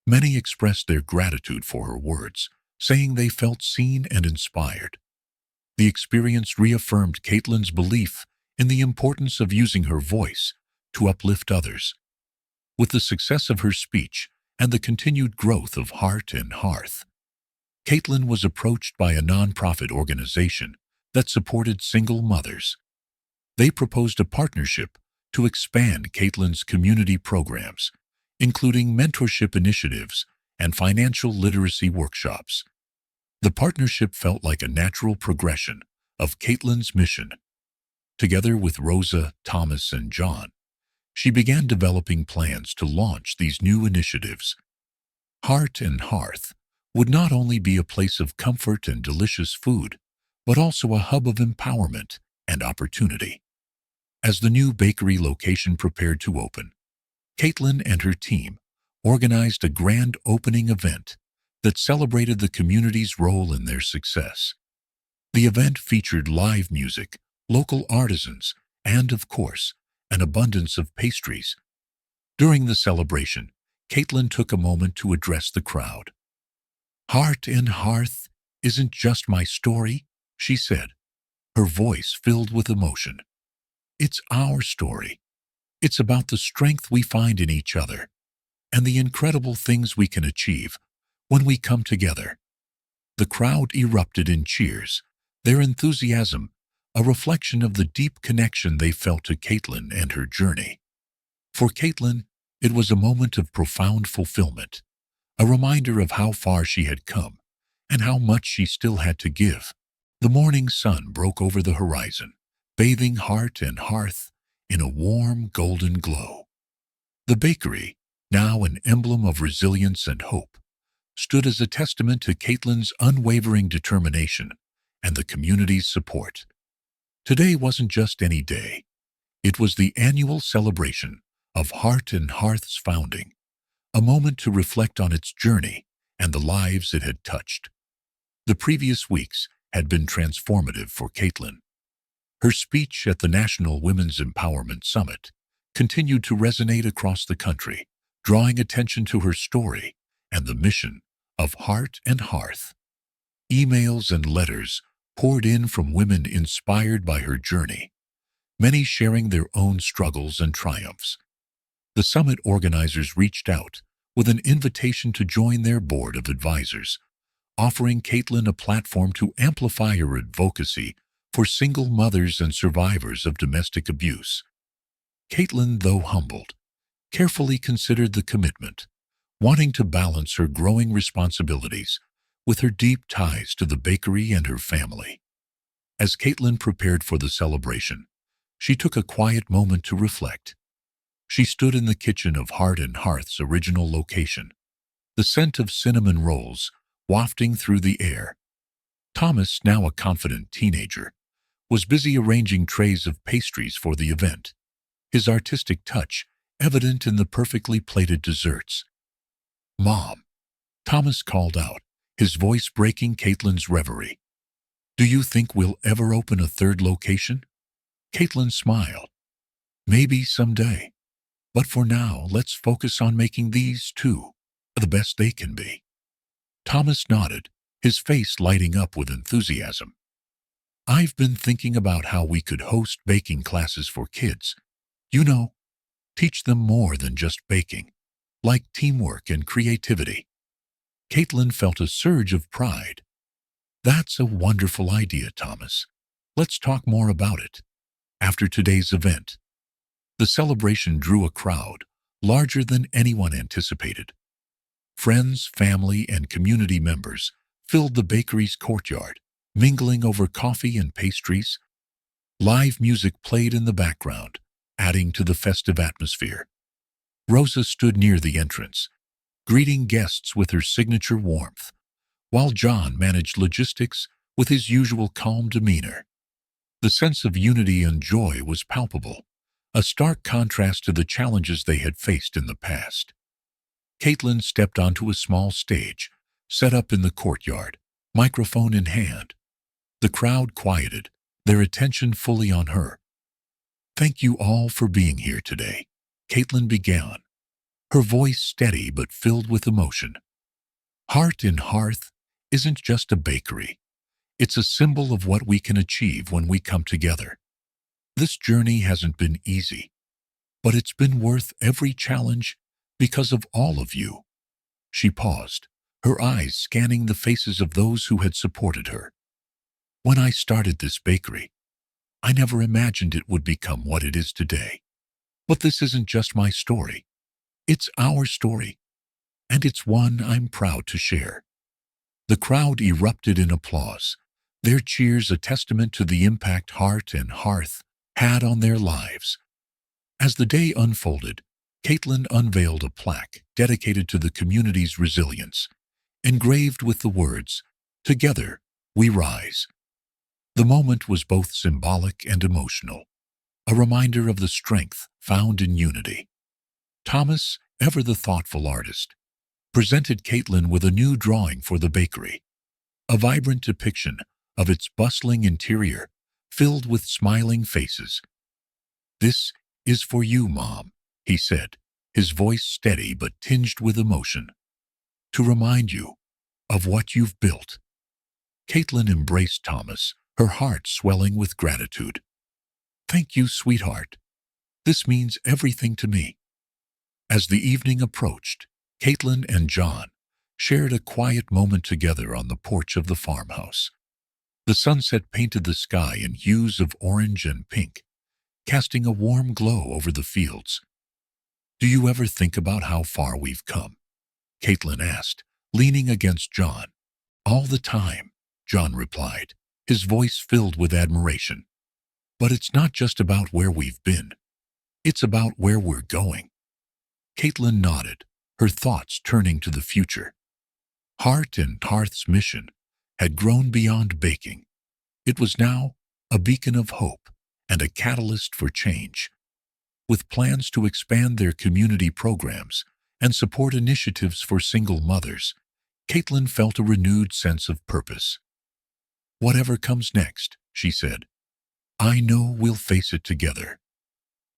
Many expressed their gratitude for her words, saying they felt seen and inspired. The experience reaffirmed Caitlin's belief in the importance of using her voice to uplift others. With the success of her speech and the continued growth of Heart and Hearth, Caitlin was approached by a nonprofit organization that supported single mothers. They proposed a partnership to expand Caitlin's community programs, including mentorship initiatives and financial literacy workshops. The partnership felt like a natural progression of Caitlin's mission. Together with Rosa, Thomas, and John, she began developing plans to launch these new initiatives. Heart and Hearth would not only be a place of comfort and delicious food, but also a hub of empowerment and opportunity. As the new bakery location prepared to open, Caitlin and her team organized a grand opening event that celebrated the community's role in their success. The event featured live music, local artisans, and, of course, an abundance of pastries. During the celebration, Caitlin took a moment to address the crowd. "Heart and Hearth isn't just my story," she said, her voice filled with emotion. "It's our story. It's about the strength we find in each other and the incredible things we can achieve when we come together." The crowd erupted in cheers, their enthusiasm a reflection of the deep connection they felt to Caitlin and her journey. For Caitlin, it was a moment of profound fulfillment, a reminder of how far she had come and how much she still had to give. The morning sun broke over the horizon, bathing Heart and Hearth in a warm golden glow. The bakery, now an emblem of resilience and hope, stood as a testament to Caitlin's unwavering determination and the community's support. Today wasn't just any day. It was the annual celebration of Heart and Hearth's founding, a moment to reflect on its journey and the lives it had touched. The previous weeks had been transformative for Caitlin. Her speech at the National Women's Empowerment Summit continued to resonate across the country, drawing attention to her story and the mission of Heart and Hearth. Emails and letters poured in from women inspired by her journey, many sharing their own struggles and triumphs. The summit organizers reached out with an invitation to join their board of advisors, offering Caitlin a platform to amplify her advocacy for single mothers and survivors of domestic abuse. Caitlin, though humbled, carefully considered the commitment, wanting to balance her growing responsibilities with her deep ties to the bakery and her family. As Caitlin prepared for the celebration, she took a quiet moment to reflect. She stood in the kitchen of Heart and Hearth's original location, the scent of cinnamon rolls wafting through the air. Thomas, now a confident teenager, was busy arranging trays of pastries for the event, his artistic touch evident in the perfectly plated desserts. "Mom," Thomas called out, his voice breaking Caitlin's reverie. "Do you think we'll ever open a third location?" Caitlin smiled. "Maybe someday. But for now, let's focus on making these two the best they can be." Thomas nodded, his face lighting up with enthusiasm. "I've been thinking about how we could host baking classes for kids. You know, teach them more than just baking, like teamwork and creativity." Caitlin felt a surge of pride. "That's a wonderful idea, Thomas. Let's talk more about it." After today's event, the celebration drew a crowd larger than anyone anticipated. Friends, family, and community members filled the bakery's courtyard, mingling over coffee and pastries. Live music played in the background, adding to the festive atmosphere. Rosa stood near the entrance, greeting guests with her signature warmth, while John managed logistics with his usual calm demeanor. The sense of unity and joy was palpable, a stark contrast to the challenges they had faced in the past. Caitlin stepped onto a small stage, set up in the courtyard, microphone in hand. The crowd quieted, their attention fully on her. "Thank you all for being here today," Caitlin began, her voice steady but filled with emotion. "Heart and Hearth isn't just a bakery. It's a symbol of what we can achieve when we come together. This journey hasn't been easy, but it's been worth every challenge because of all of you." She paused, her eyes scanning the faces of those who had supported her. "When I started this bakery, I never imagined it would become what it is today. But this isn't just my story. It's our story, and it's one I'm proud to share." The crowd erupted in applause, their cheers a testament to the impact Heart and Hearth had on their lives. As the day unfolded, Caitlin unveiled a plaque dedicated to the community's resilience, engraved with the words, "Together, we rise." The moment was both symbolic and emotional, a reminder of the strength found in unity. Thomas, ever the thoughtful artist, presented Caitlin with a new drawing for the bakery, a vibrant depiction of its bustling interior filled with smiling faces. "This is for you, Mom," he said, his voice steady but tinged with emotion, "to remind you of what you've built." Caitlin embraced Thomas, her heart swelling with gratitude. "Thank you, sweetheart. This means everything to me." As the evening approached, Caitlin and John shared a quiet moment together on the porch of the farmhouse. The sunset painted the sky in hues of orange and pink, casting a warm glow over the fields. "Do you ever think about how far we've come?" Caitlin asked, leaning against John. "All the time," John replied, his voice filled with admiration. "But it's not just about where we've been. It's about where we're going." Caitlin nodded, her thoughts turning to the future. Heart and Hearth's mission had grown beyond baking. It was now a beacon of hope and a catalyst for change. With plans to expand their community programs and support initiatives for single mothers, Caitlin felt a renewed sense of purpose. "Whatever comes next," she said, "I know we'll face it together."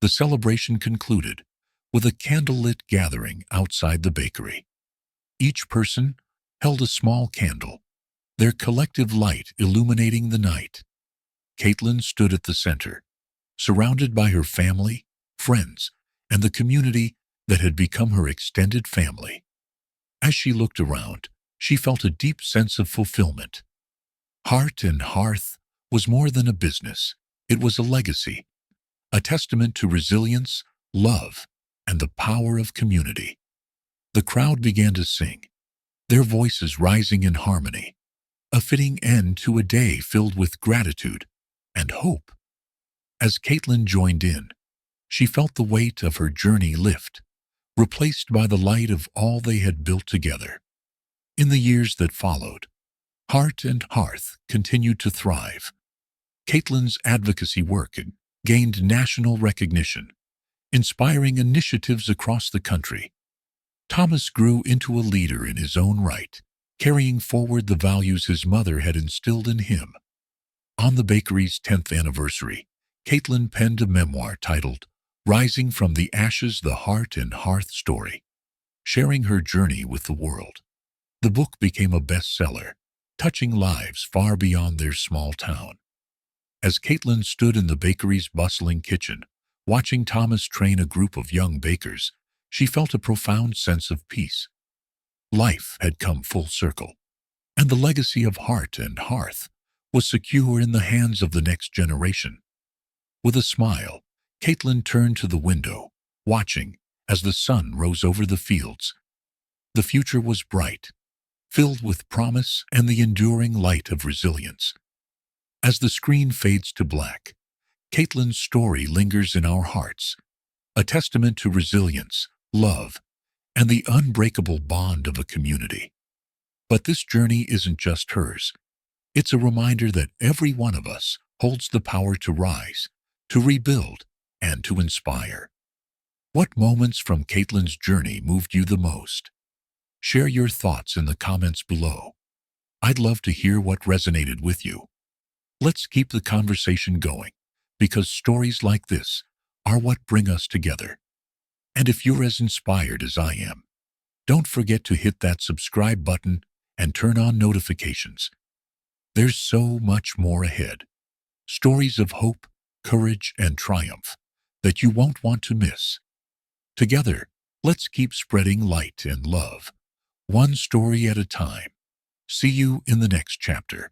The celebration concluded with a candlelit gathering outside the bakery. Each person held a small candle, their collective light illuminating the night. Caitlin stood at the center, surrounded by her family, friends, and the community that had become her extended family. As she looked around, she felt a deep sense of fulfillment. Heart and Hearth was more than a business. It was a legacy, a testament to resilience, love, and the power of community. The crowd began to sing, their voices rising in harmony, a fitting end to a day filled with gratitude and hope. As Caitlin joined in, she felt the weight of her journey lift, replaced by the light of all they had built together. In the years that followed, Heart and Hearth continued to thrive. Caitlin's advocacy work gained national recognition, inspiring initiatives across the country. Thomas grew into a leader in his own right, carrying forward the values his mother had instilled in him. On the bakery's 10th anniversary, Caitlin penned a memoir titled "Rising from the Ashes: The Heart and Hearth Story," sharing her journey with the world. The book became a bestseller, touching lives far beyond their small town. As Caitlin stood in the bakery's bustling kitchen, watching Thomas train a group of young bakers, she felt a profound sense of peace. Life had come full circle, and the legacy of Heart and Hearth was secure in the hands of the next generation. With a smile, Caitlin turned to the window, watching as the sun rose over the fields. The future was bright, filled with promise and the enduring light of resilience. As the screen fades to black, Caitlin's story lingers in our hearts, a testament to resilience, love, and the unbreakable bond of a community. But this journey isn't just hers. It's a reminder that every one of us holds the power to rise, to rebuild, and to inspire. What moments from Caitlin's journey moved you the most? Share your thoughts in the comments below. I'd love to hear what resonated with you. Let's keep the conversation going, because stories like this are what bring us together. And if you're as inspired as I am, don't forget to hit that subscribe button and turn on notifications. There's so much more ahead. Stories of hope, courage, and triumph that you won't want to miss. Together, let's keep spreading light and love, one story at a time. See you in the next chapter.